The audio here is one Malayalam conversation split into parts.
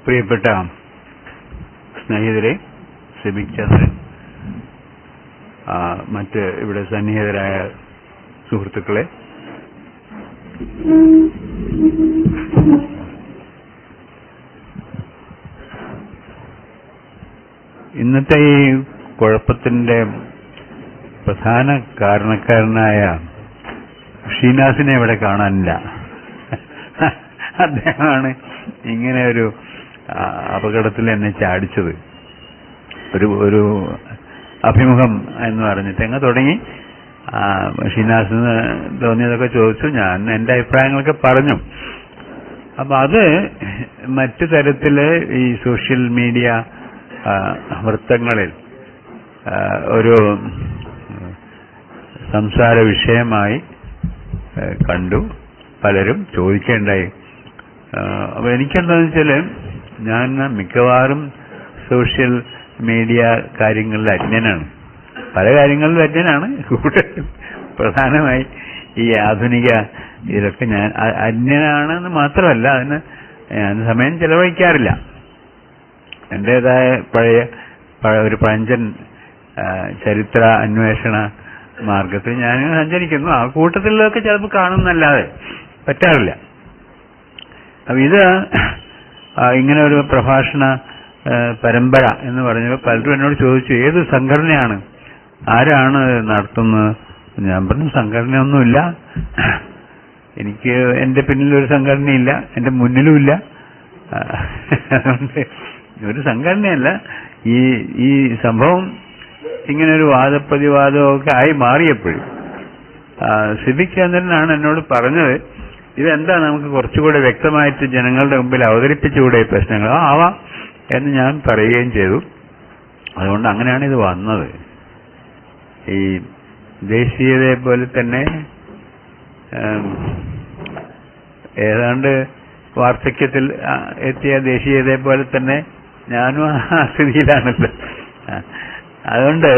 പ്രിയപ്പെട്ട സ്നേഹിതരെ, സിബിക് ചന്ദ്രൻ, മറ്റ് ഇവിടെ സന്നിഹിതരായ സുഹൃത്തുക്കളെ, ഇന്നത്തെ ഈ കുഴപ്പത്തിന്റെ പ്രധാന കാരണക്കാരനായ ഷീനാസിനെ ഇവിടെ കാണാനില്ല. അദ്ദേഹമാണ് ഇങ്ങനെ ഒരു അപകടത്തിൽ എന്നെ ചാടിച്ചത്. ഒരു അഭിമുഖം എന്ന് പറഞ്ഞിട്ട് അങ്ങ് തുടങ്ങി. ഷീനാസിന് തോന്നിയതൊക്കെ ചോദിച്ചു. ഞാൻ എൻ്റെ അഭിപ്രായങ്ങളൊക്കെ പറഞ്ഞു. അപ്പൊ അത് മറ്റു തരത്തില് ഈ സോഷ്യൽ മീഡിയ വൃത്തങ്ങളിൽ ഒരു സംസാര വിഷയമായി കണ്ടു. പലരും ചോദിക്കേണ്ടായി. അപ്പൊ എനിക്കെന്താന്ന് വെച്ചാല്, ഞാൻ മിക്കവാറും സോഷ്യൽ മീഡിയ കാര്യങ്ങളിൽ അജ്ഞനാണ്. പല കാര്യങ്ങളിലും അജ്ഞനാണ്. പ്രധാനമായി ഈ ആധുനിക ഇതൊക്കെ ഞാൻ അജ്ഞനാണെന്ന് മാത്രമല്ല, അതിന് ഞാൻ സമയം ചെലവഴിക്കാറില്ല. എന്റേതായ പഴയ ഒരു പഴഞ്ചൻ ചരിത്ര അന്വേഷണ മാർഗത്തിൽ ഞാൻ സഞ്ചരിക്കുന്നു. ആ കൂട്ടത്തിലൊക്കെ ചിലപ്പോൾ കാണുന്നല്ലാതെ പറ്റാറില്ല. അപ്പൊ ഇത് ഇങ്ങനെ ഒരു പ്രഭാഷണ പരമ്പര എന്ന് പറഞ്ഞപ്പോൾ പലരും എന്നോട് ചോദിച്ചു, ഏത് സംഘടനയാണ്, ആരാണ് നടത്തുന്നത്? ഞാൻ പറഞ്ഞു, സംഘടനയൊന്നുമില്ല. എനിക്ക് എന്റെ പിന്നിലൊരു സംഘടനയില്ല, എന്റെ മുന്നിലുമില്ല. അതുകൊണ്ട് ഒരു സംഘടനയല്ല. ഈ സംഭവം ഇങ്ങനെ ഒരു വാദപ്രതിവാദമൊക്കെ ആയി മാറിയപ്പോഴും സിബിക് ചന്ദ്രനാണ് എന്നോട് പറഞ്ഞത്, ഇതെന്താ നമുക്ക് കുറച്ചുകൂടെ വ്യക്തമായിട്ട് ജനങ്ങളുടെ മുമ്പിൽ അവതരിപ്പിച്ചുകൂടെ ഈ പ്രശ്നങ്ങൾ? ആവാം എന്ന് ഞാൻ പറയുകയും ചെയ്തു. അതുകൊണ്ട് അങ്ങനെയാണ് ഇത് വന്നത്. ഈ ദേശീയതയെ പോലെ തന്നെ ഏതാണ്ട് വാർദ്ധക്യത്തിൽ എത്തിയ ദേശീയതയെ പോലെ തന്നെ ഞാനും ആ സ്ഥിതിയിലാണല്ലോ. അതുകൊണ്ട്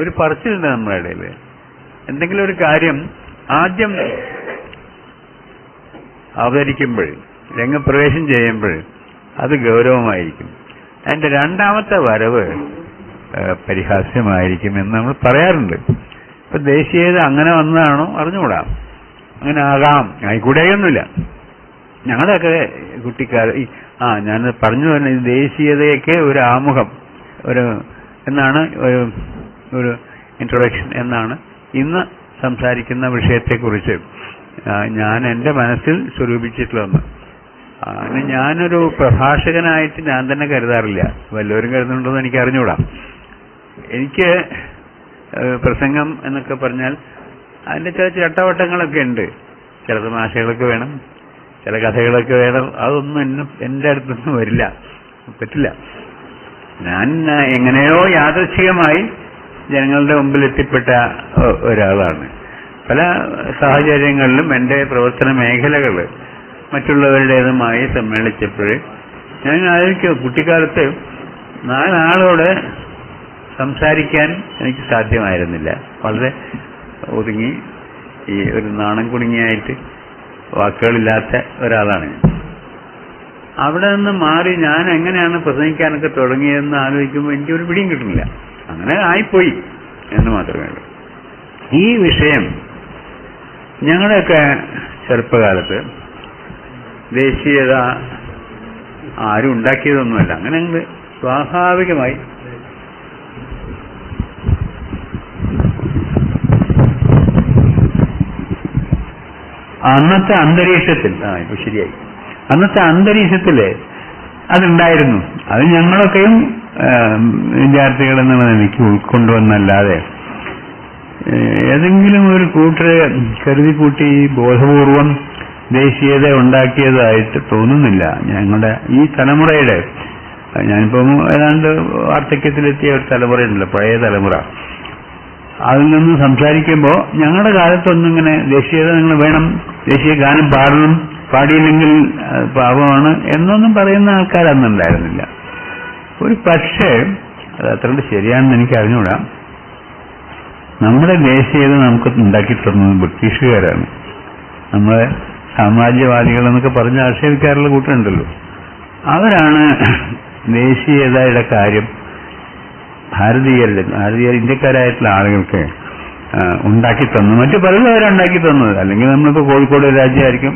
ഒരു പറച്ചിലുണ്ട് നമ്മുടെ ഇടയിൽ. എന്തെങ്കിലും ഒരു കാര്യം ആദ്യം അവതരിക്കുമ്പോൾ, രംഗപ്രവേശം ചെയ്യുമ്പോൾ അത് ഗൗരവമായിരിക്കും. അതിന്റെ രണ്ടാമത്തെ വരവ് പരിഹാസ്യമായിരിക്കും എന്ന് നമ്മൾ പറയാറുണ്ട്. ഇപ്പൊ ദേശീയത അങ്ങനെ വന്നതാണോ അറിഞ്ഞുകൂടാ. അങ്ങനെ ആകാം, ആയിക്കൂടെയൊന്നുമില്ല. ഞങ്ങളുടെയൊക്കെ കുട്ടിക്കാലം ഞാൻ പറഞ്ഞു തന്നെ, ദേശീയതയൊക്കെ ഒരു ആമുഖം എന്നാണ്, ഒരു ഇൻട്രൊഡക്ഷൻ എന്നാണ് ഇന്ന് സംസാരിക്കുന്ന വിഷയത്തെക്കുറിച്ച് ഞാൻ എൻ്റെ മനസ്സിൽ സ്വരൂപിച്ചിട്ടുള്ളതെന്ന്. ഞാനൊരു പ്രഭാഷകനായിട്ട് ഞാൻ തന്നെ കരുതാറില്ല. വല്ലവരും കരുതുന്നുണ്ടോന്ന് എനിക്ക് അറിഞ്ഞുകൂടാ. എനിക്ക് പ്രസംഗം എന്നൊക്കെ പറഞ്ഞാൽ അതിന്റെ ചില ചട്ടവട്ടങ്ങളൊക്കെ ഉണ്ട്. ചില തമാശകളൊക്കെ വേണം, ചില കഥകളൊക്കെ വേണം. അതൊന്നും എൻ്റെ അടുത്തൊന്നും വരില്ല, പറ്റില്ല. ഞാൻ എങ്ങനെയോ യാദൃച്ഛികമായി ജനങ്ങളുടെ മുമ്പിൽ എത്തിപ്പെട്ട ഒരാളാണ്. പല സാഹചര്യങ്ങളിലും എൻ്റെ പ്രവർത്തന മേഖലകൾ മറ്റുള്ളവരുടേതുമായി സമ്മേളിച്ചപ്പോൾ ഞാൻ ആലോചിക്കും, കുട്ടിക്കാലത്ത് 4 ആളോട് സംസാരിക്കാൻ എനിക്ക് സാധ്യമായിരുന്നില്ല. വളരെ ഒതുങ്ങി, ഈ ഒരു നാണം കുടുങ്ങിയായിട്ട് വാക്കുകളില്ലാത്ത ഒരാളാണ് ഞാൻ. അവിടെ നിന്ന് മാറി ഞാൻ എങ്ങനെയാണ് പ്രസംഗിക്കാനൊക്കെ തുടങ്ങിയതെന്ന് ആലോചിക്കുമ്പോൾ എനിക്കൊരു പിടിയും കിട്ടുന്നില്ല. അങ്ങനെ ആയിപ്പോയി എന്ന് മാത്രമേ ഉള്ളൂ. ഈ വിഷയം ഞങ്ങളുടെയൊക്കെ ചെറുപ്പകാലത്ത് ദേശീയത ആരും ഉണ്ടാക്കിയതൊന്നുമല്ല. അങ്ങനെ സ്വാഭാവികമായി അന്നത്തെ അന്തരീക്ഷത്തിൽ ഇപ്പൊ ശരിയായി, അന്നത്തെ അന്തരീക്ഷത്തില് അതുണ്ടായിരുന്നു. അത് ഞങ്ങളൊക്കെയും വിദ്യാർത്ഥികൾ എന്നുള്ള നിലയ്ക്ക് ഉൾക്കൊണ്ടുവന്നല്ലാതെ ഏതെങ്കിലും ഒരു കൂട്ടരെ കരുതിക്കൂട്ടി ബോധപൂർവം ദേശീയത ഉണ്ടാക്കിയതായിട്ട് തോന്നുന്നില്ല. ഞങ്ങളുടെ ഈ തലമുറയുടെ, ഞാനിപ്പം ഏതാണ്ട് വാർദ്ധക്യത്തിലെത്തിയ ഒരു തലമുറയുണ്ടല്ലോ, പഴയ തലമുറ, അതിൽ നിന്ന് സംസാരിക്കുമ്പോൾ ഞങ്ങളുടെ കാലത്തൊന്നും ഇങ്ങനെ ദേശീയത നിങ്ങൾ വേണം, ദേശീയ ഗാനം പാടണം, പാടിയില്ലെങ്കിൽ പാപമാണ് എന്നൊന്നും പറയുന്ന ആൾക്കാരന്നുണ്ടായിരുന്നില്ല. ഒരു പക്ഷേ അത് അത്രണ്ട് ശരിയാണെന്ന് എനിക്ക് അറിഞ്ഞുകൂടാ. നമ്മുടെ ദേശീയത നമുക്ക് ഉണ്ടാക്കി തന്നത് ബ്രിട്ടീഷുകാരാണ്. നമ്മളെ സാമ്രാജ്യവാദികൾ എന്നൊക്കെ പറഞ്ഞ് ആക്ഷേപിക്കാറുള്ള കൂട്ടരുണ്ടല്ലോ. അവരാണ് ദേശീയതയുടെ കാര്യം ഭാരതീയർ ഇന്ത്യക്കാരായിട്ടുള്ള ആളുകൾക്ക് ഉണ്ടാക്കി തന്നു. മറ്റു പലരും അവരുണ്ടാക്കി തന്നത്. അല്ലെങ്കിൽ നമ്മളിപ്പോൾ കോഴിക്കോട് ഒരു രാജ്യമായിരിക്കും,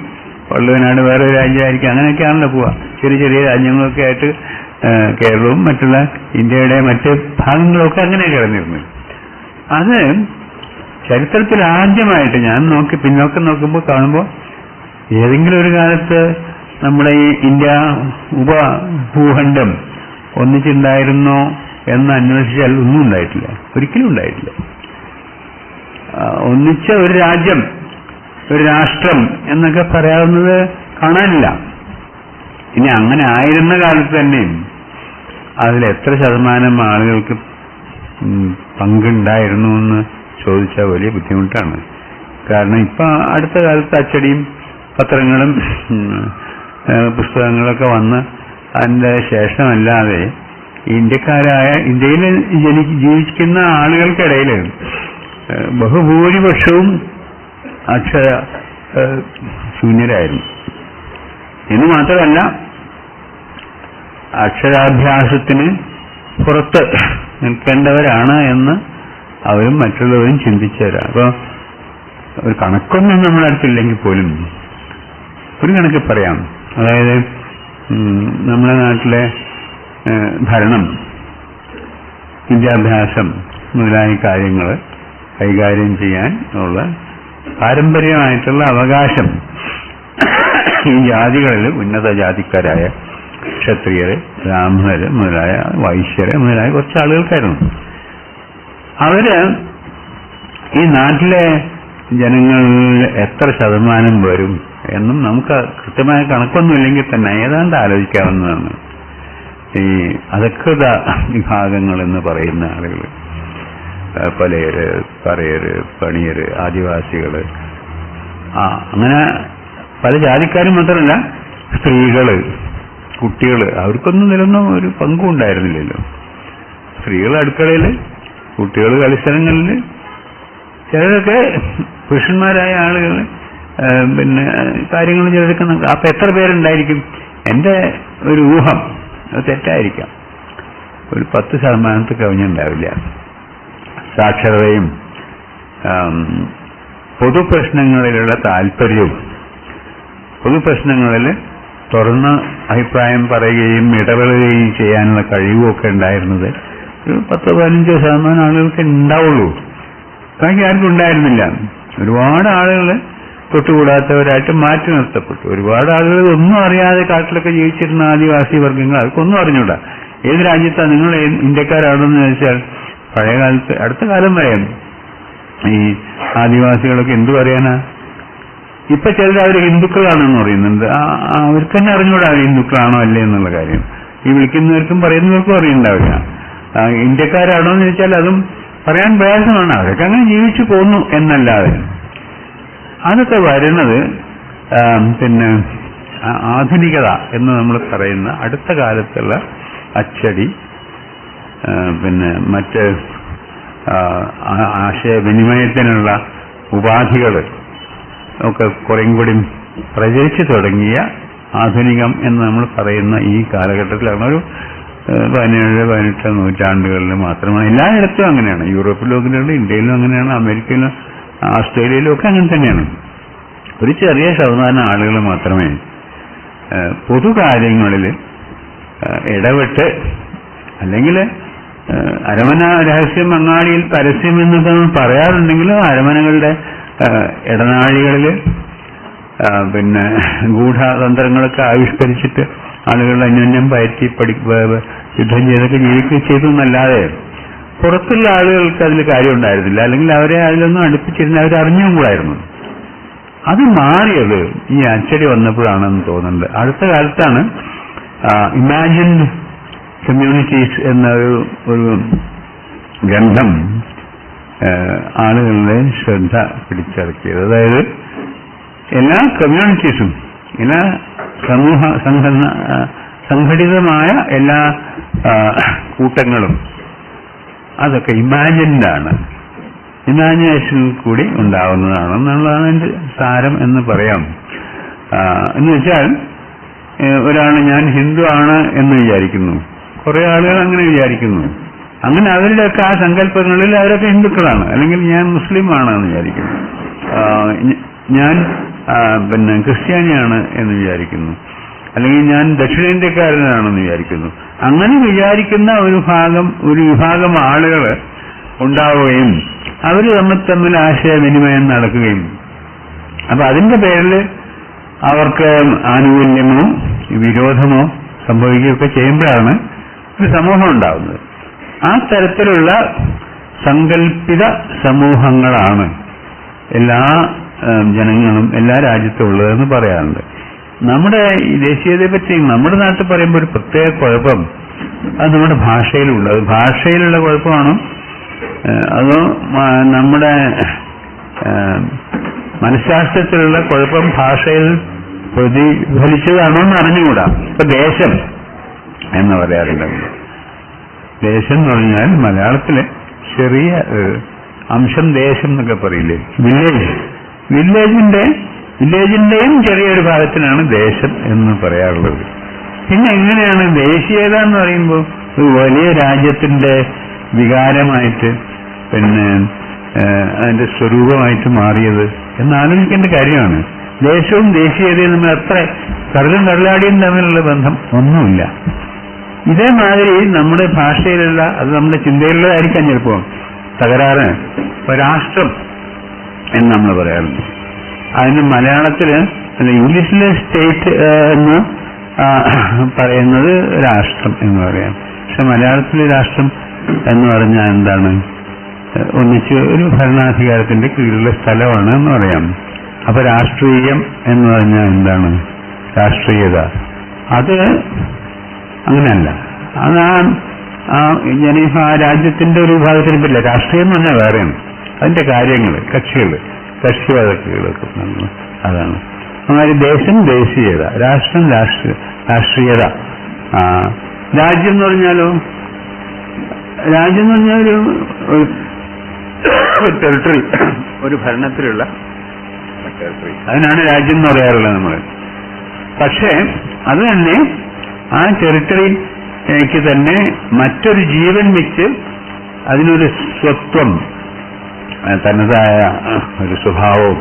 വള്ളുവനാട് വേറെ ഒരു രാജ്യമായിരിക്കും, അങ്ങനെയൊക്കെയാണല്ലോ പോവാ. ചെറിയ ചെറിയ രാജ്യങ്ങളൊക്കെ ആയിട്ട് കേരളവും മറ്റുള്ള ഇന്ത്യയുടെ മറ്റ് ഭാഗങ്ങളൊക്കെ അങ്ങനെ കിടന്നിരുന്നു. അത് ചരിത്രത്തിൽ ആദ്യമായിട്ട് ഞാൻ പിന്നോക്കം നോക്കുമ്പോൾ കാണുമ്പോൾ ഏതെങ്കിലും ഒരു കാലത്ത് നമ്മുടെ ഈ ഇന്ത്യ ഉപഭൂഖണ്ഡം ഒന്നിച്ചുണ്ടായിരുന്നോ എന്ന് അന്വേഷിച്ചാൽ ഒന്നും ഉണ്ടായിട്ടില്ല, ഒരിക്കലും ഉണ്ടായിട്ടില്ല. ഒന്നിച്ച ഒരു രാജ്യം, ഒരു രാഷ്ട്രം എന്നൊക്കെ പറയാവുന്നത് കാണാനില്ല. ഇനി അങ്ങനെ ആയിരുന്ന കാലത്ത് തന്നെയും അതിൽ എത്ര ശതമാനം ആളുകൾക്ക് പങ്കുണ്ടായിരുന്നു എന്ന് ചോദിച്ചാൽ വലിയ ബുദ്ധിമുട്ടാണ്. കാരണം ഇപ്പൊ അടുത്ത കാലത്ത് അച്ചടിയും പത്രങ്ങളും പുസ്തകങ്ങളൊക്കെ വന്ന് അതിന്റെ ശേഷമല്ലാതെ ഇന്ത്യയിൽ ജീവിക്കുന്ന ആളുകൾക്കിടയിൽ ബഹുഭൂരിപക്ഷവും അക്ഷര ശൂന്യരായിരുന്നു. എന്ന് മാത്രമല്ല അക്ഷരാഭ്യാസത്തിന് പുറത്ത് നിൽക്കേണ്ടവരാണ് എന്ന് അവരും മറ്റുള്ളവരും ചിന്തിച്ചവരാണ്. അപ്പൊ ഒരു കണക്കൊന്നും നമ്മുടെ അടുത്തില്ലെങ്കിൽ പോലും ഒരു കണക്ക് പറയാം. അതായത് നമ്മുടെ നാട്ടിലെ ഭരണം, വിദ്യാഭ്യാസം മുതലായ കാര്യങ്ങൾ കൈകാര്യം ചെയ്യാൻ ഉള്ള പാരമ്പര്യമായിട്ടുള്ള അവകാശം ഈ ജാതികളിൽ ഉന്നത ജാതിക്കാരായ ക്ഷത്രിയര്, ബ്രാഹ്മണര് മുതലായ വൈശ്യര് മുതലായ കുറച്ച് ആളുകൾക്കായിരുന്നു. അവര് ഈ നാട്ടിലെ ജനങ്ങളിൽ എത്ര ശതമാനം വരും എന്നും നമുക്ക് കൃത്യമായ കണക്കൊന്നുമില്ലെങ്കിൽ തന്നെ ഏതാണ്ട് ആലോചിക്കാവുന്നതാണ്. ഈ അധകൃത വിഭാഗങ്ങൾ എന്ന് പറയുന്ന ആളുകൾ, പലയര്, പറയര്, പണിയര്, ആദിവാസികള്, അങ്ങനെ പല ജാതിക്കാരും മാത്രമല്ല സ്ത്രീകള്, കുട്ടികള്, അവർക്കൊന്നും ഇതിലൊന്നും ഒരു പങ്കും ഉണ്ടായിരുന്നില്ലല്ലോ. സ്ത്രീകൾ അടുക്കളയില്, കുട്ടികൾ കളിസ്ഥലങ്ങളിൽ, ചിലരൊക്കെ പുരുഷന്മാരായ ആളുകൾ പിന്നെ കാര്യങ്ങൾ ചെയ്തെടുക്കുന്ന. അപ്പൊ എത്ര പേരുണ്ടായിരിക്കും? എന്റെ ഒരു ഊഹം അത് തെറ്റായിരിക്കാം, ഒരു 10% കവിഞ്ഞുണ്ടാവില്ല. സാക്ഷരതയും പൊതുപ്രശ്നങ്ങളിലുള്ള താല്പര്യവും, പൊതുപ്രശ്നങ്ങളിൽ തുറന്ന് അഭിപ്രായം പറയുകയും ഇടപെടുകയും ചെയ്യാനുള്ള കഴിവുമൊക്കെ ഉണ്ടായിരുന്നത് ഒരു 10-15% ആളുകൾക്ക് ഉണ്ടാവുള്ളൂ. ബാക്കി ആർക്കും ഉണ്ടായിരുന്നില്ല. ഒരുപാട് ആളുകൾ തൊട്ടുകൂടാത്തവരായിട്ട് മാറ്റി നിർത്തപ്പെട്ടു. ഒരുപാട് ആളുകൾ ഒന്നും അറിയാതെ കാട്ടിലൊക്കെ ജീവിച്ചിരുന്ന ആദിവാസി വർഗങ്ങൾ, അവർക്കൊന്നും അറിഞ്ഞൂടാ. ഏത് രാജ്യത്താണ് നിങ്ങൾ ഇന്ത്യക്കാരാണെന്ന് ചോദിച്ചാൽ പഴയ കാലത്ത്, അടുത്ത കാലം വരെ ഈ ആദിവാസികളൊക്കെ എന്തു പറയാനാ? ഇപ്പൊ ചിലർ അവർ ഹിന്ദുക്കളാണെന്ന് പറയുന്നുണ്ട്. അവർക്ക് തന്നെ അറിഞ്ഞൂടാ അവർ ഹിന്ദുക്കളാണോ അല്ലേ എന്നുള്ള കാര്യം. ഈ വിളിക്കുന്നവർക്കും പറയുന്നവർക്കും അറിയുണ്ടാവില്ല. ഇന്ത്യക്കാരാണോ എന്ന് ചോദിച്ചാൽ അതും പറയാൻ പ്രയാസമാണ്. അവരൊക്കെ അങ്ങനെ ജീവിച്ചു പോന്നു എന്നല്ലാതെ. അതൊക്കെ വരുന്നത് പിന്നെ ആധുനികത എന്ന് നമ്മൾ പറയുന്ന അടുത്ത കാലത്തുള്ള അച്ചടി, പിന്നെ മറ്റ് ആശയവിനിമയത്തിനുള്ള ഉപാധികൾ ഒക്കെ കുറേയും കൂടി പ്രചരിച്ചു തുടങ്ങിയ ആധുനികം എന്ന് നമ്മൾ പറയുന്ന ഈ കാലഘട്ടത്തിലാണ്. ഒരു 17-18 നൂറ്റാണ്ടുകളിൽ മാത്രമാണ്. എല്ലായിടത്തും അങ്ങനെയാണ്. യൂറോപ്പിലും അങ്ങനെയാണ്, ഇന്ത്യയിലും അങ്ങനെയാണ്, അമേരിക്കയിലും ഓസ്ട്രേലിയയിലും ഒക്കെ അങ്ങനെ തന്നെയാണ്. ഒരു ചെറിയ ശതമാനം ആളുകൾ മാത്രമേ പൊതുകാര്യങ്ങളിൽ ഇടപെട്ട്, അല്ലെങ്കിൽ അരമന രഹസ്യം അങ്ങാടിയിൽ പരസ്യം എന്നൊക്കെ പറയാറുണ്ടെങ്കിലും അരമനകളുടെ ഇടനാഴികളിൽ പിന്നെ ഗൂഢതന്ത്രങ്ങളൊക്കെ ആവിഷ്കരിച്ചിട്ട് ആളുകൾ അന്യോന്യം പയറ്റി യുദ്ധം ചെയ്തൊക്കെ ജീവിക്കുകയും ചെയ്തു എന്നല്ലാതെ പുറത്തുള്ള ആളുകൾക്ക് അതിൽ കാര്യം ഉണ്ടായിരുന്നില്ല. അല്ലെങ്കിൽ അവരെ അതിലൊന്നും അടുപ്പിച്ചിരുന്ന അവരറിഞ്ഞും കൂടായിരുന്നു. അത് മാറിയത് ഈ അച്ചടി വന്നപ്പോഴാണെന്ന് തോന്നുന്നുണ്ട്. അടുത്ത കാലത്താണ് ഇമാജിൻഡ് കമ്മ്യൂണിറ്റീസ് എന്ന ഒരു ഗ്രന്ഥം ആളുകളുടെ ശ്രദ്ധ പിടിച്ചടക്കിയത്. അതായത് എല്ലാ കമ്മ്യൂണിറ്റീസും, എല്ലാ സംഘടിതമായ എല്ലാ കൂട്ടങ്ങളും അതൊക്കെ ഇമാജിൻഡാണ്, ഇമാജിനേഷനിൽ കൂടി ഉണ്ടാവുന്നതാണ് എന്നുള്ളതാണ് അതിന്റെ സാരം എന്ന് പറയാം. എന്ന് വെച്ചാൽ ഒരാൾ ഞാൻ ഹിന്ദു ആണ് എന്ന് വിചാരിക്കുന്നു, കുറെ ആളുകൾ അങ്ങനെ വിചാരിക്കുന്നു. അങ്ങനെ അവരുടെയൊക്കെ ആ സങ്കല്പങ്ങളിൽ അവരൊക്കെ ഹിന്ദുക്കളാണ്. അല്ലെങ്കിൽ ഞാൻ മുസ്ലിമാണ് എന്ന് വിചാരിക്കുന്നു, ഞാൻ ക്രിസ്ത്യാനിയാണ് എന്ന് വിചാരിക്കുന്നു, അല്ലെങ്കിൽ ഞാൻ ദക്ഷിണേന്ത്യക്കാരനാണെന്ന് വിചാരിക്കുന്നു. അങ്ങനെ വിചാരിക്കുന്ന ഒരു വിഭാഗം ആളുകൾ ഉണ്ടാവുകയും അവർ തമ്മിൽ ആശയവിനിമയം നടക്കുകയും അപ്പൊ അതിന്റെ പേരിൽ അവർക്ക് ആനുകൂല്യമോ വിരോധമോ സംഭവിക്കുകയൊക്കെ ചെയ്യുമ്പോഴാണ് ഒരു സമൂഹം ഉണ്ടാവുന്നത്. ആ തരത്തിലുള്ള സങ്കല്പിത സമൂഹങ്ങളാണ് എല്ലാ ജനങ്ങളും എല്ലാ രാജ്യത്തും ഉള്ളതെന്ന് പറയാറുണ്ട്. നമ്മുടെ ഈ ദേശീയതയെ പറ്റി നമ്മുടെ നാട്ടിൽ പറയുമ്പോൾ ഒരു പ്രത്യേക കുഴപ്പം അത് നമ്മുടെ ഭാഷയിലുള്ളത്. ഭാഷയിലുള്ള കുഴപ്പമാണോ അതോ നമ്മുടെ മനഃശാസ്ത്രത്തിലുള്ള കുഴപ്പം ഭാഷയിൽ പ്രതിഫലിച്ചതാണോ എന്ന് അറിഞ്ഞുകൂടാ. ഇപ്പൊ ദേശം എന്ന് പറയാറില്ല. ദേശം എന്ന് പറഞ്ഞാൽ മലയാളത്തിലെ ചെറിയ അംശം ദേശം എന്നൊക്കെ പറയില്ലേ, വില്ലേജിന്റെയും ചെറിയൊരു ഭാഗത്തിനാണ് ദേശം എന്ന് പറയാറുള്ളത്. പിന്നെ എങ്ങനെയാണ് ദേശീയത എന്ന് പറയുമ്പോൾ ഒരു വലിയ രാജ്യത്തിന്റെ വികാരമായിട്ട് അതിന്റെ സ്വരൂപമായിട്ട് മാറിയത് എന്നാലോചിക്കേണ്ട കാര്യമാണ്. ദേശവും ദേശീയതയും തമ്മിൽ അത്ര കടലും കടലാടിയും തമ്മിലുള്ള ബന്ധം ഒന്നുമില്ല. ഇതേമാതിരി നമ്മുടെ ഭാഷയിലുള്ള അത് നമ്മുടെ ചിന്തയിലുള്ളതായിരിക്കാം ചിലപ്പോൾ തകരാറ്. ഇപ്പൊ രാഷ്ട്രം എന്ന് നമ്മൾ പറയാറുണ്ട്. അതിന് മലയാളത്തില് ഇംഗ്ലീഷിലെ സ്റ്റേറ്റ് എന്ന് പറയുന്നത് രാഷ്ട്രം എന്ന് പറയാം. പക്ഷെ മലയാളത്തിലെ രാഷ്ട്രം എന്ന് പറഞ്ഞാൽ എന്താണ്? ഒന്നിച്ച് ഒരു ഭരണാധികാരത്തിന്റെ കീഴിലുള്ള സ്ഥലമാണ് എന്ന് പറയാം. അപ്പൊ രാഷ്ട്രീയം എന്ന് പറഞ്ഞാൽ എന്താണ്? രാഷ്ട്രീയത. അത് അങ്ങനെയല്ല. അത് ആ രാജ്യത്തിന്റെ ഒരു വിഭാഗത്തിന് പറ്റില്ല. രാഷ്ട്രീയം എന്ന് പറഞ്ഞാൽ വേറെയാണ്. അതിന്റെ കാര്യങ്ങൾ, കക്ഷി വഴക്കുകളൊക്കെ അതാണ്. അതായത് ദേശം ദേശീയത, രാഷ്ട്രം രാഷ്ട്രീയത. രാജ്യം എന്ന് പറഞ്ഞാലോ, രാജ്യം എന്ന് പറഞ്ഞാൽ ഒരു ടെറിട്ടറി, ഒരു ഭരണത്തിലുള്ള ടെറിട്ടറി, അതിനാണ് രാജ്യം എന്ന് പറയാറുള്ളത് നമ്മൾ. പക്ഷേ അത് തന്നെ ആ ടെറിട്ടറിക്ക് തന്നെ മറ്റൊരു ജീവൻ വെച്ച് അതിനൊരു സ്വത്വം, തനതായ ഒരു സ്വഭാവവും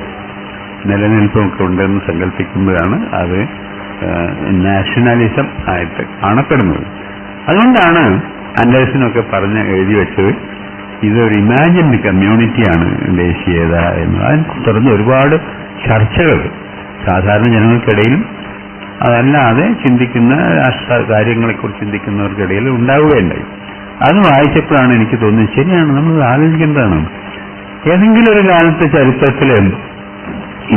നിലനിൽപ്പും ഒക്കെ ഉണ്ടെന്ന് സങ്കല്പിക്കുമ്പോഴാണ് അത് നാഷണലിസം ആയിട്ട് കാണപ്പെടുന്നത്. അതുകൊണ്ടാണ് ആൻഡേഴ്സനൊക്കെ എഴുതി വെച്ചത് ഇതൊരു ഇമാജിൻഡ് കമ്മ്യൂണിറ്റിയാണ് ദേശീയത എന്ന്. അതിനെ തുടർന്ന് ഒരുപാട് ചർച്ചകൾ സാധാരണ ജനങ്ങൾക്കിടയിലും അതല്ലാതെ ചിന്തിക്കുന്ന രാഷ്ട്ര കാര്യങ്ങളെക്കുറിച്ച് ചിന്തിക്കുന്നവർക്കിടയിൽ ഉണ്ടാവുകയുണ്ടായി. അത് വായിച്ചപ്പോഴാണ് എനിക്ക് തോന്നിയത് ശരിയാണ്, നമ്മൾ ആലോചിക്കേണ്ടതാണ്. ഏതെങ്കിലും ഒരു കാലത്തെ ചരിത്രത്തിൽ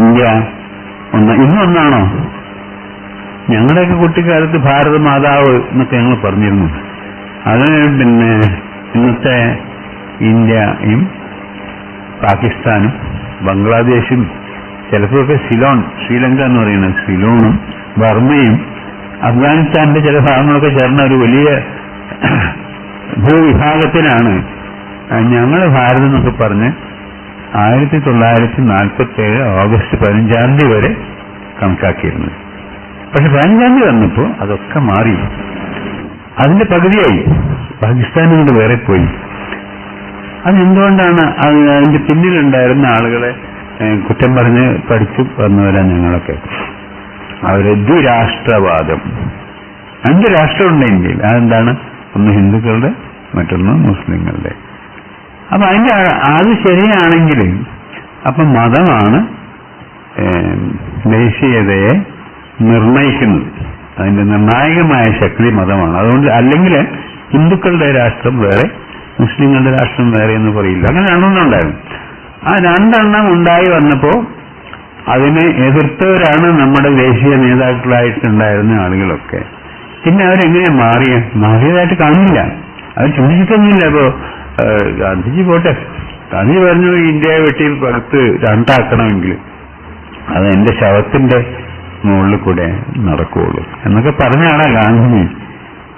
ഇന്ത്യ ഇന്നൊന്നാണോ? ഞങ്ങളുടെയൊക്കെ കുട്ടിക്കാലത്ത് ഭാരത മാതാവ് എന്നൊക്കെ ഞങ്ങൾ പറഞ്ഞിരുന്നു. അത് ഇന്നത്തെ ഇന്ത്യയും പാകിസ്ഥാനും ബംഗ്ലാദേശും ചിലപ്പോഴൊക്കെ ശ്രീലങ്ക എന്ന് പറയുന്നത് സിലോണും ബർമയും അഫ്ഗാനിസ്ഥാന്റെ ചില ഭാഗങ്ങളൊക്കെ ചേർന്ന ഒരു വലിയ ഭൂവിഭാഗത്തിനാണ് ഞങ്ങൾ ഭാരതം എന്നൊക്കെ പറഞ്ഞ് 1947 ഓഗസ്റ്റ് 15 വരെ കണക്കാക്കിയിരുന്നത്. പക്ഷെ 15 വന്നപ്പോൾ അതൊക്കെ മാറി, അതിന്റെ പകുതിയായി. പാകിസ്ഥാനും കൊണ്ട് വേറെ പോയി. അതെന്തുകൊണ്ടാണ്? അതിന്റെ പിന്നിലുണ്ടായിരുന്ന ആളുകളെ കുറ്റം പറഞ്ഞ് പഠിച്ചു വന്നവരാ ഞങ്ങളൊക്കെ. അവര് ദ്വിരാഷ്ട്രവാദം, 2 രാഷ്ട്രമുണ്ട് ഇന്ത്യയിൽ. അതെന്താണ്? ഒന്ന് ഹിന്ദുക്കളുടെ, മറ്റൊന്ന് മുസ്ലിങ്ങളുടെ. അപ്പൊ അത് ശരിയാണെങ്കിൽ അപ്പൊ മതമാണ് ദേശീയതയെ നിർണയിക്കുന്നത്. അതിന്റെ നിർണായകമായ ശക്തി മതമാണ്. അതുകൊണ്ട് അല്ലെങ്കിൽ ഹിന്ദുക്കളുടെ രാഷ്ട്രം വേറെ, മുസ്ലിങ്ങളുടെ രാഷ്ട്രം വേറെ എന്ന് പറയില്ല. അങ്ങനെ 2 ഉണ്ടായിരുന്നു. ആ 2 ഉണ്ടായി വന്നപ്പോ അതിനെ എതിർത്തവരാണ് നമ്മുടെ ദേശീയ നേതാക്കളായിട്ടുണ്ടായിരുന്ന ആളുകളൊക്കെ. പിന്നെ അവരെങ്ങനെ മാറിയതായിട്ട് കാണില്ല, അവർ ചിന്തിച്ചിട്ടൊന്നുമില്ല. ഇപ്പോ ഗാന്ധിജി പോട്ടെ, ഗാന്ധിജി പറഞ്ഞു ഇന്ത്യയെ വെട്ടി പകുത്ത് 2 ആക്കണമെങ്കിൽ അത് എന്റെ ശവത്തിന്റെ മുകളിൽ കൂടെ നടക്കുകയുള്ളൂ എന്നൊക്കെ പറഞ്ഞ ആളാ ഗാന്ധിജി.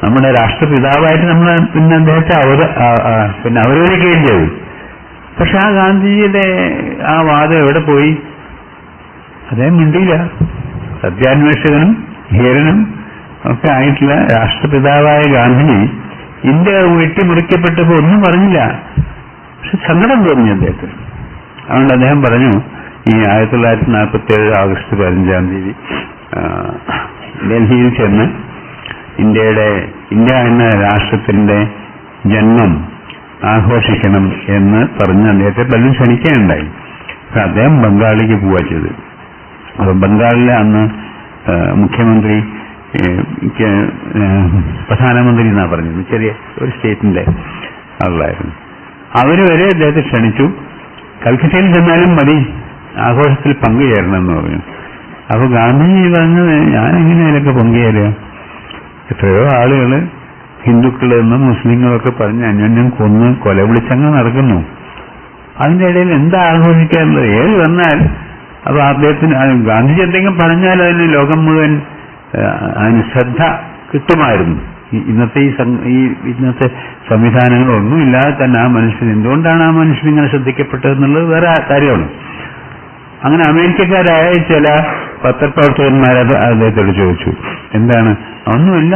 നമ്മുടെ രാഷ്ട്രപിതാവായിട്ട് നമ്മൾ പിന്നെ അദ്ദേഹത്തെ അവരവരൊക്കെയും ചെയ്തു. പക്ഷെ ആ ഗാന്ധിജിയുടെ ആ വാദം എവിടെ പോയി? അദ്ദേഹം മിണ്ടിയില്ല. സത്യാന്വേഷകനും ധീരനും ഒക്കെ ആയിട്ടുള്ള രാഷ്ട്രപിതാവായ ഗാന്ധിജി ഇന്ത്യ വെട്ടിമുറിക്കപ്പെട്ടപ്പോ ഒന്നും പറഞ്ഞില്ല. പക്ഷെ സങ്കടം തോന്നി അദ്ദേഹത്തിന്. അതുകൊണ്ട് അദ്ദേഹം പറഞ്ഞു, ഈ 1947 ആഗസ്റ്റ് 15 ഡൽഹിയിൽ ചെന്ന് ഇന്ത്യ എന്ന രാഷ്ട്രത്തിന്റെ ജന്മം ആഘോഷിക്കണം എന്ന് പറഞ്ഞ് അദ്ദേഹത്തെ പലരും ക്ഷണിക്കാനുണ്ടായി. പക്ഷെ അദ്ദേഹം ബംഗാളിലേക്ക് പോവുക ചെയ്ത്. അപ്പൊ ബംഗാളിലെ അന്ന് മുഖ്യമന്ത്രി പ്രധാനമന്ത്രി എന്നാ പറഞ്ഞത്, ചെറിയ ഒരു സ്റ്റേറ്റിന്റെ ആളായിരുന്നു. അവര് വരെ അദ്ദേഹത്തെ ക്ഷണിച്ചു. കൽക്കട്ടയിൽ ചെന്നാലും മതി, ആഘോഷത്തിൽ പങ്കുചേരണം എന്ന് പറഞ്ഞു. അപ്പൊ ഗാന്ധിജി പറഞ്ഞത്, ഞാനെങ്ങനെ അതിലൊക്കെ പങ്കുചേരുക? എത്രയോ ആളുകൾ ഹിന്ദുക്കളെന്നും മുസ്ലിങ്ങളൊക്കെ പറഞ്ഞ് അന്യോന്യം കൊന്ന് കൊല വിളിച്ചങ്ങ് നടക്കുന്നു. അതിന്റെ ഇടയിൽ എന്താ ആഘോഷിക്കാറുള്ളത്? ഏത് വന്നാൽ അപ്പൊ അദ്ദേഹത്തിന് ഗാന്ധിജി എന്തെങ്കിലും പറഞ്ഞാൽ അതിന് ലോകം മുഴുവൻ അതിന് ശ്രദ്ധ കിട്ടുമായിരുന്നു. ഇന്നത്തെ സംവിധാനങ്ങളൊന്നും ഇല്ലാതെ തന്നെ ആ മനുഷ്യൻ, എന്തുകൊണ്ടാണ് ആ മനുഷ്യൻ ഇങ്ങനെ ശ്രദ്ധിക്കപ്പെട്ടതെന്നുള്ളത് വേറെ കാര്യമാണ്. അങ്ങനെ അമേരിക്കക്കാരായ ചില പത്രപ്രവർത്തകന്മാരത് അദ്ദേഹത്തോട് ചോദിച്ചു, എന്താണ്? ഒന്നുമില്ല,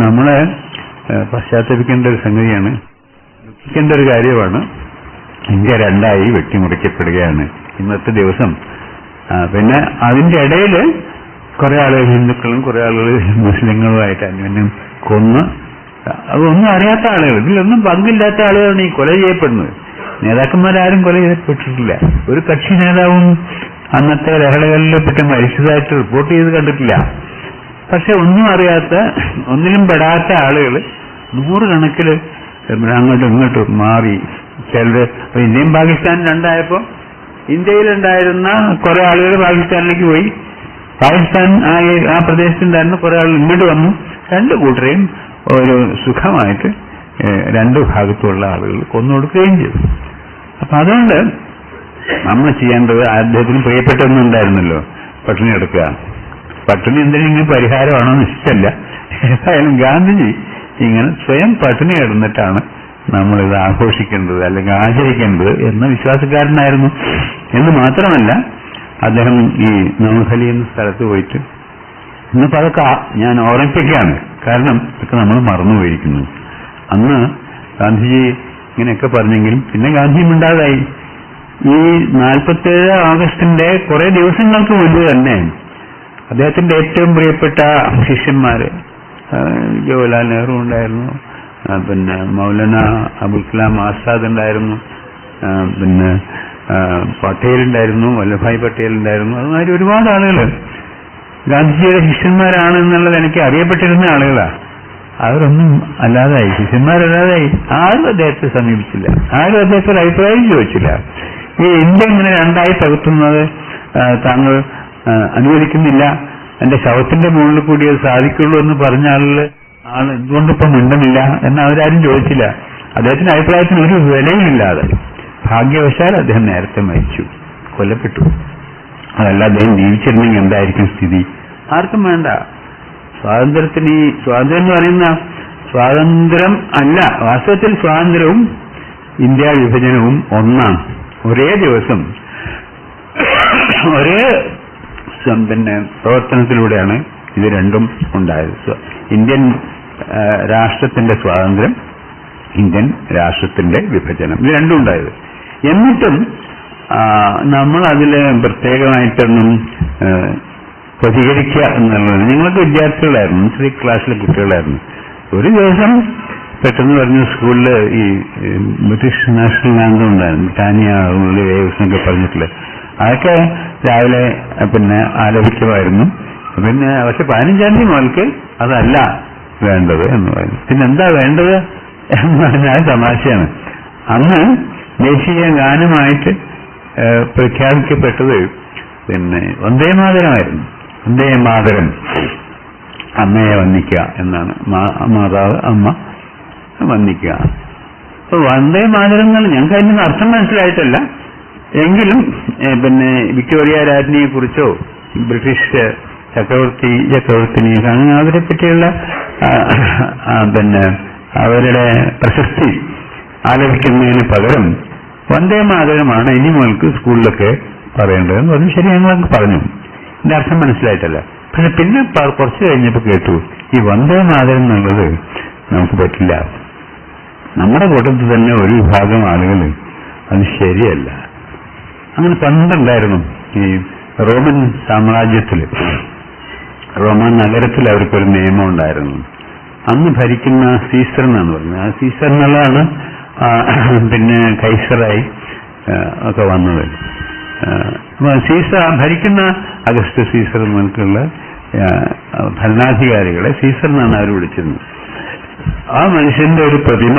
നമ്മളെ പശ്ചാത്തപിക്കേണ്ട ഒരു സംഗതിയാണ്, ദുഃഖിക്കേണ്ട ഒരു കാര്യമാണ്. ഇന്ത്യ രണ്ടായി വെട്ടിമുറിക്കപ്പെടുകയാണ് ഇന്നത്തെ ദിവസം. പിന്നെ അതിന്റെ ഇടയിൽ കുറെ ആളുകൾ ഹിന്ദുക്കളും കുറെ ആളുകൾ മുസ്ലിങ്ങളുമായിട്ട് അന്യോന്യം കൊന്ന്, അതൊന്നും അറിയാത്ത ആളുകൾ, ഇതിലൊന്നും പങ്കില്ലാത്ത ആളുകളാണ് ഈ കൊല ചെയ്യപ്പെടുന്നത്. നേതാക്കന്മാരാരും കൊല ചെയ്യപ്പെട്ടിട്ടില്ല. ഒരു കക്ഷി നേതാവും അന്നത്തെ ലഹളകളിൽ പെട്ട് മരിച്ചതായിട്ട് റിപ്പോർട്ട് ചെയ്ത് കണ്ടിട്ടില്ല. പക്ഷെ ഒന്നും അറിയാത്ത, ഒന്നിനും പെടാത്ത ആളുകൾ 100 കണക്കിൽ അങ്ങോട്ടും ഇങ്ങോട്ടും മാറി. ചിലര് ഇന്ത്യയും പാകിസ്ഥാനും രണ്ടായപ്പോ ഇന്ത്യയിലുണ്ടായിരുന്ന കുറെ ആളുകൾ പാകിസ്ഥാനിലേക്ക് പോയി, പാകിസ്ഥാൻ ആ പ്രദേശത്തുണ്ടായിരുന്ന കുറെ ആളുകൾ ഇങ്ങോട്ട് വന്നു. രണ്ടു കൂട്ടരെയും ഒരു സുഖമായിട്ട് രണ്ടു ഭാഗത്തുള്ള ആളുകൾ കൊന്നുകൊടുക്കുകയും ചെയ്തു. അപ്പൊ അതുകൊണ്ട് നമ്മൾ ചെയ്യേണ്ടത്, അദ്ദേഹത്തിന് പ്രിയപ്പെട്ടൊന്നുണ്ടായിരുന്നല്ലോ പട്ടിണി എടുക്കുക. പട്ടിണി എന്തെങ്കിലും പരിഹാരമാണോ എന്ന് ഇഷ്ടമല്ല. ഏതായാലും ഗാന്ധിജി ഇങ്ങനെ സ്വയം പട്ടിണി കിടന്നിട്ടാണ് നമ്മളിത് ആഘോഷിക്കേണ്ടത് അല്ലെങ്കിൽ ആചരിക്കേണ്ടത് എന്ന വിശ്വാസക്കാരനായിരുന്നു. എന്ന് മാത്രമല്ല, അദ്ദേഹം ഈ നവഖലി എന്ന സ്ഥലത്ത് പോയിട്ട്, ഇന്നിപ്പോ അതൊക്കെ ഞാൻ ഓർമ്മിപ്പിക്കുകയാണ്, കാരണം ഇതൊക്കെ നമ്മൾ മറന്നുപോയിരിക്കുന്നു. അന്ന് ഗാന്ധിജി ഇങ്ങനെയൊക്കെ പറഞ്ഞെങ്കിലും പിന്നെ ഗാന്ധിയും ഉണ്ടാതായി. ഈ 47 ആഗസ്റ്റിന്റെ കുറെ ദിവസങ്ങൾക്ക് മുൻപ് തന്നെ അദ്ദേഹത്തിന്റെ ഏറ്റവും പ്രിയപ്പെട്ട ശിഷ്യന്മാര്, ജവഹർലാൽ നെഹ്റു ഉണ്ടായിരുന്നു, പിന്നെ മൗലാന അബുൽ കലാം ആസാദ് ഉണ്ടായിരുന്നു, പിന്നെ പട്ടേൽ ഉണ്ടായിരുന്നു, വല്ലഭായ് പട്ടേൽ ഉണ്ടായിരുന്നു. അതുമാതിരി ഒരുപാട് ആളുകൾ ഗാന്ധിജിയുടെ ശിഷ്യന്മാരാണ് എന്നുള്ളത് എനിക്ക് അറിയപ്പെട്ടിരുന്ന ആളുകളാ. അവരൊന്നും അല്ലാതായി, ശിഷ്യന്മാരല്ലാതായി. ആരും അദ്ദേഹത്തെ സമീപിച്ചില്ല, ആരും അദ്ദേഹത്തിന്റെ അഭിപ്രായം ചോദിച്ചില്ല. ഈ ഇന്ത്യ ഇങ്ങനെ രണ്ടായി തകർത്തുന്നത് താങ്കൾ അനുവദിക്കുന്നില്ല, എന്റെ ശവത്തിന്റെ മുകളിൽ കൂടി അത് സാധിക്കുള്ളൂ എന്ന് പറഞ്ഞ ആള് എന്തുകൊണ്ടിപ്പം മിണ്ടുന്നില്ല എന്ന് അവരാരും ചോദിച്ചില്ല. അദ്ദേഹത്തിന്റെ അഭിപ്രായത്തിന് ഒരു വിലയുമില്ലാതെ ഭാഗ്യവശാൽ അദ്ദേഹം നേരത്തെ മരിച്ചു, കൊല്ലപ്പെട്ടു. അതല്ല അദ്ദേഹം ജീവിച്ചിരുന്നെങ്കിൽ എന്തായിരിക്കും സ്ഥിതി? ആർക്കും വേണ്ട. സ്വാതന്ത്ര്യം എന്ന് പറയുന്ന സ്വാതന്ത്ര്യം അല്ല, വാസ്തവത്തിൽ സ്വാതന്ത്ര്യവും ഇന്ത്യ വിഭജനവും ഒന്നാണ്. ഒരേ ദിവസം ഒരേ പിന്നെ പ്രവർത്തനത്തിലൂടെയാണ് ഇത് രണ്ടും ഉണ്ടായത്. ഇന്ത്യൻ രാഷ്ട്രത്തിന്റെ സ്വാതന്ത്ര്യം, ഇന്ത്യൻ രാഷ്ട്രത്തിന്റെ വിഭജനം, ഇത് രണ്ടും ഉണ്ടായത്. എന്നിട്ടും നമ്മൾ അതില് പ്രത്യേകമായിട്ടൊന്നും പ്രതികരിക്കുക എന്നുള്ളത്, നിങ്ങളൊക്കെ വിദ്യാർത്ഥികളായിരുന്നു, ചെറിയ ക്ലാസ്സിലെ കുട്ടികളായിരുന്നു. ഒരു ദിവസം പെട്ടെന്ന് പറഞ്ഞു, സ്കൂളിൽ ഈ ബ്രിട്ടീഷ് നാഷണൽ ആന്തം ഉണ്ടായിരുന്നു, ബ്രിട്ടാനിയ വേവ്സ് എന്നൊക്കെ പറഞ്ഞിട്ടില്ല, അതൊക്കെ രാവിലെ പിന്നെ ആലപിക്കുമായിരുന്നു. പിന്നെ പക്ഷെ 15-ാം തീയതി മുതൽക്ക് അതല്ല വേണ്ടത് എന്ന് പറഞ്ഞു. പിന്നെന്താ വേണ്ടത് എന്ന് പറഞ്ഞാൽ തമാശയാണ്. അന്ന് ദേശീയ ഗാനമായിട്ട് പ്രഖ്യാപിക്കപ്പെട്ടത് പിന്നെ വന്ദേമാതരമായിരുന്നു. വന്ദേമാതരം, അമ്മയെ വന്ദിക്കുക എന്നാണ്. മാതാവ് അമ്മ വന്ദിക്കുക. അപ്പൊ വന്ദേമാതരങ്ങൾ ഞങ്ങൾക്ക് അതിന് അർത്ഥം മനസ്സിലായിട്ടല്ല, എങ്കിലും പിന്നെ വിക്ടോറിയ രാജ്ഞിയെ കുറിച്ചോ ബ്രിട്ടീഷ് ചക്രവർത്തിനി അങ്ങനെ അവരെ പറ്റിയുള്ള പിന്നെ അവരുടെ പ്രശസ്തി ആലപിക്കുന്നതിന് പകരം വന്ദേമാതരമാണ് ഇനി മുതൽക്ക് സ്കൂളിലൊക്കെ പറയേണ്ടതെന്ന് പറഞ്ഞു. ശരി, ഞങ്ങളൊക്കെ പറഞ്ഞു. ഇതിന്റെ അർത്ഥം മനസ്സിലായിട്ടല്ല. പക്ഷെ പിന്നെ കുറച്ച് കഴിഞ്ഞപ്പോൾ കേട്ടു ഈ വന്ദേ മാതരം എന്നുള്ളത് നമുക്ക് പറ്റില്ല. നമ്മുടെ കൂട്ടത്തിൽ തന്നെ ഒരു വിഭാഗം ആളുകൾ അത് ശരിയല്ല. അങ്ങനെ പണ്ടുണ്ടായിരുന്നു. ഈ റോമൻ സാമ്രാജ്യത്തിൽ, റോമൻ നഗരത്തിൽ അവർക്കൊരു നിയമം ഉണ്ടായിരുന്നു. അന്ന് ഭരിക്കുന്ന സീസർ എന്നാണ് പറഞ്ഞത്. ആ സീസർ എന്നുള്ളതാണ് പിന്നെ കൈസറായി ഒക്കെ വന്നത്. സീസർ ഭരിക്കുന്ന അഗസ്റ്റ് സീസർ എന്നൊക്കെയുള്ള ഭരണാധികാരികളെ സീസർ എന്നാണ് അവർ വിളിച്ചിരുന്നത്. ആ മനുഷ്യന്റെ ഒരു പ്രതിമ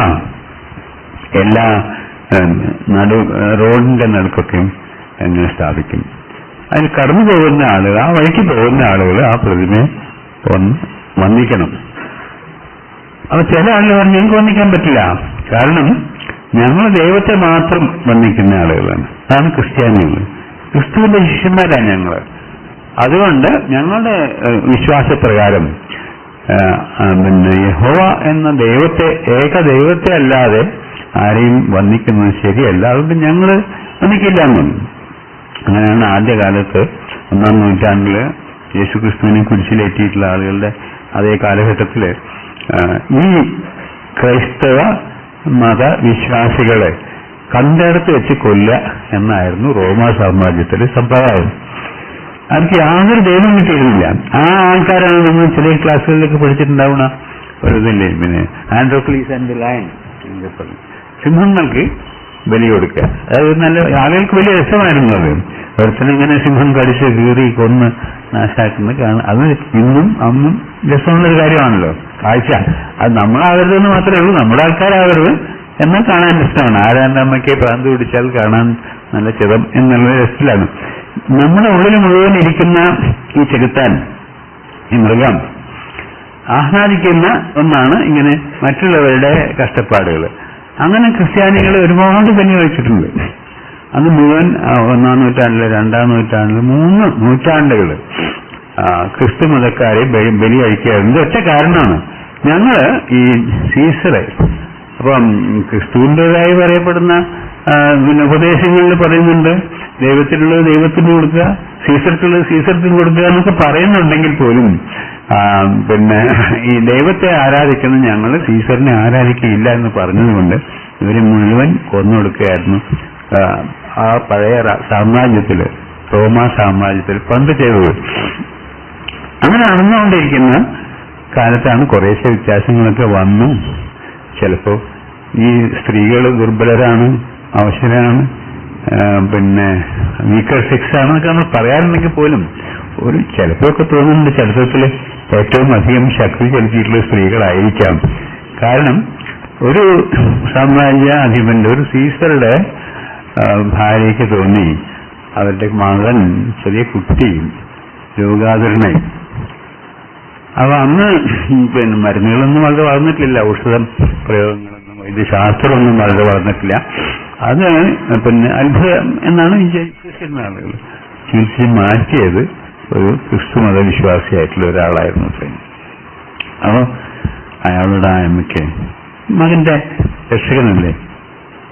എല്ലാ റോഡിന്റെ നടുക്കൊക്കെ എങ്ങനെ സ്ഥാപിക്കും. അതിന് കടന്നു പോകുന്ന ആളുകൾ, ആ വഴിക്ക് പോകുന്ന ആളുകൾ ആ പ്രതിമയെ ഒന്ന് വന്ദിക്കണം. അപ്പൊ ചില ആളുകൾ പറഞ്ഞു ഞങ്ങൾക്ക് വന്ദിക്കാൻ പറ്റില്ല, കാരണം ഞങ്ങൾ ദൈവത്തെ മാത്രം വന്ദിക്കുന്ന ആളുകളാണ്. അതാണ് ക്രിസ്ത്യാനികൾ, ക്രിസ്തുവിന്റെ ശിഷ്യന്മാരാണ് ഞങ്ങൾ. അതുകൊണ്ട് ഞങ്ങളുടെ വിശ്വാസപ്രകാരം പിന്നെ യഹോവ എന്ന ദൈവത്തെ, ഏക ദൈവത്തെ അല്ലാതെ ആരെയും വന്ദിക്കുന്നത് ശരിയല്ല, അതുകൊണ്ട് ഞങ്ങൾ വന്ദിക്കില്ല എന്നും. അങ്ങനെയാണ് ആദ്യകാലത്ത് 1-ാം നൂറ്റാണ്ടില് യേശുക്രിസ്തുവിനെ കുരിശിലേറ്റിയിട്ടുള്ള ആളുകളുടെ അതേ കാലഘട്ടത്തില് ഈ ക്രൈസ്തവ മതവിശ്വാസികളെ കണ്ടെടുത്ത് വെച്ച് കൊല്ലുക എന്നായിരുന്നു റോമാ സാമ്രാജ്യത്തിലെ സമ്പ്രദായം. അവർക്ക് യാതൊരു ദൈവം കിട്ടിയിരുന്നില്ല. ആ ആൾക്കാരാണ് നമ്മൾ ചില ക്ലാസ്സുകളിലൊക്കെ പഠിച്ചിട്ടുണ്ടാവുന്ന ഒരു ഇതില്ലേ, പിന്നെ ആൻഡ്രോക്ലീസ് ആൻഡ് ദി ലയൺ, സിംഹങ്ങൾക്ക് ബലി കൊടുക്കുക. അതായത് നല്ല ആളുകൾക്ക് വലിയ രസമായിരുന്നു. അത് ഒരുത്തനിങ്ങനെ സിംഹം കടിച്ച് കീറി കൊന്ന് നാശാക്കുന്നത് കാണും. അത് ഇന്നും അന്നും രസമുള്ളൊരു കാര്യമാണല്ലോ, കാഴ്ച. അത് നമ്മളാകരുതെന്ന് മാത്രമേ ഉള്ളൂ, നമ്മുടെ ആൾക്കാരാകരുത്, എന്നാൽ കാണാൻ ഇഷ്ടമാണ്. ആരാന്റെ അമ്മയ്ക്ക് പ്രാന്ത് പിടിച്ചാൽ കാണാൻ നല്ല ചിതം എന്നുള്ള രസത്തിലാണ്. നമ്മുടെ ഉള്ളിൽ മുഴുവൻ ഇരിക്കുന്ന ഈ ചെകുത്താൻ, ഈ മൃഗം ആഹ്ലാദിക്കുന്ന ഒന്നാണ് ഇങ്ങനെ മറ്റുള്ളവരുടെ കഷ്ടപ്പാടുകൾ. അങ്ങനെ ക്രിസ്ത്യാനികൾ ഒരുപാട് ബലി കഴിച്ചിട്ടുണ്ട്. അത് മുഴുവൻ 1-ാം നൂറ്റാണ്ടില്, 2-ാം നൂറ്റാണ്ടില്, 3 നൂറ്റാണ്ടുകൾ ക്രിസ്തു മതക്കാരെ ബലി കഴിക്കാറുണ്ട്. ഒറ്റ കാരണമാണ്, ഞങ്ങള് ഈ സീസറെ, അപ്പം ക്രിസ്തുവിൻ്റെതായി പറയപ്പെടുന്ന പിന്നെ ഉപദേശങ്ങളിൽ പറയുന്നുണ്ട് ദൈവത്തിനുള്ളത് ദൈവത്തിന് കൊടുക്കുക, സീസർക്കുള്ളത് സീസർക്ക് കൊടുക്കുക എന്നൊക്കെ പറയുന്നുണ്ടെങ്കിൽ പോലും പിന്നെ ഈ ദൈവത്തെ ആരാധിക്കണം, ഞങ്ങൾ സീസറിനെ ആരാധിക്കുകയില്ല എന്ന് പറഞ്ഞതുകൊണ്ട് ഇവരെ മുഴുവൻ കൊന്നൊടുക്കുകയായിരുന്നു ആ പഴയ സാമ്രാജ്യത്തില്, റോമാ സാമ്രാജ്യത്തിൽ പണ്ട് ചെയ്തത്. അങ്ങനെ നടന്നുകൊണ്ടിരിക്കുന്ന കാലത്താണ് കുറേശ്ശെ വ്യത്യാസങ്ങളൊക്കെ വന്നു. ചിലപ്പോ ഈ സ്ത്രീകൾ ദുർബലരാണ്, അവശരാണ്, പിന്നെ വീക്കർ സെക്സ് ആണെന്നൊക്കെ നമ്മൾ പറയാറുണ്ടെങ്കിൽ പോലും ഒരു ചിലപ്പോഴൊക്കെ തോന്നുന്നുണ്ട് ചരിത്രത്തില് ഏറ്റവും അധികം ശക്തി ചെലുത്തിയിട്ടുള്ള സ്ത്രീകളായിരിക്കാം. കാരണം ഒരു സാമ്രാജ്യ അധിപന്റെ, ഒരു സീസറുടെ ഭാര്യയ്ക്ക് തോന്നി അവരുടെ മകൻ ചെറിയ കുട്ടി രോഗാതുരനായി. അപ്പൊ അന്ന് പിന്നെ മരുന്നുകളൊന്നും വളരെ വളർന്നിട്ടില്ല, ഔഷധം പ്രയോഗങ്ങളൊന്നും, വൈദ്യശാസ്ത്രമൊന്നും വളരെ വളർന്നിട്ടില്ല. അത് പിന്നെ അത്ഭുതം എന്നാണ് വിചാരിച്ചിരുന്ന ആളുകൾ. ചികിത്സിച്ച് മാറ്റിയത് ഒരു ക്രിസ്തു മതവിശ്വാസിയായിട്ടുള്ള ഒരാളായിരുന്നു. അപ്പൊ അയാളുടെ അമ്മയ്ക്ക് മകന്റെ രക്ഷകനല്ലേ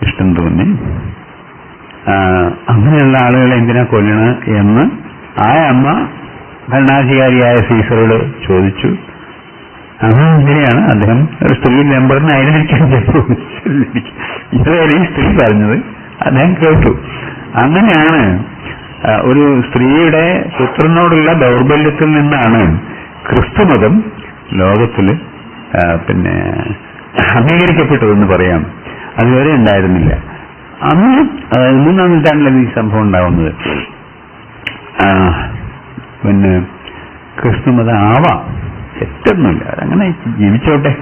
ഇഷ്ടം തോന്നി. അങ്ങനെയുള്ള ആളുകളെ എന്തിനാ കൊല്ലണം എന്ന് ആ അമ്മ ഭരണാധികാരിയായ സീസറോട് ചോദിച്ചു. അങ്ങനെയാണ് അദ്ദേഹം ഒരു സ്ത്രീ നമ്പറിനായിരിക്കാൻ ഇതുവരെ സ്ത്രീ പറഞ്ഞത് അദ്ദേഹം കേട്ടു. അങ്ങനെയാണ് ഒരു സ്ത്രീയുടെ പുത്രനോടുള്ള ദൗർബല്യത്തിൽ നിന്നാണ് ക്രിസ്തുമതം ലോകത്തില് പിന്നെ അംഗീകരിക്കപ്പെട്ടതെന്ന് പറയാം. അതുവരെ ഉണ്ടായിരുന്നില്ല. അന്ന് 3-ാം നൂറ്റാണ്ടിലാണ് ഈ സംഭവം ഉണ്ടാവുന്നത്. പിന്നെ ക്രിസ്തുമതം ആവാം, തെറ്റൊന്നുമില്ല, അങ്ങനെ ജീവിച്ചോട്ടെ,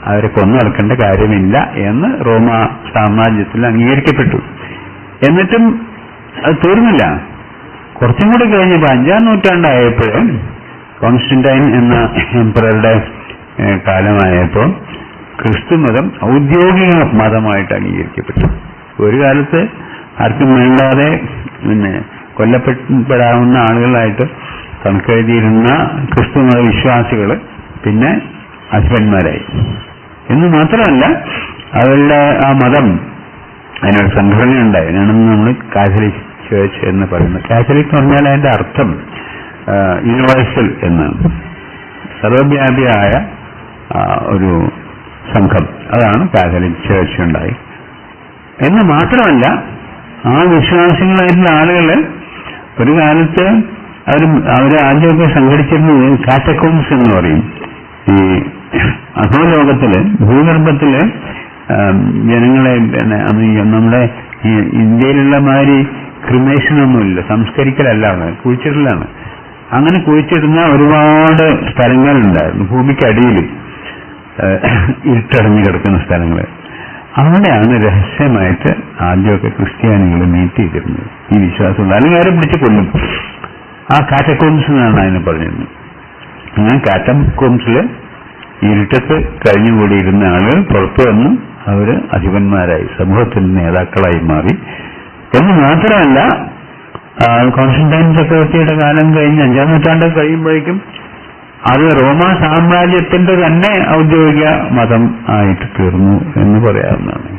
അവരെ കൊന്നടക്കേണ്ട കാര്യമില്ല എന്ന് റോമ സാമ്രാജ്യത്തിൽ അംഗീകരിക്കപ്പെട്ടു. എന്നിട്ടും അത് തീർന്നില്ല. കുറച്ചും കൂടി കഴിഞ്ഞപ്പോൾ 5-ാം നൂറ്റാണ്ടായപ്പോൾ കോൺസ്റ്റന്റൈൻ എന്ന എംപററുടെ കാലമായപ്പോൾ ക്രിസ്തുമതം ഔദ്യോഗിക മതമായിട്ട് അംഗീകരിക്കപ്പെട്ടു. ഒരു കാലത്ത് ആർക്കും വേണ്ടാതെ പിന്നെ കൊല്ലപ്പെടാവുന്ന ആളുകളായിട്ട് കണക്കെഴുതിയിരുന്ന ക്രിസ്തുമത വിശ്വാസികൾ പിന്നെ അധിപന്മാരായി. എന്ന് മാത്രമല്ല അവരുടെ ആ മതം, അതിനൊരു സംഘടനയുണ്ടായി. അതിനാണ് നമ്മൾ കാത്തലിക് ചേർച്ച് എന്ന് പറയുന്നത്. കാത്തലിക് എന്ന് പറഞ്ഞാൽ അതിന്റെ അർത്ഥം യൂണിവേഴ്സൽ എന്നാണ്. സർവവ്യാപിയായ ഒരു സംഘം, അതാണ് കാത്തലിക് ചർച്ച് ഉണ്ടായി. എന്ന് മാത്രമല്ല, ആ വിശ്വാസികളായിട്ടുള്ള ആളുകള് ഒരു കാലത്ത് അവർ ആദ്യമൊക്കെ സംഘടിച്ചിരുന്നത് കാറ്റക്കോംസ് എന്ന് പറയും. ഈ അധോലോകത്തില്, ഭൂഗർഭത്തില് ജനങ്ങളെ നമ്മുടെ ഈ ഇന്ത്യയിലുള്ള മാതിരി ക്രിമേഷനൊന്നുമില്ല, സംസ്കരിക്കലല്ല, കുഴിച്ചിടലാണ്. അങ്ങനെ കുഴിച്ചിടുന്ന ഒരുപാട് സ്ഥലങ്ങളുണ്ടായിരുന്നു ഭൂമിക്കടിയിൽ, ഇരുട്ടടഞ്ഞു കിടക്കുന്ന സ്ഥലങ്ങൾ. അവിടെയാണ് രഹസ്യമായിട്ട് ആദ്യമൊക്കെ ക്രിസ്ത്യാനികൾ മീറ്റ് ചെയ്തിരുന്നത്, ഈ വിശ്വാസമുള്ള. അല്ലെങ്കിൽ അവരെ പിടിച്ച് കൊല്ലും. ആ കാറ്റക്കോംസ് എന്നാണ് അതിനെ പറഞ്ഞിരുന്നത്. അങ്ങനെ കാറ്റക്കോംസില് ഇരുട്ടത്ത് കഴിഞ്ഞുകൂടിയിരുന്ന ആളുകൾ പുറത്തു വന്ന് അവര് അധിപന്മാരായി, സമൂഹത്തിന്റെ നേതാക്കളായി മാറി. എന്ന് മാത്രമല്ല, കോൺസ്റ്റന്റൈൻ ചക്രവർത്തിയുടെ കാലം കഴിഞ്ഞ് 5-ാം നൂറ്റാണ്ട് കഴിയുമ്പോഴേക്കും അത് റോമാ സാമ്രാജ്യത്തിന്റെ തന്നെ ഔദ്യോഗിക മതം ആയിട്ട് തീർന്നു എന്ന് പറയാവുന്നതാണ്.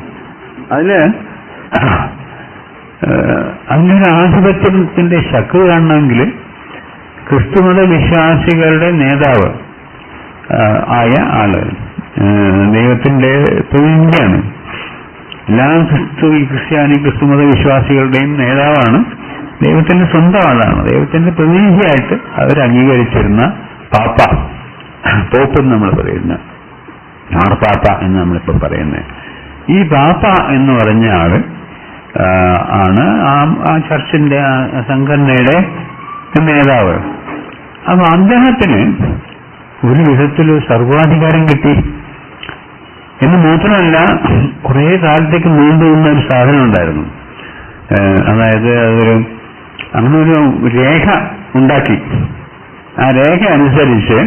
അതിനൊരു ആധിപത്യത്തിന്റെ ശക്തി കാണണമെങ്കിൽ ക്രിസ്തുമത വിശ്വാസികളുടെ നേതാവ് ആയ ആള് ദൈവത്തിന്റെ പ്രതിനിധിയാണ്. എല്ലാ ക്രിസ്തുമത വിശ്വാസികളുടെയും നേതാവാണ്, ദൈവത്തിന്റെ സ്വന്തം ആളാണ്. ദൈവത്തിന്റെ പ്രതിനിധിയായിട്ട് അവർ അംഗീകരിച്ചിരുന്ന പാപ്പ, പോപ്പ് എന്ന് നമ്മൾ പറയുന്ന, മാർപ്പാപ്പ എന്ന് നമ്മളിപ്പോ പറയുന്നത്. ഈ പാപ്പ എന്ന് പറഞ്ഞ ആള് ആണ് ആ ചർച്ചിന്റെ സംഘടനയുടെ നേതാവ്. അപ്പൊ അദ്ദേഹത്തിന് ഒരു വിധത്തിൽ സർവാധികാരം കിട്ടി. എന്ന് മാത്രമല്ല, കുറെ കാലത്തേക്ക് നീണ്ടുനിന്ന ഒരു സാധനം ഉണ്ടായിരുന്നു. അതായത് അങ്ങനെ ഒരു രേഖ ഉണ്ടാക്കി. ആ രേഖ അനുസരിച്ച്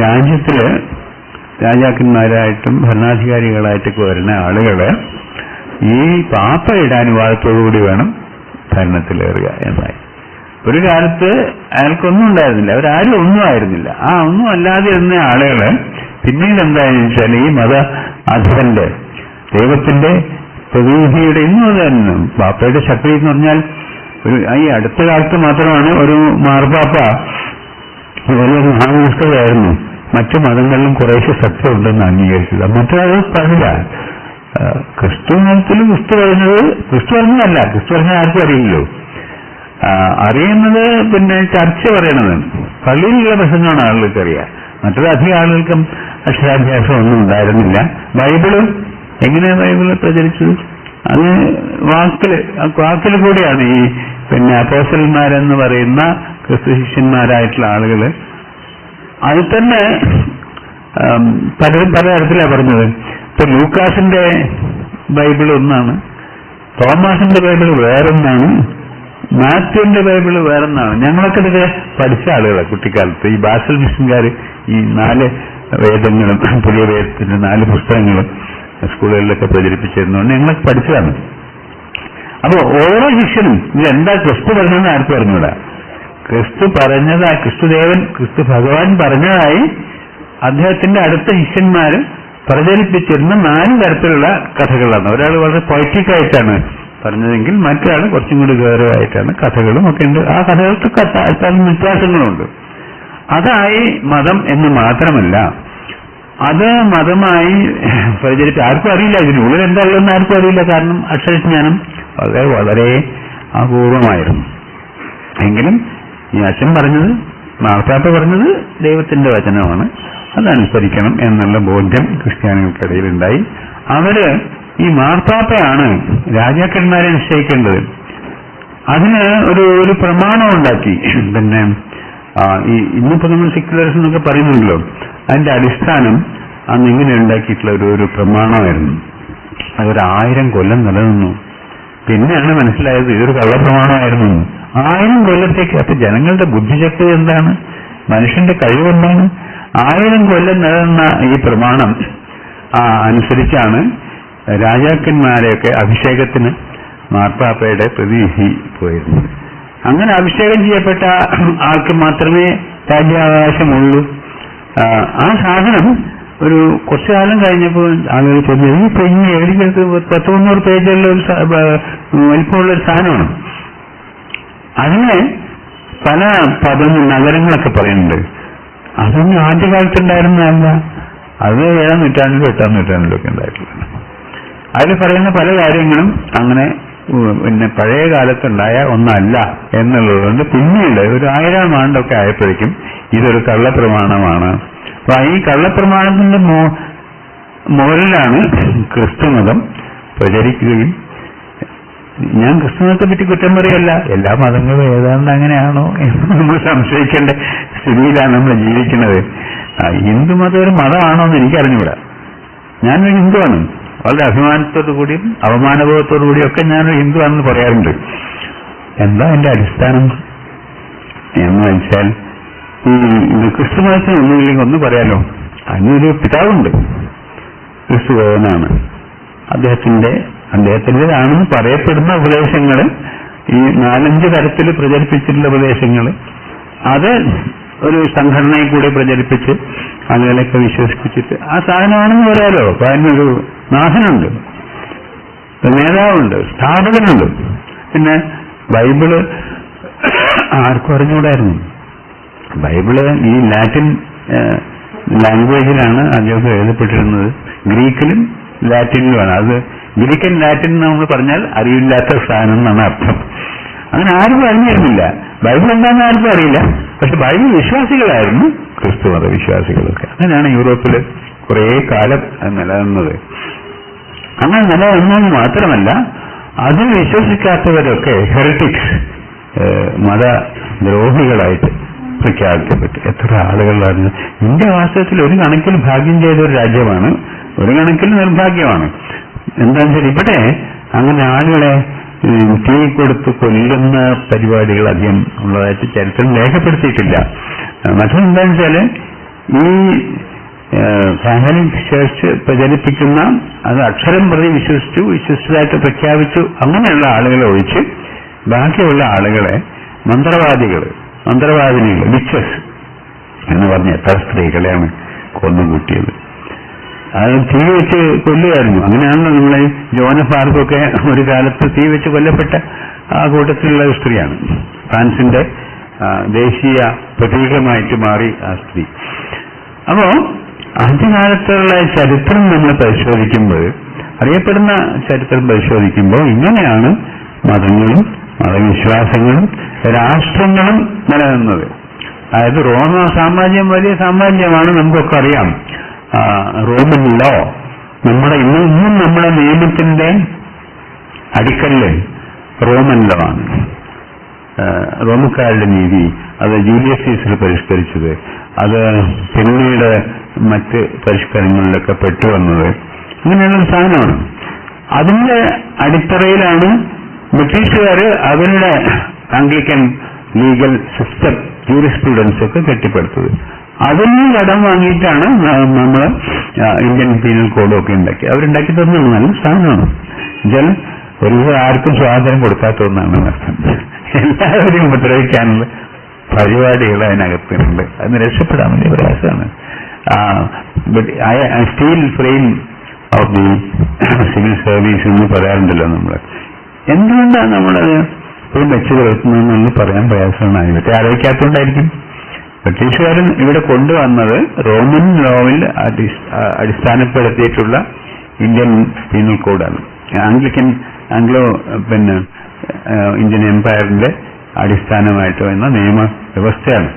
രാജ്യത്തില് രാജാക്കന്മാരായിട്ടും ഭരണാധികാരികളായിട്ടൊക്കെ വരുന്ന ആളുകള് ഈ പാപ്പയുടെ അനുവാദത്തോടുകൂടി വേണം ഭരണത്തിലേറുക എന്നായി. ഒരു കാലത്ത് അയാൾക്കൊന്നും ഉണ്ടായിരുന്നില്ല, അവരാരും ഒന്നും ആയിരുന്നില്ല. ആ ഒന്നും അല്ലാതെ ഇരുന്ന ആളുകള് പിന്നീട് എന്താണെന്ന് വെച്ചാൽ ഈ മത അധിപന്റെ, ദൈവത്തിന്റെ പ്രതിനിധിയുടെ, ഇന്നും തന്നെ പാപ്പയുടെ ശക്തി എന്ന് പറഞ്ഞാൽ ഈ അടുത്ത കാലത്ത് മാത്രമാണ് ഒരു മാർപ്പാപ്പ വലിയ മഹാപുസ്തകമായിരുന്നു, മറ്റു മതങ്ങളിലും കുറേശ്ശെ സത്യം ഉണ്ടെന്ന് അംഗീകരിച്ചത്. മറ്റൊരാൾ പറഞ്ഞില്ല. ക്രിസ്തു മതത്തിൽ ക്രിസ്തു പറഞ്ഞതല്ല, ക്രിസ്തു പറഞ്ഞ ആർക്കും അറിയില്ലല്ലോ. അറിയുന്നത് ചർച്ച പറയണത്, പള്ളിയിലുള്ള പ്രസംഗമാണ് ആളുകൾക്ക് അറിയാം. മറ്റൊരു അധികം ആളുകൾക്കും അക്ഷരാഭ്യാസം ഒന്നും ഉണ്ടായിരുന്നില്ല. ബൈബിള് എങ്ങനെയാണ് ബൈബിള് പ്രചരിച്ചത്? അത് വാക്കിൽ കൂടെയാണ് ഈ അപ്പോസ്തലന്മാരെന്ന് പറയുന്ന ക്രിസ്തു ശിഷ്യന്മാരായിട്ടുള്ള ആളുകള്. അത് തന്നെ പലരും പലതരത്തിലാണ് പറഞ്ഞത്. ഇപ്പൊ ലൂക്കാസിന്റെ ബൈബിൾ ഒന്നാണ്, തോമാസിന്റെ ബൈബിൾ വേറൊന്നാണ്, മാത്യുവിന്റെ ബൈബിള് വേറൊന്നാണ്. ഞങ്ങളൊക്കെ ഇതൊക്കെ പഠിച്ച ആളുകളാണ് കുട്ടിക്കാലത്ത്. ഈ ബാസൽ മിഷൻകാർ ഈ 4 വേദങ്ങളും പുതിയ വേദത്തിന്റെ 4 പുസ്തകങ്ങളും സ്കൂളുകളിലൊക്കെ പ്രചരിപ്പിച്ചിരുന്നുകൊണ്ട് ഞങ്ങളൊക്കെ പഠിച്ചതാണ്. അപ്പൊ ഓരോ ശിഷ്യനും ഇതെന്താ ക്രിസ്തു പറഞ്ഞതെന്ന് ആർക്കും പറഞ്ഞൂടാ. ക്രിസ്തു പറഞ്ഞതായി, ക്രിസ്തുദേവൻ, ക്രിസ്തു ഭഗവാൻ പറഞ്ഞതായി അദ്ദേഹത്തിന്റെ അടുത്ത ശിഷ്യന്മാര് പ്രചരിപ്പിച്ചിരുന്ന 4 തരത്തിലുള്ള കഥകളാണ്. ഒരാൾ വളരെ പൊയറ്റിക് ആയിട്ടാണ് പറഞ്ഞതെങ്കിൽ മറ്റൊരാൾ കുറച്ചും കൂടി ഗൗരവമായിട്ടാണ്. കഥകളും ഒക്കെ ഉണ്ട്. ആ കഥകൾക്ക് വ്യത്യാസങ്ങളുണ്ട്. അതായി മതം എന്ന് മാത്രമല്ല, അത് മതമായി പ്രചരിപ്പിച്ച് ആർക്കും അറിയില്ല, ഇതിനുള്ളിൽ എന്താ ഉള്ളതെന്ന് ആർക്കും അറിയില്ല. കാരണം അക്ഷരജ്ഞാനം വളരെ വളരെ അപൂർവമായിരുന്നു. എങ്കിലും ഈ അച്ഛൻ പറഞ്ഞത്, മാർപ്പാപ്പ പറഞ്ഞത് ദൈവത്തിന്റെ വചനമാണ്, അതനുസരിക്കണം എന്നുള്ള ബോധ്യം ക്രിസ്ത്യാനികൾക്കിടയിലുണ്ടായി. അവര് ഈ മാർപ്പാപ്പയാണ് രാജാക്കന്മാരെ നിശ്ചയിക്കേണ്ടത്. അതിന് ഒരു പ്രമാണം ഉണ്ടാക്കി. ഈ ഇന്നിപ്പോ നമ്മൾ സെക്യുലറിസം എന്നൊക്കെ പറയുന്നുണ്ടല്ലോ, അതിന്റെ അടിസ്ഥാനം അന്ന് ഇങ്ങനെ ഉണ്ടാക്കിയിട്ടുള്ള ഒരു പ്രമാണമായിരുന്നു. അതൊരു 1000 കൊല്ലം നിലനിന്നു. പിന്നെയാണ് മനസ്സിലായത് ഇതൊരു കള്ളപ്രമാണമായിരുന്നു. 1000 കൊല്ലത്തേക്ക്. അപ്പൊ ജനങ്ങളുടെ ബുദ്ധിശക്തി എന്താണ്, മനുഷ്യന്റെ കഴിവെന്താണ്? 1000 കൊല്ലം നിലനിന്ന ഈ പ്രമാണം അനുസരിച്ചാണ് രാജാക്കന്മാരെയൊക്കെ അഭിഷേകത്തിന് മാർപ്പാപ്പയുടെ പ്രതിനിധി പോയിരുന്നത്. അങ്ങനെ അഭിഷേകം ചെയ്യപ്പെട്ട ആൾക്ക് മാത്രമേ രാജ്യാവകാശമുള്ളൂ. ആ സാധനം ഒരു കുറച്ചു കാലം കഴിഞ്ഞപ്പോൾ ആളുകൾ പറഞ്ഞു, ഇപ്പൊ ഇനി എവിടേക്ക് 100-300 പേജുള്ള ഒരു വലിപ്പമുള്ള ഒരു സാധനമാണ്. അതിനെ പല നഗരങ്ങളൊക്കെ പറയുന്നുണ്ട്. അതൊന്നും ആദ്യകാലത്തുണ്ടായിരുന്നതല്ല, അത് 7ാം നൂറ്റാണ്ടിലും 8ാം നൂറ്റാണ്ടിലും ഒക്കെ ഉണ്ടായിട്ടുള്ളതാണ്. അതിൽ പറയുന്ന പല കാര്യങ്ങളും അങ്ങനെ പിന്നെ പഴയ കാലത്തുണ്ടായ ഒന്നല്ല എന്നുള്ളതുകൊണ്ട് പിന്നീട് ഒരു 1000 ആണ്ടൊക്കെ ആയപ്പോഴേക്കും ഇതൊരു കള്ളപ്രമാണമാണ്. അപ്പൊ ഈ കള്ളപ്രമാണത്തിന്റെ മുകളിലാണ് ക്രിസ്തുമതം പ്രചരിക്കുകയും, ഞാൻ ക്രിസ്തുമതത്തെ പറ്റി കുറ്റം പറയല്ല, എല്ലാ മതങ്ങളും ഏതാണ്ട് അങ്ങനെയാണോ എന്ന് നമ്മൾ സംശയിക്കേണ്ട സ്ഥിതിയിലാണ് നമ്മൾ ജീവിക്കുന്നത്. ഹിന്ദുമതം ഒരു മതമാണോ എന്ന് എനിക്കറിഞ്ഞൂടാ. ഞാനൊരു ഹിന്ദുവാണ്, വളരെ അഭിമാനത്തോടു കൂടിയും അവമാനബോധത്തോടു കൂടിയും ഒക്കെ ഞാനൊരു ഹിന്ദുവാണെന്ന് പറയാറുണ്ട്. എന്താ എന്റെ അടിസ്ഥാനം എന്ന് വെച്ചാൽ, ഈ ക്രിസ്തുമതത്തിന് ഒന്നുമില്ലെങ്കിൽ ഒന്ന് പറയാലോ, അതിനൊരു പിതാവുണ്ട്, ക്രിസ്തുഭവനാണ്. അദ്ദേഹത്തിൻ്റെതാണെന്ന് പറയപ്പെടുന്ന ഉപദേശങ്ങൾ, ഈ 4-5 തരത്തിൽ പ്രചരിപ്പിച്ചിട്ടുള്ള ഉപദേശങ്ങൾ, അത് ഒരു സംഘടനയിൽ കൂടി പ്രചരിപ്പിച്ച് അതിലൊക്കെ വിശ്വസിപ്പിച്ചിട്ട് ആ സാധനമാണെന്ന് പറയാലോ. അപ്പൊ അതിനൊരു നാഥനുണ്ട്, നേതാവുണ്ട്, സ്ഥാപകനുണ്ട്. പിന്നെ ബൈബിള് ആർക്കും അറിഞ്ഞുകൂടായിരുന്നു. ബൈബിള് ഈ ലാറ്റിൻ ലാംഗ്വേജിലാണ് അദ്ദേഹം എഴുതപ്പെട്ടിരുന്നത്. ഗ്രീക്കിലും ലാറ്റിനിലുമാണ്. അത് ഗ്രീക്കൻ ലാറ്റിൻ നമ്മൾ പറഞ്ഞാൽ അറിയില്ലാത്ത സാധനം എന്നാണ് അർത്ഥം. അങ്ങനെ ആരും അറിഞ്ഞിരുന്നില്ല. ബൈബിൾ എന്താണെന്ന് ആർക്കും അറിയില്ല. പക്ഷെ ബൈബിൾ വിശ്വാസികളായിരുന്നു ക്രിസ്തുമത വിശ്വാസികളൊക്കെ. അങ്ങനെയാണ് യൂറോപ്പിൽ കുറേ കാലം നിലനിന്നത്. അങ്ങനെ നിലനിന്നത് മാത്രമല്ല, അതിൽ വിശ്വസിക്കാത്തവരൊക്കെ ഹെറിറ്റിക്സ്, മതദ്രോഹികളായിട്ട് പ്രഖ്യാപിക്കപ്പെട്ടു. എത്ര ആളുകളായിരുന്നു. ഇന്ത്യ വാസ്തവത്തിൽ ഒരു കണക്കിൽ ഭാഗ്യം ചെയ്ത ഒരു രാജ്യമാണ്, ഒരു കണക്കിൽ നിർഭാഗ്യമാണ്. എന്താണെന്ന് വെച്ചാൽ ഇവിടെ അങ്ങനെ ആളുകളെ തീ കൊടുത്ത് കൊല്ലുന്ന പരിപാടികൾ അധികം ഉള്ളതായിട്ട് ചരിത്രം രേഖപ്പെടുത്തിയിട്ടില്ല. മറ്റൊന്നെന്താണെന്ന് വെച്ചാല് ഈ കാത്തലിക് ചർച്ച് പ്രചരിപ്പിക്കുന്ന, അത് അക്ഷരം പ്രതി വിശ്വസിച്ചതായിട്ട് പ്രഖ്യാപിച്ചു അങ്ങനെയുള്ള ആളുകളെ ഒഴിച്ച് ബാക്കിയുള്ള ആളുകളെ മന്ത്രവാദിനികൾ, വിച്ചസ് എന്ന് പറഞ്ഞ എത്ര സ്ത്രീകളെയാണ് കൊന്നുകൂട്ടിയത്. അത് തീ വെച്ച് കൊല്ലുകയായിരുന്നു. അങ്ങനെയാണല്ലോ നമ്മളെ ജോസഫ് ആർക്കൊക്കെ ഒരു കാലത്ത് തീ വെച്ച് കൊല്ലപ്പെട്ട ആ കൂട്ടത്തിലുള്ള ഒരു സ്ത്രീയാണ്. ഫ്രാൻസിന്റെ ദേശീയ പ്രതീകമായിട്ട് മാറി ആ സ്ത്രീ. അപ്പോ ആദ്യകാലത്തുള്ള ചരിത്രം നമ്മൾ പരിശോധിക്കുമ്പോൾ, അറിയപ്പെടുന്ന ചരിത്രം പരിശോധിക്കുമ്പോൾ ഇങ്ങനെയാണ് മതങ്ങളും മതവിശ്വാസങ്ങളും രാഷ്ട്രങ്ങളും നിലനിന്നത്. അതായത് റോമ സാമ്രാജ്യം വലിയ സാമ്രാജ്യമാണ്, നമുക്കൊക്കെ അറിയാം. റോമൻ ലോ, ഇന്നും നമ്മുടെ നിയമത്തിന്റെ അടിക്കല്ല് റോമൻ ലോ ആണ്. റോമക്കാരുടെ നീതി, അത് ജൂലിയസ് സീസർ പരിഷ്കരിച്ചത്, അത് പിന്നീട് മറ്റ് പരിഷ്കരണങ്ങളിലൊക്കെ പെട്ടുവന്നത്, അങ്ങനെയുള്ള ഒരു സാധനമാണ്. അതിന്റെ അടിത്തറയിലാണ് ബ്രിട്ടീഷുകാർ അവരുടെ ആംഗ്ലിക്കൻ ലീഗൽ സിസ്റ്റം, ജൂറിസ്പ്രുഡൻസ് ഒക്കെ കെട്ടിപ്പടുത്തത്. അതിന് കടം വാങ്ങിയിട്ടാണ് നമ്മൾ ഇന്ത്യൻ പീനൽ കോഡും ഒക്കെ ഉണ്ടാക്കി. അവരുണ്ടാക്കി തന്നത് നല്ല സാധനമാണ്. എന്നുവെച്ചാൽ ഒരു ആർക്കും സ്വാതന്ത്ര്യം കൊടുക്കാത്ത ഒന്നാണ് അർത്ഥം. എല്ലാവരെയും ഉപദ്രവിക്കാനുള്ള പരിപാടികൾ അതിനകത്തുണ്ട്. അതിന് രക്ഷപ്പെടാൻ വലിയ പ്രയാസമാണ്. Steel frame of the civil service എന്ന് പറയാറുണ്ടല്ലോ നമ്മൾ. എന്തുകൊണ്ടാണ് നമ്മളത് വെച്ചു പുലർത്തുന്നതെന്ന് പറയാൻ പ്രയാസമാണ്. ഇവത്തെ ആലോചിക്കാത്തതുകൊണ്ടായിരിക്കും. ബ്രിട്ടീഷുകാരൻ ഇവിടെ കൊണ്ടുവന്നത് റോമൻ ലോയിൽ അടിസ്ഥാനപ്പെടുത്തിയിട്ടുള്ള ഇന്ത്യൻ പീനൽ കോഡാണ്. ആംഗ്ലോ ഇന്ത്യൻ എംപയറിന്റെ അടിസ്ഥാനമായിട്ട് വന്ന നിയമ വ്യവസ്ഥയാണ്.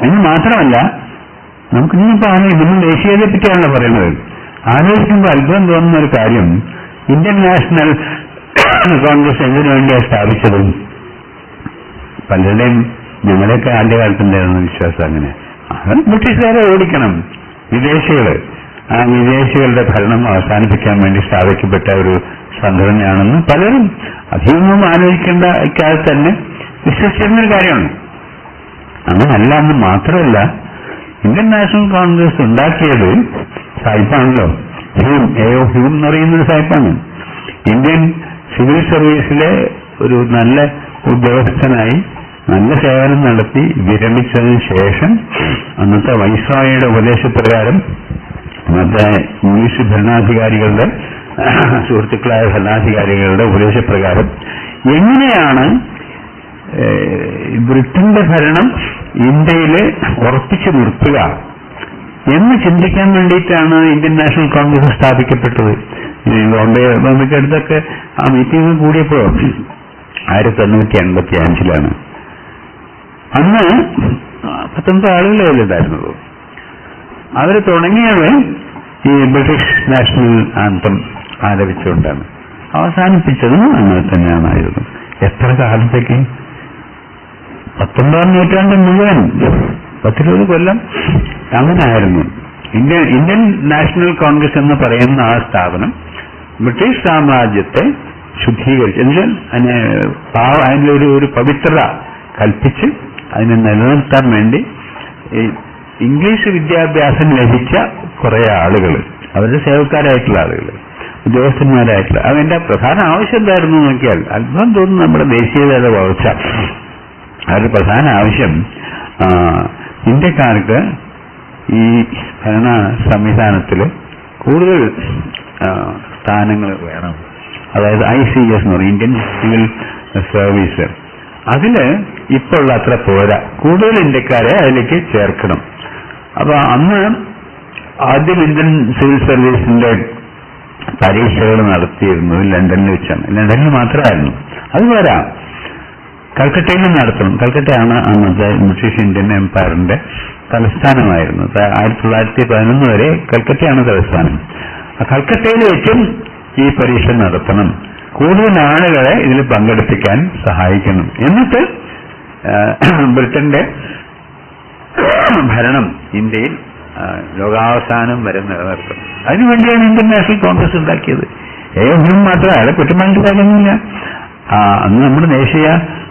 എന്ന് മാത്രമല്ല, നമുക്ക് ഇനിയിപ്പോൾ നമ്മൾ ദേശീയതയെ പറ്റിയാണല്ലോ പറയുന്നത്. ആലോചിക്കുമ്പോൾ അത്ഭുതം തോന്നുന്ന ഒരു കാര്യം, ഇന്ത്യൻ നാഷണൽ കോൺഗ്രസ് എന്തിനു വേണ്ടിയാണ് സ്ഥാപിച്ചതും? പലരുടെയും ഞങ്ങളെയൊക്കെ ആദ്യകാലത്തുണ്ടായിരുന്ന വിശ്വാസം അങ്ങനെ, അത് ബ്രിട്ടീഷുകാരെ ഓടിക്കണം, ആ വിദേശികളുടെ ഭരണം അവസാനിപ്പിക്കാൻ വേണ്ടി സ്ഥാപിക്കപ്പെട്ട ഒരു സംഘടനയാണെന്ന് പലരും അധികമൊന്നും ആലോചിക്കേണ്ട ഇക്കാലത്ത് തന്നെ വിശ്വസിച്ചിരുന്നൊരു കാര്യമാണ്. അങ്ങനല്ല എന്ന് മാത്രമല്ല, ഇന്ത്യൻ നാഷണൽ കോൺഗ്രസ് ഉണ്ടാക്കിയത് സായിപ്പാണല്ലോ. ഹ്യൂം എന്ന് പറയുന്നൊരു സായിപ്പാണ്. ഇന്ത്യൻ സിവിൽ സർവീസിലെ ഒരു നല്ല ഉദ്യോഗസ്ഥനായി നല്ല സേവനം നടത്തി വിരമിച്ചതിന് ശേഷം അന്നത്തെ വൈസ്രോയുടെ ഉപദേശപ്രകാരം അന്നത്തെ ഇംഗ്ലീഷ് ഭരണാധികാരികളുടെ സുഹൃത്തുക്കളായ ഭരണാധികാരികളുടെ ഉപദേശപ്രകാരം എങ്ങനെയാണ് ബ്രിട്ടന്റെ ഭരണം ഇന്ത്യയിൽ ഉറപ്പിച്ചു നിർത്തുക എന്ന് ചിന്തിക്കാൻ വേണ്ടിയിട്ടാണ് ഇന്ത്യൻ നാഷണൽ കോൺഗ്രസ് സ്ഥാപിക്കപ്പെട്ടത്. ബോംബെക്ക് അടുത്തൊക്കെ ആ മീറ്റിംഗ് കൂടിയപ്പോ 1985 അന്ന് 19 ആളുകളെ ഉണ്ടായിരുന്നത്. അവര് തുടങ്ങിയത് ഈ ബ്രിട്ടീഷ് നാഷണൽ ആന്തം ആലപിച്ചുകൊണ്ടാണ്. അവസാനിപ്പിച്ചതും അങ്ങനെ തന്നെയാണായിരുന്നു. എത്ര കാലത്തേക്ക്? 19-ാം നൂറ്റാണ്ട് മുഴുവൻ 10-20 കൊല്ലം അങ്ങനെയായിരുന്നു. ഇന്ത്യൻ നാഷണൽ കോൺഗ്രസ് എന്ന് പറയുന്ന ആ സ്ഥാപനം ബ്രിട്ടീഷ് സാമ്രാജ്യത്തെ ശുദ്ധീകരിച്ച് എന്നുവെച്ചാൽ അതിനൊരു പവിത്രത കൽപ്പിച്ച് അതിനെ നിലനിർത്താൻ വേണ്ടി ഇംഗ്ലീഷ് വിദ്യാഭ്യാസം ലഭിച്ച കുറെ ആളുകൾ, അവരുടെ സേവക്കാരായിട്ടുള്ള ആളുകൾ, ഉദ്യോഗസ്ഥന്മാരായിട്ടുള്ള, അതിന്റെ പ്രധാന ആവശ്യം എന്തായിരുന്നു നോക്കിയാൽ അത്ഭുതം തോന്നുന്നു. നമ്മുടെ ദേശീയതയുടെ വളർച്ച, അവരുടെ പ്രധാന ആവശ്യം ഇന്ത്യക്കാർക്ക് ഈ ഭരണ സംവിധാനത്തിൽ കൂടുതൽ സ്ഥാനങ്ങൾ വേണം. അതായത് ICS എന്ന് പറയും, ഇന്ത്യൻ സിവിൽ സർവീസ്. അതില് ഇപ്പോൾ അത്ര പോരാ, കൂടുതൽ ഇന്ത്യക്കാരെ അതിലേക്ക് ചേർക്കണം. അപ്പൊ അന്ന് ആദ്യം ഇന്ത്യൻ സിവിൽ സർവീസിന്റെ പരീക്ഷകൾ നടത്തിയിരുന്നത് ലണ്ടനിൽ വെച്ചാണ്. ലണ്ടനിൽ മാത്രമായിരുന്നു. അത് പോരാ, കൽക്കട്ടയിലും നടത്തണം. കൽക്കട്ടയാണ് അന്നത്തെ ബ്രിട്ടീഷ് ഇന്ത്യൻ എംപയറിന്റെ തലസ്ഥാനമായിരുന്നത്. 1911 വരെ കൽക്കട്ടയാണ് തലസ്ഥാനം. കൽക്കട്ടയിൽ വെച്ചും ഈ പരീക്ഷ നടത്തണം, കൂടുതൽ ആളുകളെ ഇതിൽ പങ്കെടുപ്പിക്കാൻ സഹായിക്കണം. എന്നിട്ട് ബ്രിട്ടന്റെ ഭരണം ഇന്ത്യയിൽ ലോകാവസാനം വരെ നിലനിർത്തണം. അതിനുവേണ്ടിയാണ് ഇന്ത്യൻ നാഷണൽ കോൺഗ്രസ് ഉണ്ടാക്കിയത്. ഒന്നും മാത്രമേ അയാളെ കുറ്റമായിട്ട് കാര്യമൊന്നുമില്ല. അന്ന് നമ്മുടെ ദേശീയ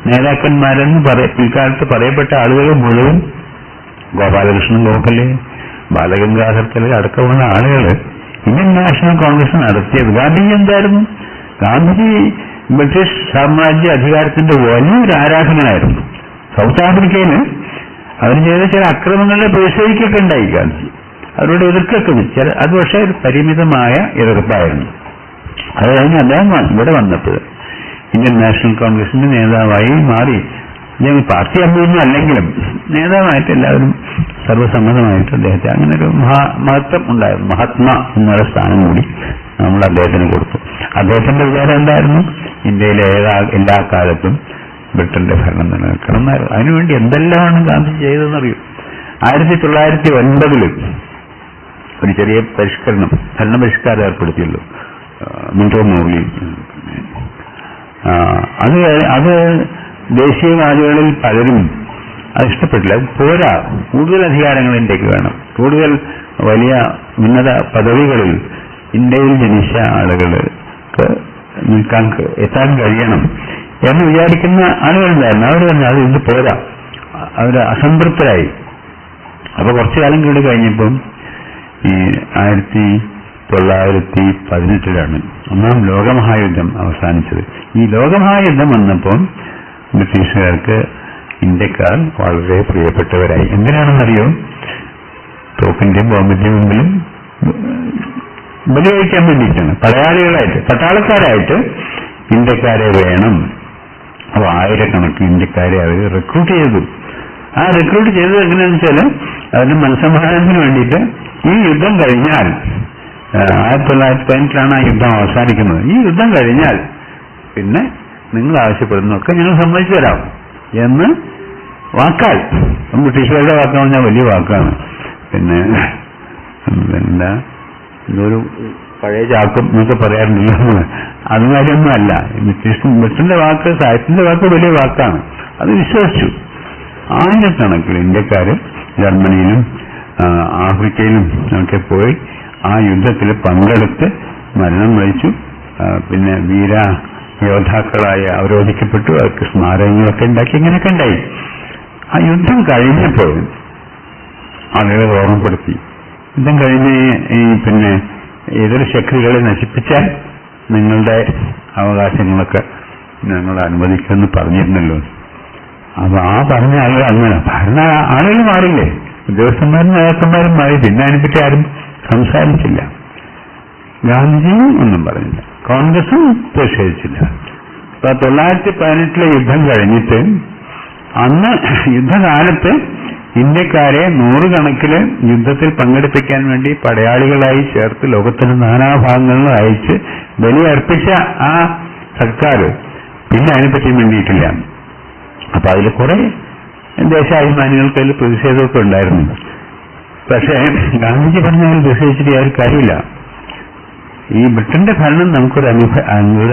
നേതാക്കന്മാരെന്ന് പിൽക്കാലത്ത് പറയപ്പെട്ട ആളുകൾ മുഴുവൻ ഗോപാലകൃഷ്ണൻ ഗോഖലെ, ബാലഗംഗാധർ തിലക് അടക്കമുള്ള ആളുകൾ ഇന്ത്യൻ നാഷണൽ കോൺഗ്രസ് നടത്തിയത്. ഗാന്ധിജി എന്തായിരുന്നു? ഗാന്ധിജി ബ്രിട്ടീഷ് സാമ്രാജ്യ അധികാരത്തിന്റെ വലിയൊരു ആരാധകനായിരുന്നു. സൗത്ത് ആഫ്രിക്കയിൽ അവർ ചെയ്ത ചില അക്രമങ്ങളുടെ പ്രതിഷേധിക്കൊക്കെ ഉണ്ടായി ഗാന്ധിജി. അവരോട് എതിർക്കൊക്കെ അത് പക്ഷേ ഒരു പരിമിതമായ എതിർപ്പായിരുന്നു. അത് കഴിഞ്ഞ് അദ്ദേഹം ഇവിടെ വന്നപ്പോൾ ഇന്ത്യൻ നാഷണൽ കോൺഗ്രസിന്റെ നേതാവായി മാറി. അദ്ദേഹം പാർട്ടി അംഗമൊന്നും അല്ലെങ്കിലും നേതാവായിട്ട് എല്ലാവരും സർവ്വസമ്മതമായിട്ട് അദ്ദേഹത്തെ അങ്ങനെ ഒരു മഹത്വം ഉണ്ടായിരുന്നു. മഹാത്മ എന്നുള്ള സ്ഥാനം കൂടി നമ്മൾ അദ്ദേഹത്തിന് കൊടുത്തു. അദ്ദേഹത്തിന്റെ വിചാരം എന്തായിരുന്നു? ഇന്ത്യയിലെ എല്ലാ കാലത്തും ബ്രിട്ടന്റെ ഭരണം നിലനിൽക്കണം എന്നായിരുന്നു. അതിനുവേണ്ടി എന്തെല്ലാമാണ് ഗാന്ധി ചെയ്തതെന്നറിയും. 1909 ഒരു ചെറിയ പരിഷ്കരണം, ഭരണപരിഷ്കാരം ഏർപ്പെടുത്തിയല്ലോ, മിന്റോ മോർലി. അത് ദേശീയവാദികളിൽ പലരും അത് ഇഷ്ടപ്പെട്ടില്ല. പോരാ, കൂടുതൽ അധികാരങ്ങൾ ഇന്ത്യക്ക് വേണം, കൂടുതൽ വലിയ ഉന്നത പദവികളിൽ ഇന്ത്യയിൽ ജനിച്ച ആളുകൾക്ക് എത്താൻ കഴിയണം എന്ന് വിചാരിക്കുന്ന ആളുകളുണ്ടായിരുന്നു. അവർ തന്നെ അത് ഇത് പോരാ, അവർ അസംതൃപ്തരായി. അപ്പൊ കുറച്ചു കാലം കൂടി കഴിഞ്ഞപ്പം ഈ 1918 ഒന്നാം ലോകമഹായുദ്ധം അവസാനിച്ചത്. ഈ ലോകമഹായുദ്ധം വന്നപ്പോൾ ബ്രിട്ടീഷുകാർക്ക് ഇന്ത്യക്കാർ വളരെ പ്രിയപ്പെട്ടവരായി. എന്തിനാണെന്നറിയോ? തോക്കിന്റെയും ബോംബിന്റെയും മുമ്പിലും ബലിവഹിക്കാൻ വേണ്ടിയിട്ടാണ്. പട്ടാളക്കാരായിട്ട് ഇന്ത്യക്കാരെ വേണം. അപ്പൊ 1000കണക്കിന് ഇന്ത്യക്കാരെ അവർ റിക്രൂട്ട് ചെയ്തു. ആ റിക്രൂട്ട് ചെയ്തത് എങ്ങനെയാണെന്ന് വെച്ചാൽ അവരുടെ മനസ്സമാധാനത്തിന് വേണ്ടിയിട്ട് ഈ യുദ്ധം കഴിഞ്ഞാൽ 1918 ആ യുദ്ധം അവസാനിക്കുന്നത്. ഈ യുദ്ധം കഴിഞ്ഞാൽ പിന്നെ നിങ്ങൾ ആവശ്യപ്പെടുന്നതൊക്കെ ഞങ്ങൾ സമ്മതിച്ചു തരാം എന്ന് വാക്കാൽ. ബ്രിട്ടീഷുകാരുടെ വാക്കാന്ന് പറഞ്ഞാൽ വലിയ വാക്കാണ്. പിന്നെ എന്താ ഇതൊരു പഴയ ചാക്കും എന്നൊക്കെ പറയാറുണ്ടല്ലോ, അതുമാതിരിയൊന്നും അല്ല. ബ്രിട്ടന്റെ വാക്ക്, സാഹിത്യത്തിന്റെ വാക്ക് വലിയ വാക്കാണ്. അത് വിശ്വസിച്ചു. 1000കണക്കിന് ഇന്ത്യക്കാര് ജർമ്മനിയിലും ആഫ്രിക്കയിലും ഒക്കെ പോയി ആ യുദ്ധത്തിൽ പങ്കെടുത്ത് മരണം വഹിച്ചു. പിന്നെ വീര യോദ്ധാക്കളായ അവരോധിക്കപ്പെട്ടു. അവർക്ക് സ്മാരകങ്ങളൊക്കെ ഉണ്ടാക്കി. ഇങ്ങനെയൊക്കെ ഉണ്ടായി. ആ യുദ്ധം കഴിഞ്ഞപ്പോൾ ആളുകളെ ഓർമ്മപ്പെടുത്തി, യുദ്ധം കഴിഞ്ഞ് പിന്നെ എതിർ ശക്തികളെ നശിപ്പിച്ചാൽ നിങ്ങളുടെ അവകാശങ്ങളൊക്കെ ഞങ്ങൾ അനുവദിക്കുമെന്ന് പറഞ്ഞിരുന്നല്ലോ. അപ്പൊ ആ പറഞ്ഞ ആളുകൾ അങ്ങനെ ഭരണ ആളുകൾ മാറില്ലേ, ഉദ്യോഗസ്ഥന്മാരും നേതാക്കന്മാരും മാറി. പിന്നെ അതിനെപ്പറ്റി ആരും സംസാരിച്ചില്ല. ഗാന്ധിജിയും ഒന്നും പറഞ്ഞില്ല, കോൺഗ്രസും പ്രതിഷേധിച്ചില്ല. 1918 യുദ്ധം കഴിഞ്ഞിട്ട് അന്ന് യുദ്ധകാലത്ത് ഇന്ത്യക്കാരെ നൂറുകണക്കിന് യുദ്ധത്തിൽ പങ്കെടുപ്പിക്കാൻ വേണ്ടി പടയാളികളായി ചേർത്ത് ലോകത്തിന്റെ നാനാഭാഗങ്ങളിലും അയച്ച് ബലിയർപ്പിച്ച ആ സർക്കാർ പിന്നെ അതിനെപ്പറ്റി വേണ്ടിയിട്ടില്ല. അപ്പൊ അതിൽ കുറെ ദേശാഭിമാനികൾക്ക് അതിൽ പ്രതിഷേധമൊക്കെ ഉണ്ടായിരുന്നു. പക്ഷേ ഗാന്ധിജി പറഞ്ഞതിൽ പ്രതിഷേധിച്ചിട്ട് ആ ഒരു കാര്യമില്ല. ഈ ബ്രിട്ടന്റെ ഭരണം നമുക്കൊരു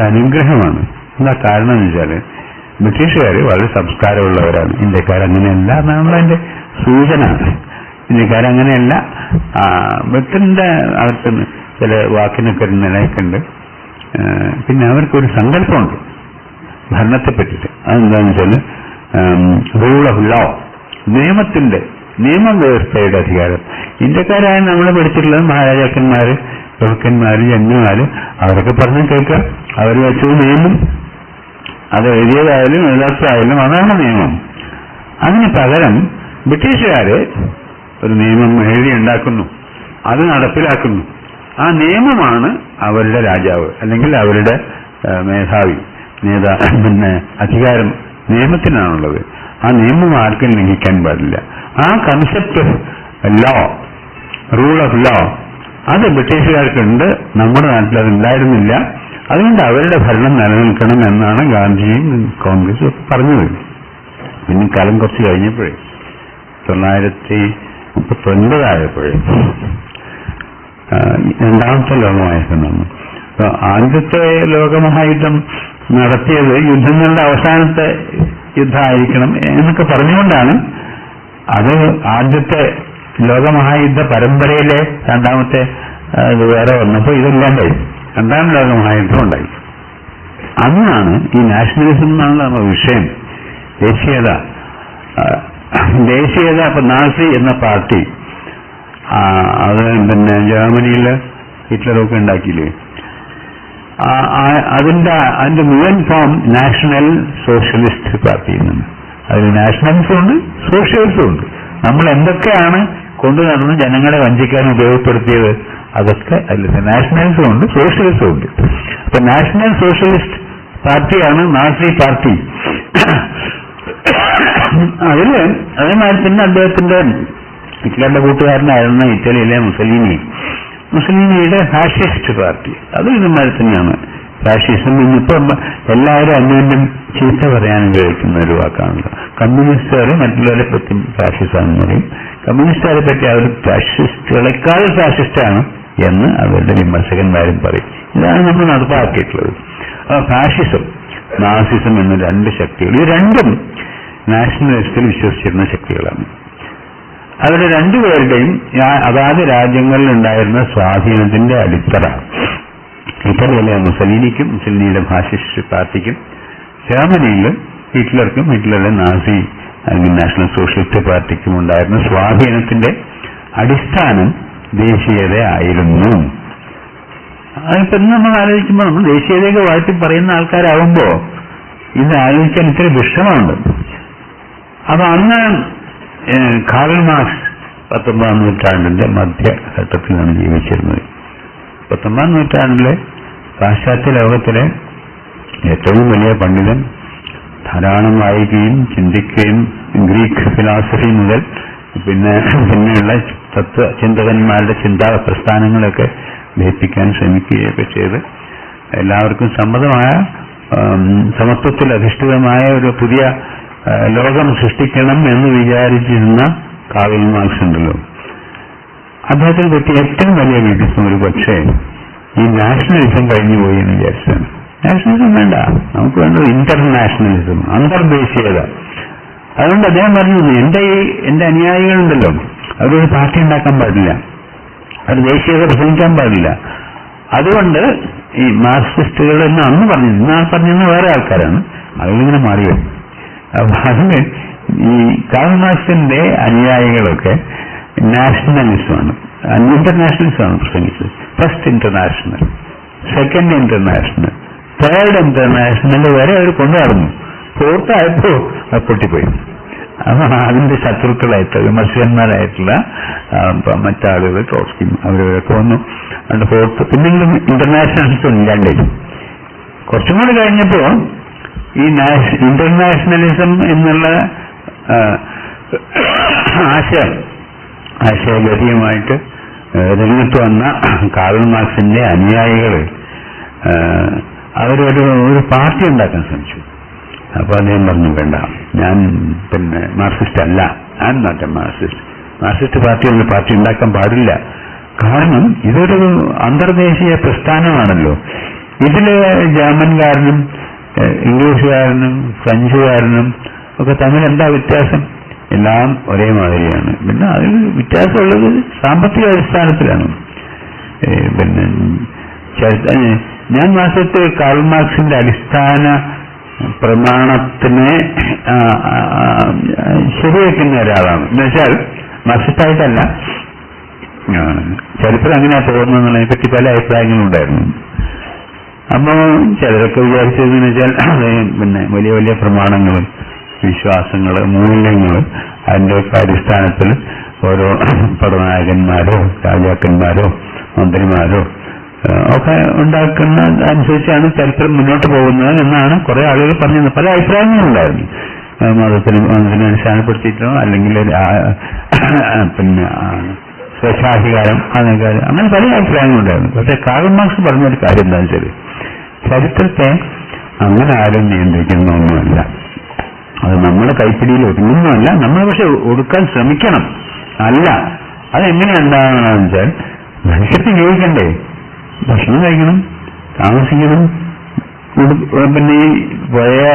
അനുഗ്രഹമാണ്. എന്താ കാരണം എന്ന് വെച്ചാല് ബ്രിട്ടീഷുകാർ വളരെ സംസ്കാരമുള്ളവരാണ്, ഇന്ത്യക്കാരങ്ങനെയല്ല എന്നാണല്ലോ അതിന്റെ സൂചന. ഇന്ത്യക്കാരങ്ങനെയല്ല. ബ്രിട്ടന്റെ അകത്ത് ചില വാക്കിനൊക്കെ നിലയ്ക്കുണ്ട്. പിന്നെ അവർക്കൊരു സങ്കല്പമുണ്ട് ഭരണത്തെ പറ്റിയിട്ട്. അതെന്താന്ന് വെച്ചാല് റൂൾ ഓഫ് ലോ, നിയമവ്യവസ്ഥയുടെ അധികാരം. ഇന്ത്യക്കാരായ നമ്മൾ പഠിച്ചിട്ടുള്ളത് മഹാരാജാക്കന്മാര്, പ്രഭുക്കന്മാര്, ജന്മിമാര്, അവരൊക്കെ പറഞ്ഞ് കേൾക്കുക. അവർ വെച്ചത് നിയമം, അത് എഴുതിയതായാലും എഴുതാത്തതായാലും അതാണ് നിയമം. അതിന് പകരം ബ്രിട്ടീഷുകാര് ഒരു നിയമം എഴുതി ഉണ്ടാക്കുന്നു, അത് നടപ്പിലാക്കുന്നു. ആ നിയമമാണ് അവരുടെ രാജാവ് അല്ലെങ്കിൽ അവരുടെ മേധാവി, പിന്നെ അധികാരം നിയമത്തിനാണുള്ളത്. ആ നിയമം ആർക്കും ലംഘിക്കാൻ പാടില്ല. ആ concept law, rule of law, അത് ബ്രിട്ടീഷുകാർക്കുണ്ട്. നമ്മുടെ നാട്ടിൽ അതുണ്ടായിരുന്നില്ല. അതുകൊണ്ട് അവരുടെ ഭരണം നിലനിൽക്കണം എന്നാണ് ഗാന്ധിജിയും കോൺഗ്രസും ഒക്കെ പറഞ്ഞത്. പിന്നെ കാലം കുറച്ച് കഴിഞ്ഞപ്പോഴേ 1939 ആയപ്പോഴേ രണ്ടാമത്തെ ലോകമഹായുദ്ധം. ആദ്യത്തെ ലോകമഹായുദ്ധം നടത്തിയത് യുദ്ധങ്ങളുടെ അവസാനത്തെ യുദ്ധമായിരിക്കണം എന്നൊക്കെ പറഞ്ഞുകൊണ്ടാണ് അത് ആദ്യത്തെ ലോകമഹായുദ്ധ പരമ്പരയിലെ രണ്ടാമത്തെ വേറെ വന്നപ്പോൾ ഇതെല്ലാണ്ടായി. രണ്ടാം ലോകമഹായുദ്ധം ഉണ്ടായി. അന്നാണ് ഈ നാഷണലിസം എന്നാണ് വിഷയം. ദേശീയത. അപ്പൊ നാസി എന്ന പാർട്ടി അത് പിന്നെ ജർമ്മനിയിൽ ഹിറ്റ്ലറൊക്കെ ഉണ്ടാക്കിയില്ലേ, അതിന്റെ മുഴുവൻ ഫോം നാഷണൽ സോഷ്യലിസ്റ്റ് പാർട്ടി എന്നാണ്. അതിൽ നാഷണലിസം ഉണ്ട്, സോഷ്യലിസം ഉണ്ട്. നമ്മൾ എന്തൊക്കെയാണ് കൊണ്ടു നടന്ന് ജനങ്ങളെ വഞ്ചിക്കാൻ ഉപയോഗപ്പെടുത്തിയത് അതൊക്കെ അതിൽ നാഷണലിസം ഉണ്ട്, സോഷ്യലിസം ഉണ്ട്. അപ്പൊ നാഷണൽ സോഷ്യലിസ്റ്റ് പാർട്ടിയാണ് നാസി പാർട്ടി. അതില് അതേമാതിരി തന്നെ അദ്ദേഹത്തിന്റെ ഹിറ്റ്ലറുടെ കൂട്ടുകാരനായിരുന്ന ഇറ്റലിയിലെ മുസലിനിയുടെ ഫാഷിസ്റ്റ് പാർട്ടി, അത് ഇതുമാതിരി തന്നെയാണ് ഫാഷിസം. ഇന്നിപ്പോ എല്ലാവരും അന്യോന്യം ചീത്ത പറയാൻ ഉപയോഗിക്കുന്ന ഒരു വാക്കാണല്ലോ. കമ്മ്യൂണിസ്റ്റുകാർ മറ്റുള്ളവരെ പറ്റി ഫാഷിസാണെന്ന് പറയും. കമ്മ്യൂണിസ്റ്റുകാരെ പറ്റി അവർ ഫാഷിസ്റ്റുകളെക്കാൾ ഫാഷിസ്റ്റാണ് എന്ന് അവരുടെ വിമർശകന്മാരും പറയും. ഇതാണ് നമ്മൾ നടപ്പാക്കിയിട്ടുള്ളത്. ഫാഷിസം, നാസിസം എന്ന രണ്ട് ശക്തികൾ, ഈ രണ്ടും നാഷണലിസ്റ്റിൽ വിശ്വസിച്ചിരുന്ന ശക്തികളാണ്. അവരുടെ രണ്ടുപേരുടെയും അതാത് രാജ്യങ്ങളിൽ ഉണ്ടായിരുന്ന സ്വാധീനത്തിന്റെ അടിത്തറ ഇറ്റലിയിലെ മുസലിനിക്കും മുസലിനിയുടെ ഫാഷിസ്റ്റ് പാർട്ടിക്കും, ജർമ്മനിയിൽ ഹിറ്റ്ലർക്കും ഹിറ്റ്ലറുടെ നാസി അല്ലെങ്കിൽ നാഷണൽ സോഷ്യലിസ്റ്റ് പാർട്ടിക്കും ഉണ്ടായിരുന്ന സ്വാധീനത്തിന്റെ അടിസ്ഥാനം ദേശീയതയായിരുന്നു. അതിപ്പോ നമ്മൾ ആലോചിക്കുമ്പോൾ നമ്മൾ ദേശീയതയൊക്കെ വാഴ്ത്തി പറയുന്ന ആൾക്കാരാവുമ്പോ ഇത് ആലോചിക്കാൻ ഇത്തിരി വിഷമമുണ്ട്. അപ്പൊ അന്ന് കാർൽ മാർക്സ് 19ാം നൂറ്റാണ്ടിന്റെ മധ്യഘട്ടത്തിലാണ് ജീവിച്ചിരുന്നത്. 19ാം നൂറ്റാണ്ടിലെ പാശ്ചാത്യ ലോകത്തിലെ ഏറ്റവും വലിയ പണ്ഡിതൻ, ധാരാളം വായിക്കുകയും ചിന്തിക്കുകയും ഗ്രീക്ക് ഫിലോസഫി മുതൽ പിന്നെയുള്ള തത്വചിന്തകന്മാരുടെ ചിന്താ പ്രസ്ഥാനങ്ങളൊക്കെ ധരിപ്പിക്കാൻ ശ്രമിക്കുകയൊക്കെ ചെയ്ത് എല്ലാവർക്കും സമ്മതമായ സമത്വത്തിൽ അധിഷ്ഠിതമായ ഒരു പുതിയ ലോകം സൃഷ്ടിക്കണം എന്ന് വിചാരിച്ചിരുന്ന കാർൽ മാർക്സ് ഉണ്ടല്ലോ, അദ്ദേഹത്തിന് പറ്റിയ ഏറ്റവും വലിയ വികസനം ഒരു പക്ഷേ ഈ നാഷണലിസം കഴിഞ്ഞുപോയി എന്ന് വിചാരിച്ചാണ്. നാഷണലിസം വേണ്ട, നമുക്ക് വേണ്ടത് ഇന്റർനാഷണലിസം, അന്തർദേശീയത. അതുകൊണ്ട് അദ്ദേഹം പറഞ്ഞു, എന്റെ അനുയായികളുണ്ടല്ലോ അവരൊരു പാർട്ടി ഉണ്ടാക്കാൻ പാടില്ല, അവർ ദേശീയത പ്രസംഗിക്കാൻ പാടില്ല. അതുകൊണ്ട് ഈ മാർക്സിസ്റ്റുകൾ എന്ന് അന്ന് പറഞ്ഞു, ഇന്ന് പറഞ്ഞിരുന്ന വേറെ ആൾക്കാരാണ്, അതിലിങ്ങനെ മാറിയത്. അപ്പൊ അതിന് ഈ കാർൽ മാർക്സിന്റെ അനുയായികളൊക്കെ നാഷണലിസമാണ്, ഇന്റർനാഷണലിസമാണ് പ്രസംഗിച്ചത്. First international, second international, third international വരെ അവർ കൊണ്ടുനടന്നു. ഫോർത്തായപ്പോ അത് പൊട്ടിപ്പോയി. അപ്പൊ അതിന്റെ ശത്രുക്കളായിട്ട് വിമർശകന്മാരായിട്ടുള്ള മറ്റാളുകൾ ട്രോട്സ്കിയും അവരവരൊക്കെ വന്നു. അതുകൊണ്ട് ഫോർത്ത് പിന്നെങ്കിലും ഇന്റർനാഷണലിസം ഇല്ലാണ്ടായി. കുറച്ചും കൂടി കഴിഞ്ഞപ്പോ ഈ ഇന്റർനാഷണലിസം എന്നുള്ള ആശയഗതിയുമായിട്ട് രംഗത്ത് വന്ന കാർൽ മാർക്സിന്റെ അനുയായികൾ അവരൊരു പാർട്ടി ഉണ്ടാക്കാൻ ശ്രമിച്ചു. അപ്പൊ അദ്ദേഹം പറഞ്ഞു, വേണ്ട, ഞാൻ മാർക്സിസ്റ്റ് അല്ല, ഞാൻ നോട്ട് എ മാർക്സിസ്റ്റ് പാർട്ടി ഉണ്ടാക്കാൻ പാടില്ല. കാരണം ഇതൊരു അന്തർദേശീയ പ്രസ്ഥാനമാണല്ലോ. ഇതില് ജർമ്മൻകാരനും ഇംഗ്ലീഷുകാരനും ഫ്രഞ്ചുകാരനും ഒക്കെ തമ്മിൽ എന്താ വ്യത്യാസം? എല്ലാം ഒരേ മാതിരിയാണ്. പിന്നെ അതിൽ വ്യത്യാസമുള്ളത് സാമ്പത്തിക അടിസ്ഥാനത്തിലാണ്. ഞാൻ വാസ്തവത്തിൽ കാർൽ മാർക്സിന്റെ അടിസ്ഥാന പ്രമാണത്തിനെ ശരിവെക്കുന്ന ഒരാളാണ്. എന്നുവെച്ചാൽ മാർക്സിസ്റ്റായിട്ടല്ല, ചരിത്രം എങ്ങനെയാ പോകുന്നതിനെ പറ്റി പല അഭിപ്രായങ്ങളുണ്ടായിരുന്നു. അപ്പോ ചിലരൊക്കെ വിചാരിച്ചതെന്ന് വെച്ചാൽ വലിയ വലിയ പ്രമാണങ്ങളും വിശ്വാസങ്ങള് മൂല്യങ്ങള് അതിന്റെയൊക്കെ അടിസ്ഥാനത്തിൽ ഓരോ പടനായകന്മാരോ രാജാക്കന്മാരോ മന്ത്രിമാരോ ഒക്കെ ഉണ്ടാക്കുന്ന അനുസരിച്ചാണ് ചരിത്രം മുന്നോട്ട് പോകുന്നത് എന്നാണ് കുറെ ആളുകൾ പറഞ്ഞത്. പല അഭിപ്രായങ്ങളുണ്ടായിരുന്നു. മതത്തിനെ അടിസ്ഥാനപ്പെടുത്തിയിട്ടോ അല്ലെങ്കിൽ സ്വേച്ഛാധികാരം അങ്ങനെ പല അഭിപ്രായങ്ങളുണ്ടായിരുന്നു. പക്ഷെ കാർൽ മാർക്സ് പറഞ്ഞൊരു കാര്യം എന്താ വെച്ചാൽ, ചരിത്രത്തെ അങ്ങനെ ആരും നിയന്ത്രിക്കുന്ന ഒന്നുമല്ല, അത് നമ്മുടെ കൈപ്പിടിയിൽ ഒതുങ്ങുന്നതല്ല, നമ്മൾ പക്ഷെ ഒടുക്കാൻ ശ്രമിക്കണം. അല്ല, അതെങ്ങനെയുണ്ടാകണമെന്ന് വെച്ചാൽ മനുഷ്യർക്ക് ജീവിക്കണ്ടേ, ഭക്ഷണം കഴിക്കണം, താമസിക്കണം. പിന്നെ ഈ പഴയ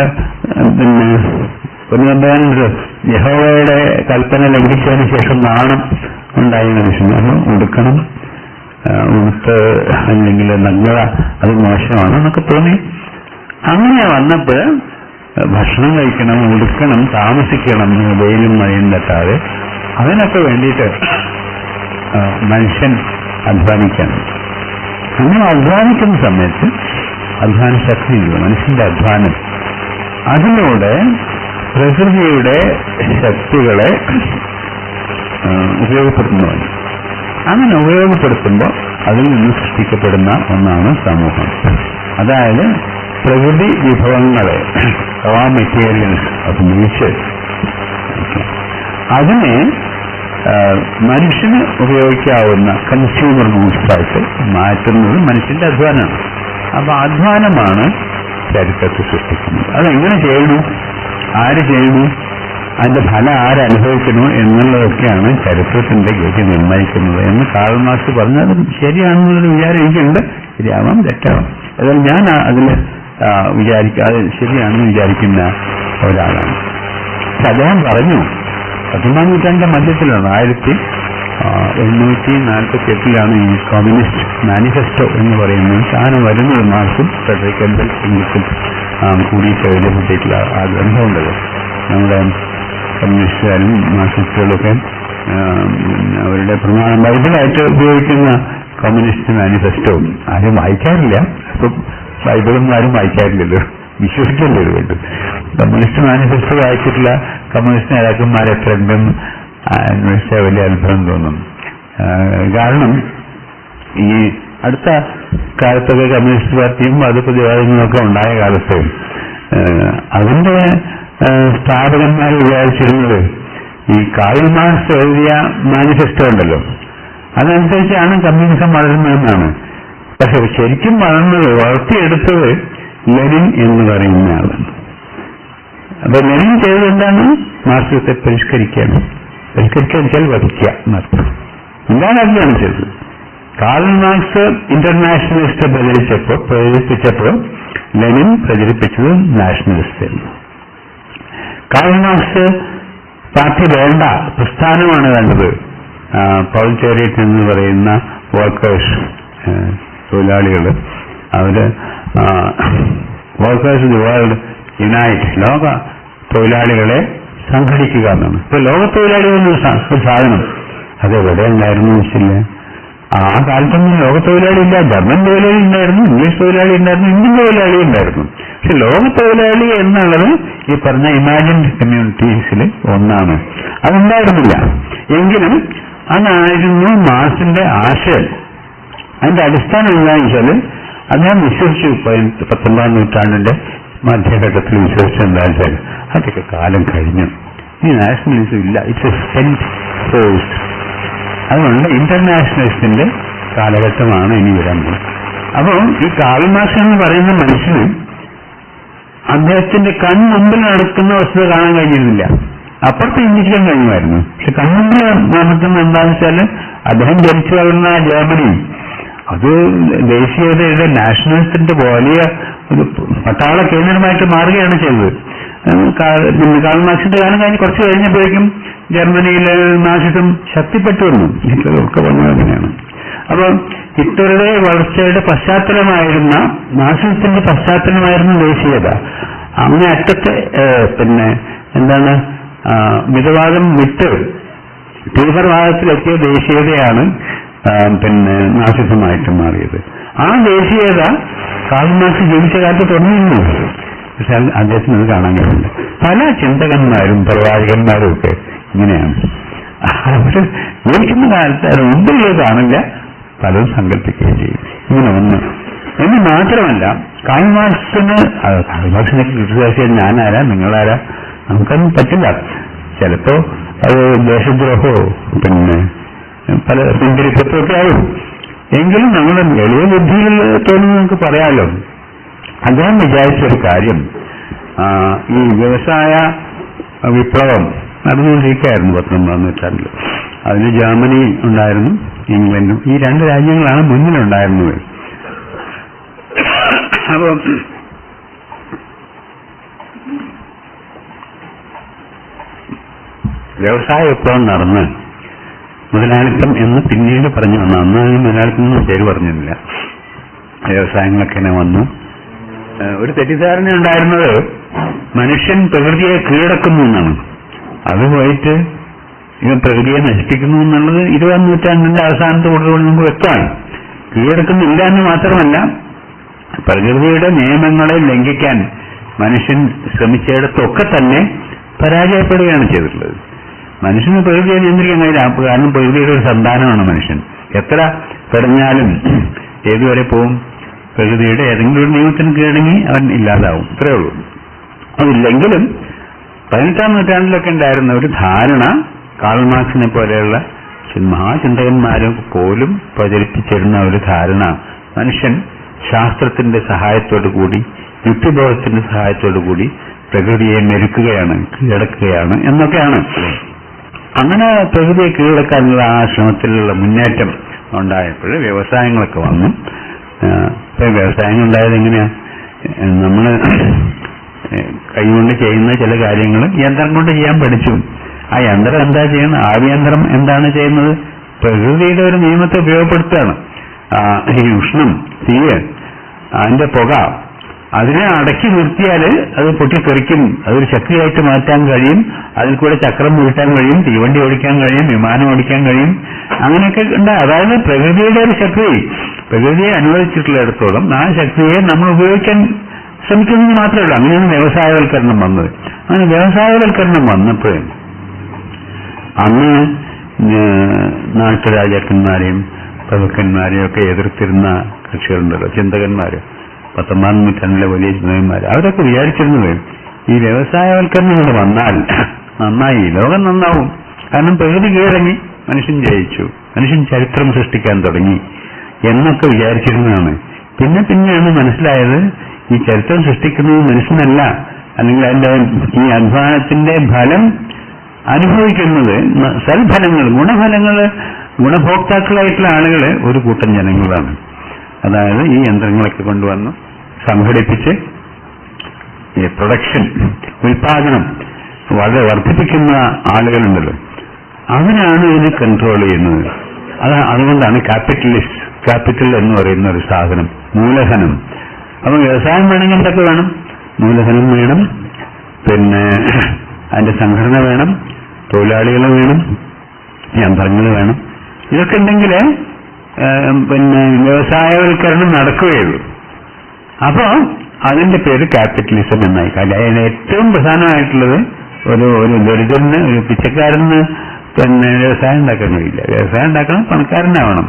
യഹോവയുടെ കൽപ്പന ലംഘിച്ചതിന് ശേഷം നാണം ഉണ്ടായ മനുഷ്യൻ അത് ഉടുക്കണം, ഉടുത്ത് അല്ലെങ്കിൽ നഗ്നത അത് മോശമാണ് എന്നൊക്കെ തോന്നി. അങ്ങനെ വന്നപ്പോൾ ഭക്ഷണം കഴിക്കണം, ഉടുക്കണം, താമസിക്കണം, വെയിലും മഴയും തട്ടാതെ, അതിനൊക്കെ വേണ്ടിയിട്ട് മനുഷ്യൻ അധ്വാനിക്കണം. അങ്ങനെ അധ്വാനിക്കുന്ന സമയത്ത് അധ്വാന ശക്തിയില്ല, മനുഷ്യന്റെ അധ്വാനം. അതിലൂടെ പ്രകൃതിയുടെ ശക്തികളെ ഉപയോഗപ്പെടുത്തുന്നതാണ്. അങ്ങനെ ഉപയോഗപ്പെടുത്തുമ്പോൾ അതിൽ നിന്ന് സൃഷ്ടിക്കപ്പെടുന്ന ഒന്നാണ് സമൂഹം. അതായത് പ്രകൃതി വിഭവങ്ങളെ, റോ മെറ്റീരിയൽസ് ഓഫ് നേച്ചർ, അതിനെ മനുഷ്യന് ഉപയോഗിക്കാവുന്ന കൺസ്യൂമർ ഗൂഡ്സായിട്ട് മാറ്റുന്നത് മനുഷ്യന്റെ അധ്വാനമാണ്. അപ്പൊ അധ്വാനമാണ് ചരിത്രത്തെ സൃഷ്ടിക്കുന്നത്. അതെങ്ങനെ ചെയ്യണു, ആര് ചെയ്യണു, അതിന്റെ ഫലം ആരനുഭവിക്കണോ എന്നുള്ളതൊക്കെയാണ് ചരിത്രത്തിന്റെ ഗതി നിർണ്ണയിക്കുന്നത് എന്ന് കാർൽ മാർക്സ് പറഞ്ഞത് ശരിയാണെന്നുള്ളൊരു വിചാരം എനിക്കുണ്ട്. ശരിയാവാം, തെറ്റാവാം. അതായത് ഞാൻ അതിൽ അത് ശരിയാണെന്ന് വിചാരിക്കുന്ന ഒരാളാണ്. അദ്ദേഹം പറഞ്ഞു, 19ാം നൂറ്റാണ്ടിന്റെ മധ്യത്തിലാണ്, 1848 ഈ കമ്മ്യൂണിസ്റ്റ് മാനിഫെസ്റ്റോ എന്ന് പറയുന്നത് സാധനം വരുന്നത്. മാർക്സും ഫ്രെഡറിക് എംഗൽസും കൂടിയിട്ട് എഴുതപ്പെട്ടിട്ടുള്ള ആ ഗ്രന്ഥമുണ്ടല്ലോ. നമ്മുടെ കമ്മ്യൂണിസ്റ്റുകാരും മാർക്സിസ്റ്റുകളൊക്കെ അവരുടെ പ്രമാണം ബൈബിളായിട്ട് ഉപയോഗിക്കുന്ന കമ്മ്യൂണിസ്റ്റ് മാനിഫെസ്റ്റോ ആരും വായിക്കാറില്ല. ഇപ്പം ബൈബിളൊന്നും ആരും വായിക്കാറില്ലല്ലോ, വിശ്വസിക്കല്ലേ വേണ്ടത്. കമ്മ്യൂണിസ്റ്റ് മാനിഫെസ്റ്റോ വായിച്ചിട്ടുള്ള കമ്മ്യൂണിസ്റ്റ് നേതാക്കന്മാരെ എത്രണ്ടും അന്വേഷിച്ചാൽ വലിയ അത്ഭുതം തോന്നും. കാരണം ഈ അടുത്ത കാലത്തൊക്കെ കമ്മ്യൂണിസ്റ്റ് പാർട്ടിയും മതപ്രതിവാദങ്ങളൊക്കെ ഉണ്ടായ കാലത്ത് അതിന്റെ സ്ഥാപകന്മാർ വിചാരിച്ചിരുന്നത് ഈ കാർൽ മാർക്സ് എഴുതിയ മാനിഫെസ്റ്റോ ഉണ്ടല്ലോ അതനുസരിച്ചാണ് കമ്മ്യൂണിസം വളരുന്നതെന്നാണ്. പക്ഷെ ശരിക്കും വളർത്തിയെടുത്തത് ലെനിൻ എന്ന് പറയുന്ന ആളാണ്. അപ്പൊ ലെനിൻ ചെയ്തതെന്താണ്? മാർക്സിസത്തെ പരിഷ്കരിക്കാൻ വെച്ചാൽ വധിക്കുക എന്നർത്ഥം. എന്താണ് അതിനാണ് ചെയ്തത്? കാർൽ മാർക്സ് ഇന്റർനാഷണലിസ്റ്റ് പ്രചരിപ്പിച്ചപ്പോൾ ലെനിൻ പ്രചരിപ്പിച്ചത് നാഷണലിസ്റ്റ്. കാർൽ മാർക്സ് പാർട്ടി വേണ്ട, പ്രസ്ഥാനമാണ് വേണ്ടത്. പ്രൊലറ്റേറിയറ്റ് എന്ന് പറയുന്ന വർക്കേഴ്സ്, തൊഴിലാളികൾ, അവര് വർക്കേഴ്സ് ദി വേൾഡ് യുണൈറ്റ്, ലോക തൊഴിലാളികളെ സംഘടിക്കുക എന്നാണ്. ഇപ്പൊ ലോക തൊഴിലാളികളൊരു സാധനം അതെവിടെ ഉണ്ടായിരുന്നു വെച്ചില്ല. ആ കാലത്തൊന്നും ലോക തൊഴിലാളി ഇല്ല. ജർമ്മൻ തൊഴിലാളി ഉണ്ടായിരുന്നു, ഇംഗ്ലീഷ് തൊഴിലാളി ഉണ്ടായിരുന്നു, ഇന്ത്യൻ തൊഴിലാളി ഉണ്ടായിരുന്നു. പക്ഷെ ലോക തൊഴിലാളി എന്നുള്ളത് ഈ പറഞ്ഞ ഇമാജിൻഡ് കമ്മ്യൂണിറ്റീസിൽ ഒന്നാണ്. അതുണ്ടായിരുന്നില്ല. എങ്കിലും അതായിരുന്നു മാർക്സിന്റെ ആശയം. അതിന്റെ അടിസ്ഥാനം എന്താണെന്ന് വെച്ചാൽ അദ്ദേഹം വിശ്വസിച്ചു 19ാം നൂറ്റാണ്ടിന്റെ മധ്യഘട്ടത്തിൽ വിശ്വസിച്ചത് എന്താ വെച്ചാൽ അതൊക്കെ കാലം കഴിഞ്ഞു, ഈ നാഷണലിസം ഇല്ല, ഇറ്റ്സ് എ സ്പെന്റ് ഫോഴ്സ്. അതുകൊണ്ട് ഇന്റർനാഷണലിസത്തിന്റെ കാലഘട്ടമാണ് ഇനി വരാൻ പോകുന്നത്. അപ്പോൾ ഈ കാൾ മാർക്സ് എന്ന് പറയുന്ന മനുഷ്യന് അദ്ദേഹത്തിന്റെ കൺമുമ്പിൽ നടക്കുന്ന വസ്തുത കാണാൻ കഴിഞ്ഞിരുന്നില്ല. അപ്പുറത്ത് ചിന്തിക്കാൻ കഴിയുമായിരുന്നു. പക്ഷെ കൺമുമ്പിൽ നടക്കുന്ന എന്താണെന്ന് വെച്ചാൽ അദ്ദേഹം ജനിച്ചു വളർന്ന ജർമ്മനി അത് ദേശീയതയുടെ നാഷണലിസത്തിന്റെ വലിയ ഒരു പട്ടാള കേന്ദ്രമായിട്ട് മാറുകയാണ് ചെയ്തത്. കാൾ മാർക്സിന്റെ കാലം കഴിഞ്ഞ് കുറച്ച് കഴിഞ്ഞപ്പോഴേക്കും ജർമ്മനിയിലെ നാസിസം ശക്തിപ്പെട്ടു വന്നു. ഹിറ്റ്ലറൊക്കെ വന്നത് അങ്ങനെയാണ്. അപ്പൊ ഹിറ്റ്ലറുടെ വളർച്ചയുടെ പശ്ചാത്തലമായിരുന്ന നാസിസത്തിന്റെ പശ്ചാത്തലമായിരുന്ന ദേശീയത അങ്ങനെ അറ്റത്തെ എന്താണ് മിതവാദം വിട്ട് തീവ്രവാദത്തിലെത്തിയ ദേശീയതയാണ് നാസിസമായിട്ട് മാറിയത്. ആ ദേശീയത കാൾ മാർക്സ് ജീവിച്ച കാലത്ത് തുടങ്ങിയിരുന്നു. പക്ഷെ അദ്ദേഹത്തിന് അത് കാണാൻ കഴിയില്ല. പല ചിന്തകന്മാരും പ്രവാചകന്മാരും ഒക്കെ ഇങ്ങനെയാണ്. അവര് ജീവിക്കുന്ന കാലത്ത് അത് മുമ്പിലുള്ളത് കാണില്ല, പലതും സങ്കല്പിക്കുകയും ചെയ്യും. ഇങ്ങനെ ഒന്ന് എന്ന് മാത്രമല്ല കാൾ മാർക്സിനെ ക്രിട്ടിസൈസ് ചെയ്യാൻ ഞാനാരാ നിങ്ങളാരാ നമുക്കൊന്നും പറ്റില്ല. ചിലപ്പോ അത് ദേശദ്രോഹമോ പല പിന്തിരിപ്പത്തൊക്കെ ആവും. എങ്കിലും നമ്മുടെ എളിയ ബുദ്ധിയിൽ തോന്നുന്നു നമുക്ക് പറയാമല്ലോ. അദ്ദേഹം വിചാരിച്ചൊരു കാര്യം, ഈ വ്യവസായ വിപ്ലവം നടന്നുകൊണ്ടിരിക്കുകയായിരുന്നു 19ാം നൂറ്റാണ്ടിൽ. അതിൽ ജർമ്മനി ഉണ്ടായിരുന്നു, ഇംഗ്ലണ്ടും. ഈ രണ്ട് രാജ്യങ്ങളാണ് മുന്നിലുണ്ടായിരുന്നത്. അപ്പോൾ വ്യവസായ വിപ്ലവം നടന്ന് മുതലാളിത്തം എന്ന് പിന്നീട് പറഞ്ഞു വന്നു. അന്ന് മുതലാളിത്തം എന്ന് പേര് പറഞ്ഞില്ല. വ്യവസായങ്ങളൊക്കെ തന്നെ വന്നു. ഒരു തെറ്റിദ്ധാരണ ഉണ്ടായിരുന്നത് മനുഷ്യൻ പ്രകൃതിയെ കീഴടക്കുന്നു എന്നാണ്. അത് പോയിട്ട് ഇവൻ പ്രകൃതിയെ നശിപ്പിക്കുന്നു എന്നുള്ളത് 20ാം നൂറ്റാണ്ടിന്റെ അവസാനത്തോടുകൂടി നമുക്ക് വ്യക്തമാണ്. കീഴടക്കുന്നില്ല എന്ന് മാത്രമല്ല, പ്രകൃതിയുടെ നിയമങ്ങളെ ലംഘിക്കാൻ മനുഷ്യൻ ശ്രമിച്ചിടത്തൊക്കെ തന്നെ പരാജയപ്പെടുകയാണ് ചെയ്തിട്ടുള്ളത്. മനുഷ്യന് പ്രകൃതിയെ നിയന്ത്രിക്കാൻ കഴിയില്ല. കാരണം പ്രകൃതിയുടെ ഒരു സന്താനമാണ് മനുഷ്യൻ. എത്ര പെടഞ്ഞാലും ഏതുവരെ പോവും? പ്രകൃതിയുടെ ഏതെങ്കിലും ഒരു നിയമത്തിന് കീഴടങ്ങി അവൻ ഇല്ലാതാവും. ഇത്രയേ ഉള്ളൂ. അതില്ലെങ്കിലും 18ാം നൂറ്റാണ്ടിലൊക്കെ ഉണ്ടായിരുന്ന ഒരു ധാരണ, കാൾ മാർക്സിനെ പോലെയുള്ള മഹാചിന്തകന്മാരും പോലും പ്രചരിപ്പിച്ചിരുന്ന ഒരു ധാരണ, മനുഷ്യൻ ശാസ്ത്രത്തിന്റെ സഹായത്തോടു കൂടി യുക്തിബോധത്തിന്റെ സഹായത്തോടു കൂടി പ്രകൃതിയെ മെരുക്കുകയാണ്, കീഴടക്കുകയാണ് എന്നൊക്കെയാണ്. അങ്ങനെ പ്രകൃതിയെ കീഴടക്കാനുള്ള ആ ശ്രമത്തിലുള്ള മുന്നേറ്റം ഉണ്ടായപ്പോൾ വ്യവസായങ്ങളൊക്കെ വന്നു. വ്യവസായങ്ങൾ ഉണ്ടായത് എങ്ങനെയാ? നമ്മള് കൈകൊണ്ട് ചെയ്യുന്ന ചില കാര്യങ്ങൾ യന്ത്രം കൊണ്ട് ചെയ്യാൻ പഠിച്ചു. ആ യന്ത്രം എന്താ ചെയ്യുന്നത്? ആവിയന്ത്രം എന്താണ് ചെയ്യുന്നത്? പ്രകൃതിയുടെ ഒരു നിയമത്തെ ഉപയോഗപ്പെടുത്തുകയാണ്. ഈ ഉഷ്ണം, തീയ്, അതിന്റെ പുക, അതിനെ അടക്കി നിർത്തിയാൽ അത് പൊട്ടിത്തെറിക്കും. അതൊരു ശക്തിയായിട്ട് മാറ്റാൻ കഴിയും. അതിൽ കൂടെ ചക്രം ഉരുട്ടാൻ കഴിയും, തീവണ്ടി ഓടിക്കാൻ കഴിയും, വിമാനം ഓടിക്കാൻ കഴിയും. അങ്ങനെയൊക്കെ ഉണ്ട്. അതായത് പ്രകൃതിയുടെ ഒരു ശക്തി, പ്രകൃതിയെ അനുവദിച്ചിട്ടുള്ളിടത്തോളം ആ ശക്തിയെ നമ്മൾ ഉപയോഗിക്കാൻ ശ്രമിക്കുന്നത് മാത്രമേ ഉള്ളൂ. അങ്ങനെയാണ് വ്യവസായവൽക്കരണം വന്നത്. അങ്ങനെ വ്യവസായവൽക്കരണം വന്നപ്പോഴും അന്ന് നാട്ടുരാജാക്കന്മാരെയും പ്രഭുക്കന്മാരെയും ഒക്കെ എതിർത്തിരുന്ന കക്ഷികളുണ്ടല്ലോ, ചിന്തകന്മാര്, 19ാം നൂറ്റാണ്ടിലെ വലിയ ചിന്തകന്മാർ, അവരൊക്കെ വിചാരിച്ചിരുന്നത് ഈ വ്യവസായവൽക്കരണം കൊണ്ട് വന്നാൽ നന്നായി, ലോകം നന്നാവും. കാരണം പ്രകൃതി കീഴടങ്ങി, മനുഷ്യൻ ജയിച്ചു, മനുഷ്യൻ ചരിത്രം സൃഷ്ടിക്കാൻ തുടങ്ങി എന്നൊക്കെ വിചാരിച്ചിരുന്നതാണ്. പിന്നെയാണ് മനസ്സിലായത് ഈ ചരിത്രം സൃഷ്ടിക്കുന്നത് മനുഷ്യനല്ല, അല്ലെങ്കിൽ അതിന്റെ ഈ അധ്വാനത്തിന്റെ ഫലം അനുഭവിക്കുന്നത് സൽഫലങ്ങൾ, ഗുണഭോക്താക്കളായിട്ടുള്ള ആളുകൾ ഒരു കൂട്ടം ജനങ്ങളാണ്. അതായത് ഈ യന്ത്രങ്ങളൊക്കെ കൊണ്ടുവന്ന് സംഘടിപ്പിച്ച് ഈ പ്രൊഡക്ഷൻ, ഉൽപാദനം വളരെ വർദ്ധിപ്പിക്കുന്ന ആളുകളുണ്ടല്ലോ, അവരാണ് ഇതിനെ കൺട്രോൾ ചെയ്യുന്നത്. അതുകൊണ്ടാണ് ക്യാപിറ്റൽ എന്ന് പറയുന്ന ഒരു സാധനം, മൂലധനം. അപ്പൊ വ്യവസായം വേണമെങ്കിൽ എന്തൊക്കെ വേണം? മൂലധനം വേണം, പിന്നെ അതിന്റെ സംഘടന വേണം, തൊഴിലാളികൾ വേണം, യന്ത്രങ്ങൾ വേണം. ഇതൊക്കെ ഉണ്ടെങ്കിൽ വ്യവസായവൽക്കരണം നടക്കുകയുള്ളൂ. അപ്പോ അതിന്റെ പേര് ക്യാപിറ്റലിസം എന്നായി. അതിന് ഏറ്റവും പ്രധാനമായിട്ടുള്ളത് ഒരു ദരിദ്രന്, ഒരു പിച്ചക്കാരന് വ്യവസായം ഉണ്ടാക്കാൻ കഴിയില്ല. വ്യവസായം ഉണ്ടാക്കണം പണക്കാരനാവണം.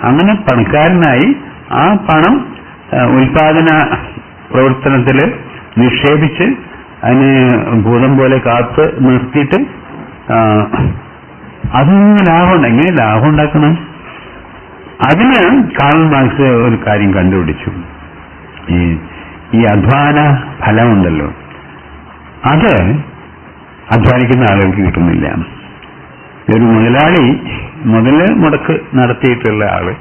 അങ്ങനെ പണക്കാരനായി ആ പണം ഉൽപാദന പ്രവർത്തനത്തില് നിക്ഷേപിച്ച് അതിന് ഭൂതം പോലെ കാത്ത് നിർത്തിയിട്ട് അതിന് ലാഭമുണ്ട്. എങ്ങനെ ലാഭം ഉണ്ടാക്കണം? അതിന് കാർൽ മാർക്സ് ഒരു കാര്യം കണ്ടുപിടിച്ചു. ഈ അധ്വാന ഫലമുണ്ടല്ലോ, അത് അധ്വാനിക്കുന്ന ആളുകൾക്ക് കിട്ടുന്നില്ല. ഒരു മുതലാളി മുതല് നടത്തിയിട്ടുള്ള ആള്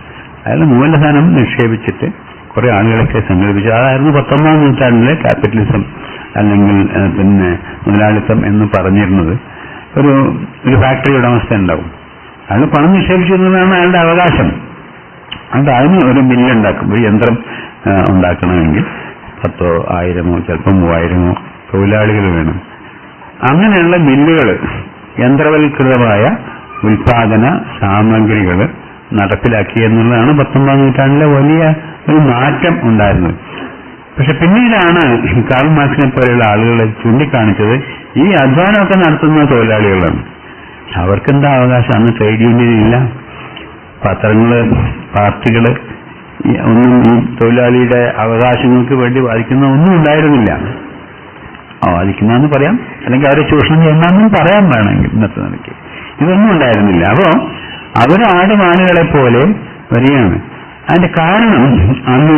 അയാൾ മൂലധനം നിക്ഷേപിച്ചിട്ട് കുറെ ആളുകളൊക്കെ സംഘടിപ്പിച്ചു. അതായിരുന്നു 19ാം നൂറ്റാണ്ടിലെ ക്യാപിറ്റലിസം അല്ലെങ്കിൽ പിന്നെ മുതലാളിത്തം എന്ന് പറഞ്ഞിരുന്നത്. ഒരു ഫാക്ടറി ഉടമസ്ഥ ഉണ്ടാവും, അയാൾ പണം നിക്ഷേപിച്ചു എന്നതാണ് അയാളുടെ അവകാശം. അതിന് ഒരു മില്ലുണ്ടാക്കും, ഒരു യന്ത്രം ഉണ്ടാക്കണമെങ്കിൽ 10,000 1000 ചിലപ്പോൾ 3000 തൊഴിലാളികൾ വേണം. അങ്ങനെയുള്ള മില്ലുകൾ, യന്ത്രവൽകൃതമായ ഉൽപാദന സാമഗ്രികൾ നടപ്പിലാക്കി എന്നുള്ളതാണ് 19ാം നൂറ്റാണ്ടിലെ വലിയ ഒരു മാറ്റം ഉണ്ടായിരുന്നത്. പക്ഷെ പിന്നീടാണ് കാർൽ മാർക്സിനെ പോലെയുള്ള ആളുകളെ ചൂണ്ടിക്കാണിച്ചത് ഈ അധ്വാനമൊക്കെ നടത്തുന്ന തൊഴിലാളികളാണ്. അവർക്കെന്താ അവകാശം? അന്ന് ട്രേഡ് യൂണിയൻ ഇല്ല, പത്രങ്ങള്, പാർട്ടികള് ഒന്നും ഈ തൊഴിലാളിയുടെ അവകാശങ്ങൾക്ക് വേണ്ടി വാദിക്കുന്ന ഒന്നും ഉണ്ടായിരുന്നില്ല. വാദിക്കുന്നതെന്ന് പറയാം, അല്ലെങ്കിൽ അവരെ ചൂഷണം ചെയ്യുന്നതെന്നും പറയാൻ വേണമെങ്കിൽ ഇന്നത്തെ നിലയ്ക്ക് ഇതൊന്നും ഉണ്ടായിരുന്നില്ല. അപ്പോ അവര് ആടുമാനുകളെ പോലെ വരികയാണ്. അതിന്റെ കാരണം അന്ന്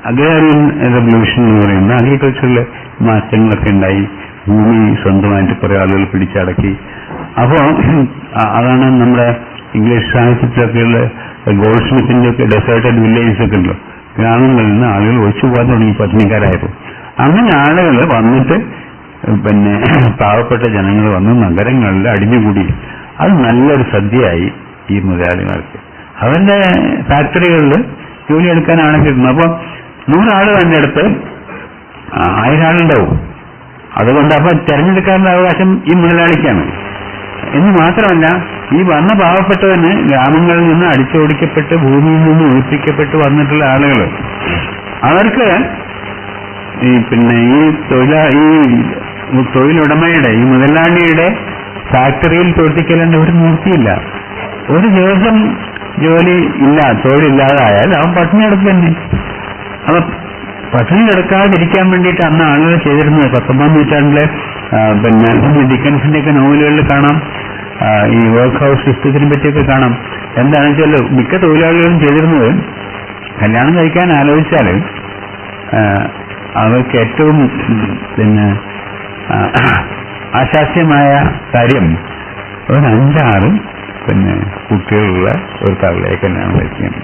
അഗ്രേറിയൻ റെവല്യൂഷൻ എന്ന് പറയുന്ന അഗ്രികൾച്ചറിലെ മാറ്റങ്ങളൊക്കെ ഉണ്ടായി. ഭൂമി സ്വന്തമായിട്ട് കുറെ ആളുകൾ പിടിച്ചടക്കി. അപ്പോ അതാണ് നമ്മുടെ ഇംഗ്ലീഷ് സാഹിത്യത്തിലൊക്കെയുള്ള ഗോൾഡ് സ്മിത്തിന്റെ ഒക്കെ ഡെസേർട്ടഡ് വില്ലേജസ് ഒക്കെ ഉണ്ടല്ലോ, ഗ്രാമങ്ങളിൽ നിന്ന് ആളുകൾ ഒഴിച്ചു പോകാൻ തുടങ്ങി പട്ടിണിക്കാരായപ്പോൾ. അങ്ങനെ ആളുകൾ വന്നിട്ട് പിന്നെ പാവപ്പെട്ട ജനങ്ങൾ വന്ന് നഗരങ്ങളിൽ അടിഞ്ഞുകൂടി. അത് നല്ലൊരു സദ്യയായി ഈ മുതലാളിമാർക്ക്. അവരുടെ ഫാക്ടറികളിൽ ജോലി എടുക്കാനാണ് കിട്ടുന്നത്. അപ്പൊ 100 ആള് തന്നെ അടുത്ത് 1000 ആളുണ്ടാവും. അതുകൊണ്ട് അപ്പൊ തെരഞ്ഞെടുക്കാനുള്ള അവകാശം ഈ മുതലാളിക്കാണ് എന്ന് മാത്രമല്ല, ഈ വന്ന പാവപ്പെട്ടവന് ഗ്രാമങ്ങളിൽ നിന്ന് അടിച്ചോടിക്കപ്പെട്ട് ഭൂമിയിൽ നിന്ന് ഒഴിപ്പിക്കപ്പെട്ട് വന്നിട്ടുള്ള ആളുകൾ, അവർക്ക് ഈ തൊഴിലുടമയുടെ, ഈ മുതലാളിയുടെ ഫാക്ടറിയിൽ പ്രവർത്തിക്കലേണ്ട ഒരു നിവൃത്തിയില്ല. ഒരു ദിവസം ജോലി ഇല്ല, തൊഴിലില്ലാതായാൽ അവൻ പട്ടിണി കിടക്കുക തന്നെ. അപ്പൊ പട്ടിണി കിടക്കാതിരിക്കാൻ വേണ്ടിയിട്ട് അന്ന് ആളുകൾ ചെയ്തിരുന്നത് 19ാം നൂറ്റാണ്ടിലെ പിന്നെ ഡിക്കൻസിന്റെ ഒക്കെ നോവലുകളിൽ കാണാം. ഈ വർക്ക് ഹൗസ് സിസ്റ്റത്തിനെ പറ്റിയൊക്കെ കാണാം. എന്താണെന്ന് വെച്ചാൽ മിക്ക തൊഴിലാളികളും ചെയ്തിരുന്നത്, കല്യാണം കഴിക്കാൻ ആലോചിച്ചാൽ അവർക്ക് ഏറ്റവും പിന്നെ ആശാസ്യമായ കാര്യം ഒരു 5-6 കുട്ടികളുള്ള ഒരു തവളയെ കല്യാണം കഴിക്കുകയാണ്.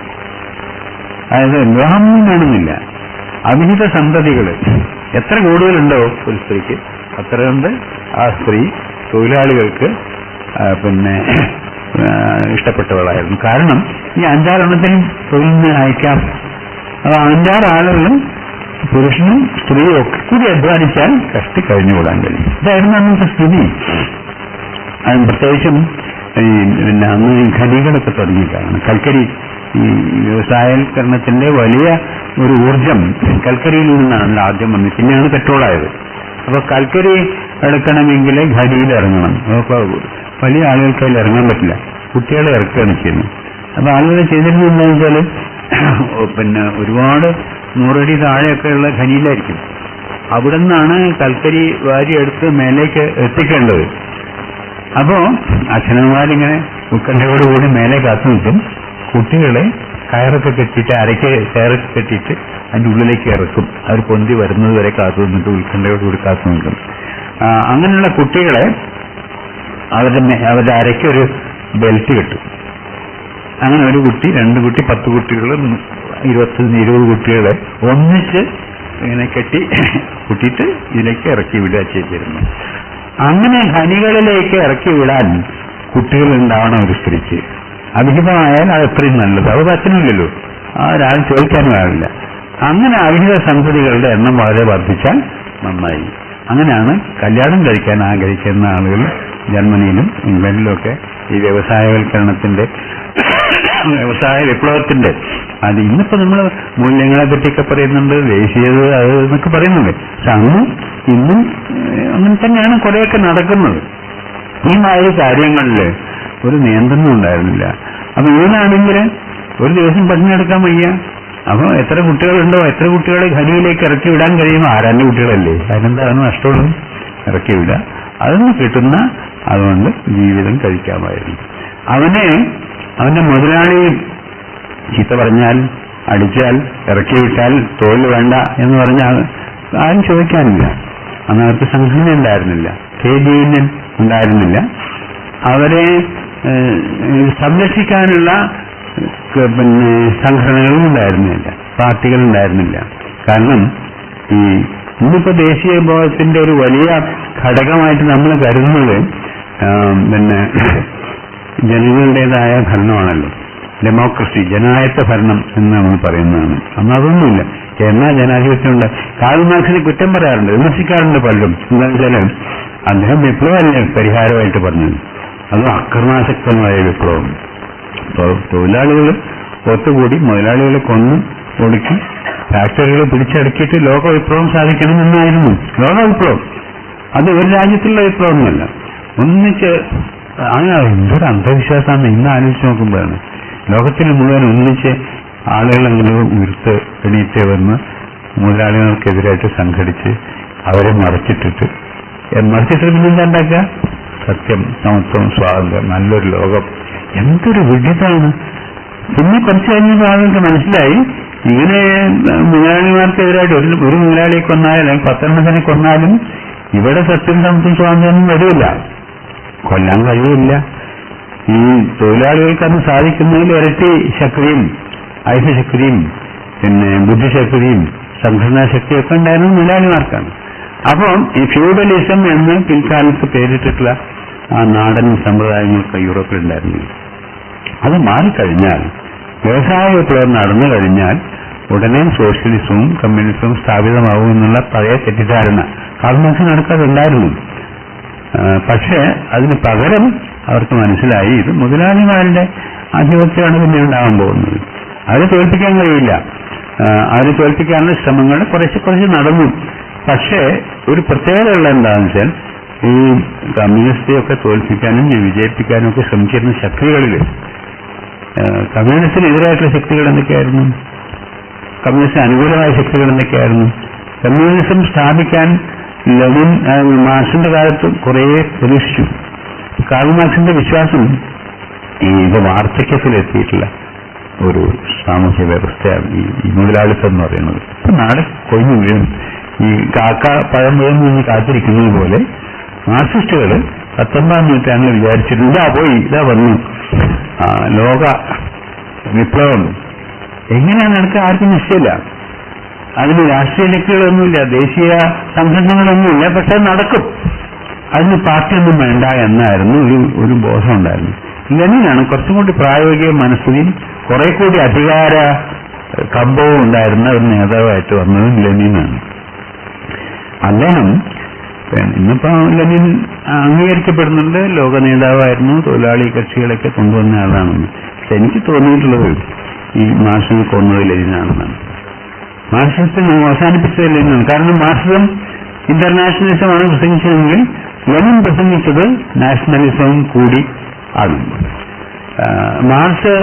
അതായത് വിവാഹം വേണമെന്നില്ല, അവിഹിത സന്തതികൾ എത്ര കൂടുതലുണ്ടോ ഒരു സ്ത്രീക്ക് അത്ര കൊണ്ട് ആ സ്ത്രീ തൊഴിലാളികൾക്ക് ഇഷ്ടപ്പെട്ടവളായിരുന്നു. കാരണം ഈ 5-6 തൊഴിലിന് അയക്കാം. അത് 5-6 ആളുകളും പുരുഷനും സ്ത്രീയും ഒക്കെ കൂടി അധ്വാനിച്ചാൽ കഷ്ടി കഴിഞ്ഞുകൂടാൻ കഴിയും. ഇതായിരുന്നു അന്നത്തെ സ്ഥിതി. അത് പ്രത്യേകിച്ചും അന്ന് ഖനികളൊക്കെ തുടങ്ങിയിട്ടാണ്. കൽക്കരി, ഈ വ്യവസായവൽക്കരണത്തിന്റെ വലിയ ഒരു ഊർജം കൽക്കരിയിൽ നിന്നാണ് ആദ്യം വന്നത്. പിന്നെയാണ് പെട്രോളായത്. അപ്പൊ കൽക്കരി എടുക്കണമെങ്കിൽ ഖനിയിൽ ഇറങ്ങണം. അപ്പൊ വലിയ ആളുകൾക്ക് അതിൽ ഇറങ്ങാൻ പറ്റില്ല, കുട്ടികളെ ഇറക്കുകയാണ് ചെയ്യുന്നത്. അപ്പൊ ആളുകൾ ചെയ്തിരുന്നത് എന്താണെന്ന് വെച്ചാൽ ഒരുപാട് 100 അടി താഴെയൊക്കെയുള്ള ഖനിയിലായിരിക്കും. അവിടെ നിന്നാണ് കൽക്കരി വാരിയെടുത്ത് മേലേക്ക് എത്തിക്കേണ്ടത്. അപ്പോ അച്ഛനന്മാരിങ്ങനെ ഉത്കണ്ഠയോടുകൂടി മേലെ കാത്തു നിൽക്കും. കുട്ടികളെ കയറൊക്കെ കെട്ടിയിട്ട്, അരയ്ക്ക് കയറൊക്കെ കെട്ടിയിട്ട് അതിന്റെ ഉള്ളിലേക്ക് ഇറക്കും. അവർ പൊന്തി വരുന്നത് വരെ കാത്തു നിന്നിട്ട് ഉത്കണ്ഠയോടുകൂടി കാത്തു നിൽക്കും. അങ്ങനെയുള്ള കുട്ടികളെ അവരുടെ അരയ്ക്കൊരു ബെൽറ്റ് കെട്ടും. അങ്ങനെ ഒരു കുട്ടി, 2 കുട്ടി, 10 കുട്ടികൾ, 20 കുട്ടികളെ ഒന്നിച്ച് ഇങ്ങനെ കൂട്ടിയിട്ട് ഇതിലേക്ക് ഇറക്കി വിടുക ചെയ്തിരുന്നു. അങ്ങനെ ഖനികളിലേക്ക് ഇറക്കി വിടാൻ കുട്ടികൾ ഉണ്ടാവണം ഒരു സ്ത്രീക്ക്. അവിഹിതമായാൽ അത് എത്രയും നല്ലത്. അത് പറ്റുന്നില്ലല്ലോ, ആരും ചോദിക്കാനും ആവില്ല. അങ്ങനെ അവിഹിത സന്തതികളുടെ എണ്ണം വളരെ വർദ്ധിച്ചാൽ നന്നായി. അങ്ങനെയാണ് കല്യാണം കഴിക്കാൻ ആഗ്രഹിക്കുന്ന ആളുകൾ ജർമ്മനിയിലും ഇംഗ്ലണ്ടിലും ഒക്കെ ഈ വ്യവസായവൽക്കരണത്തിന്റെ, വ്യവസായ വിപ്ലവത്തിന്റെ, അത് ഇന്നിപ്പോ നമ്മൾ മൂല്യങ്ങളെ പറ്റിയൊക്കെ പറയുന്നുണ്ട്, ദേശീയത അത് എന്നൊക്കെ പറയുന്നുണ്ട്. പക്ഷെ അന്നും ഇന്നും അങ്ങനെ തന്നെയാണ് കുറെയൊക്കെ നടക്കുന്നത്. ഈ മാതിരി കാര്യങ്ങളിൽ ഒരു നിയന്ത്രണം ഉണ്ടായിരുന്നില്ല. അപ്പൊ ഇവനാണെങ്കിൽ ഒരു ദിവസം പട്ടിണി എടുക്കാൻ വയ്യ, അപ്പൊ എത്ര കുട്ടികളുണ്ടോ, എത്ര കുട്ടികളെ ഖനിയിലേക്ക് ഇറക്കി വിടാൻ കഴിയുമോ? ആരാന്റെ കുട്ടികളല്ലേ, അതിനെന്താണ് നഷ്ടമുള്ളത്? ഇറക്കി വിടുക, അതൊന്ന് കിട്ടുന്ന അതുകൊണ്ട് ജീവിതം കഴിക്കാമായിരുന്നു. അവന്റെ മുതലാളി ചീത്ത പറഞ്ഞാൽ, അടിച്ചാൽ, ഇറക്കി വിട്ടാൽ, തൊഴിൽ വേണ്ട എന്ന് പറഞ്ഞാൽ ആരും ചോദിക്കാനില്ല. അന്ന് അവർക്ക് സംഘടന ഉണ്ടായിരുന്നില്ല, ട്രേഡ് യൂണിയൻ ഉണ്ടായിരുന്നില്ല, അവരെ സംരക്ഷിക്കാനുള്ള സംഘടനകളും ഉണ്ടായിരുന്നില്ല, പാർട്ടികൾ ഉണ്ടായിരുന്നില്ല. കാരണം ഇന്നിപ്പോ ദേശീയ വിഭവത്തിന്റെ ഒരു വലിയ ഘടകമായിട്ട് നമ്മൾ കരുതുന്നത് ജനങ്ങളുടേതായ ഭരണമാണല്ലോ, ഡെമോക്രസി, ജനായത്ത ഭരണം എന്ന് നമ്മൾ പറയുന്നതാണ്. അന്ന് അതൊന്നുമില്ല. എന്നാ ജനാധിപത്യമുണ്ട്? കാർൽ മാർക്സിനെ കുറ്റം പറയാറുണ്ട്, വിമർശിക്കാറുണ്ട് പലരും. എന്താണെന്ന് വെച്ചാൽ അദ്ദേഹം വിപ്ലവമല്ലേ പരിഹാരമായിട്ട് പറഞ്ഞത്, അതും അക്രമാസക്തമായ വിപ്ലവം. തൊഴിലാളികൾ ഒത്തുകൂടി മുതലാളികളെ കൊന്ന് ഒടുക്കി ഫാക്ടറികൾ പിടിച്ചടക്കിയിട്ട് ലോക വിപ്ലവം സാധിക്കണമെന്നായിരുന്നു ലോക വിപ്ലവം. അത് ഒരു രാജ്യത്തുള്ള വിപ്ലവമൊന്നുമല്ല, ഒന്നിച്ച്. എന്തൊരു അന്ധവിശ്വാസമാണ് ഇന്ന് ആലോചിച്ച് നോക്കുമ്പോഴാണ്. ലോകത്തിൽ മുഴുവൻ ഒന്നിച്ച് ആളുകളെങ്കിലും ഉയർത്ത് എണീറ്റ് വന്ന് മുതലാളികൾക്കെതിരായിട്ട് സംഘടിച്ച് അവരെ മറിച്ചിട്ടിട്ട് പിന്നെന്താ ഉണ്ടാക്കുക? സത്യം, സമത്വം, സ്വാതന്ത്ര്യം, നല്ലൊരു ലോകം. എന്തൊരു വിഡിതാണ്. പിന്നെ കുറച്ച് കഴിഞ്ഞപ്പോൾ ആളുകൾക്ക് മനസ്സിലായി, ഇങ്ങനെ മുതലാളിമാർക്കെതിരായിട്ട് ഒരു മുതലാളിയെ കൊന്നാലും അല്ലെങ്കിൽ 10 എണ്ണത്തിനെ കൊന്നാലും ഇവിടെ സത്യം, സമത്വം, സ്വാതന്ത്ര്യം വരില്ല, കൊല്ലാൻ കഴിയില്ല. ഈ തൊഴിലാളികൾക്ക് അന്ന് സാധിക്കുന്നതിൽ ഇരട്ടി ശക്തിയും ഐക്യശക്തിയും പിന്നെ ബുദ്ധിശക്തിയും സംഘടനാ ശക്തിയൊക്കെ ഉണ്ടായിരുന്നത് മുതലാളിമാർക്കാണ്. അപ്പം ഈ ഫ്യൂഡലിസം എന്ന് പിൽക്കാലത്ത് പേരിട്ടിട്ടുള്ള ആ നാടൻ സമ്പ്രദായങ്ങൾക്ക് യൂറോപ്പിലുണ്ടായിരുന്നു. അത് മാറിക്കഴിഞ്ഞാൽ, വ്യവസായ വിപ്ലവം നടന്നു കഴിഞ്ഞാൽ ഉടനെ സോഷ്യലിസവും കമ്മ്യൂണിസവും സ്ഥാപിതമാകുമെന്നുള്ള പഴയ തെറ്റിദ്ധാരണ കാർൽ മാർക്സ് നടക്കാതുണ്ടായിരുന്നു. പക്ഷേ അതിന് പകരം അവർക്ക് മനസ്സിലായി ഇത് മുതലാളിമാരുടെ ആധിപത്യമാണ് പിന്നെ ഉണ്ടാകാൻ പോകുന്നത്. അവരെ തോൽപ്പിക്കാൻ കഴിയില്ല. അവരെ തോൽപ്പിക്കാനുള്ള ശ്രമങ്ങൾ കുറച്ച് നടന്നു. പക്ഷേ ഒരു പ്രത്യേകതയുള്ള എന്താണെന്ന് വെച്ചാൽ, ഈ കമ്മ്യൂണിസ്റ്റെയൊക്കെ തോൽപ്പിക്കാനും വിജയിപ്പിക്കാനും ഒക്കെ ശ്രമിച്ചിരുന്ന ശക്തികളിൽ കമ്മ്യൂണിസ്റ്റിനെതിരായിട്ടുള്ള ശക്തികൾ എന്തൊക്കെയായിരുന്നു? കമ്മ്യൂണിസ്റ്റിന് അനുകൂലമായ ശക്തികൾ എന്തൊക്കെയായിരുന്നു? കമ്മ്യൂണിസം സ്ഥാപിക്കാൻ ലെനിൻ മാർക്സിന്റെ കാലത്ത് കുറെ പ്രതീക്ഷിച്ചു. കാർൽ മാർക്സിന്റെ വിശ്വാസം ഇത് വാർദ്ധക്യത്തിലെത്തിയിട്ടുള്ള ഒരു സാമൂഹ്യ വ്യവസ്ഥയാണ് ഈ മുതലാളിത്തം എന്ന് പറയുന്നത്. ഇപ്പൊ നാളെ കൊഴിഞ്ഞു വീഴും. ഈ കാക്ക പഴം വീഴുന്നു കാത്തിരിക്കുന്നത് പോലെ മാർക്സിസ്റ്റുകൾ 19ാം നൂറ്റാണ്ടിൽ വിചാരിച്ചിരുന്നു, ഇതാ വന്നു ലോക വിപ്ലവം. എങ്ങനെയാണ് നടക്കുക ആർക്കും നിശ്ചയമില്ല. അതിന് രാഷ്ട്രീയ ശക്തികളൊന്നുമില്ല, ദേശീയ സംഘടനകളൊന്നുമില്ല, പക്ഷെ നടക്കും. അതിന് പാർട്ടിയൊന്നും വേണ്ട എന്നായിരുന്നു ഒരു ബോധം ഉണ്ടായിരുന്നു. ലെനിനാണ് കുറച്ചും കൂടി പ്രായോഗിക മനസ്ഥിതിയും കുറെ കൂടി അധികാര കമ്പവും ഉണ്ടായിരുന്ന ഒരു നേതാവായിട്ട് വന്നത് ലെനിനാണ്. അദ്ദേഹം ഇന്നിപ്പോ ലെനിൻ അംഗീകരിക്കപ്പെടുന്നുണ്ട്, ലോക നേതാവായിരുന്നു, തൊഴിലാളി കക്ഷികളൊക്കെ കൊണ്ടുവന്ന ആളാണെന്ന്. പക്ഷെ എനിക്ക് തോന്നിയിട്ടുള്ളത് ഈ മാർക്സിനെ കൊന്നത് ലെനിനാണെന്നാണ്. മാർക്സിസത്തെ അവസാനിപ്പിച്ചത് ലെനിനാണ്. കാരണം മാർക്സിസം ഇന്റർനാഷണലിസമാണ് പ്രസംഗിച്ചതെങ്കിൽ ലെനിൻ പ്രസംഗിച്ചത് നാഷണലിസവും കൂടി ആണ്. മാർക്സ്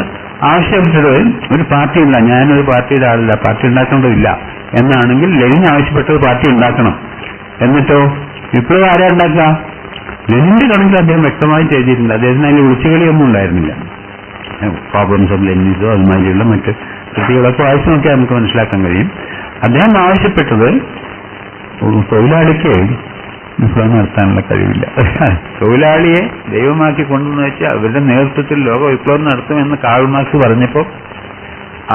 ആവശ്യപ്പെട്ടത് ഒരു പാർട്ടി ഇല്ല, ഞാനൊരു പാർട്ടിയുടെ ആളില്ല, പാർട്ടി ഉണ്ടാക്കേണ്ടതില്ല എന്നാണെങ്കിൽ ലെനിൻ ആവശ്യപ്പെട്ടത് പാർട്ടി ഉണ്ടാക്കണം. എന്നിട്ടോ വിപ്ലവം ആരാ ഉണ്ടാക്കുക? ലെനിന്റെ കണക്കിൽ അദ്ദേഹം വ്യക്തമായി ചെയ്തിട്ടുണ്ട്. അദ്ദേഹത്തിന് അതിൽ വിളിച്ചുകളിയൊന്നും ഉണ്ടായിരുന്നില്ല. പ്രോബ്ലംസ് ഓഫ് ലെനിനിസോ അതുമാതിരിയുള്ള മറ്റ് കൃതികളൊക്കെ വായിച്ചു നോക്കിയാൽ നമുക്ക് മനസ്സിലാക്കാൻ കഴിയും. അദ്ദേഹം ആവശ്യപ്പെട്ടത് തൊഴിലാളിക്ക് വിപ്ലവം നടത്താനുള്ള കഴിവില്ല. തൊഴിലാളിയെ ദൈവമാക്കി കൊണ്ടുവന്ന് വെച്ചാൽ അവരുടെ നേതൃത്വത്തിൽ ലോക വിപ്ലവം നടത്തുമെന്ന് കാർൽ മാർക്സ് പറഞ്ഞപ്പോൾ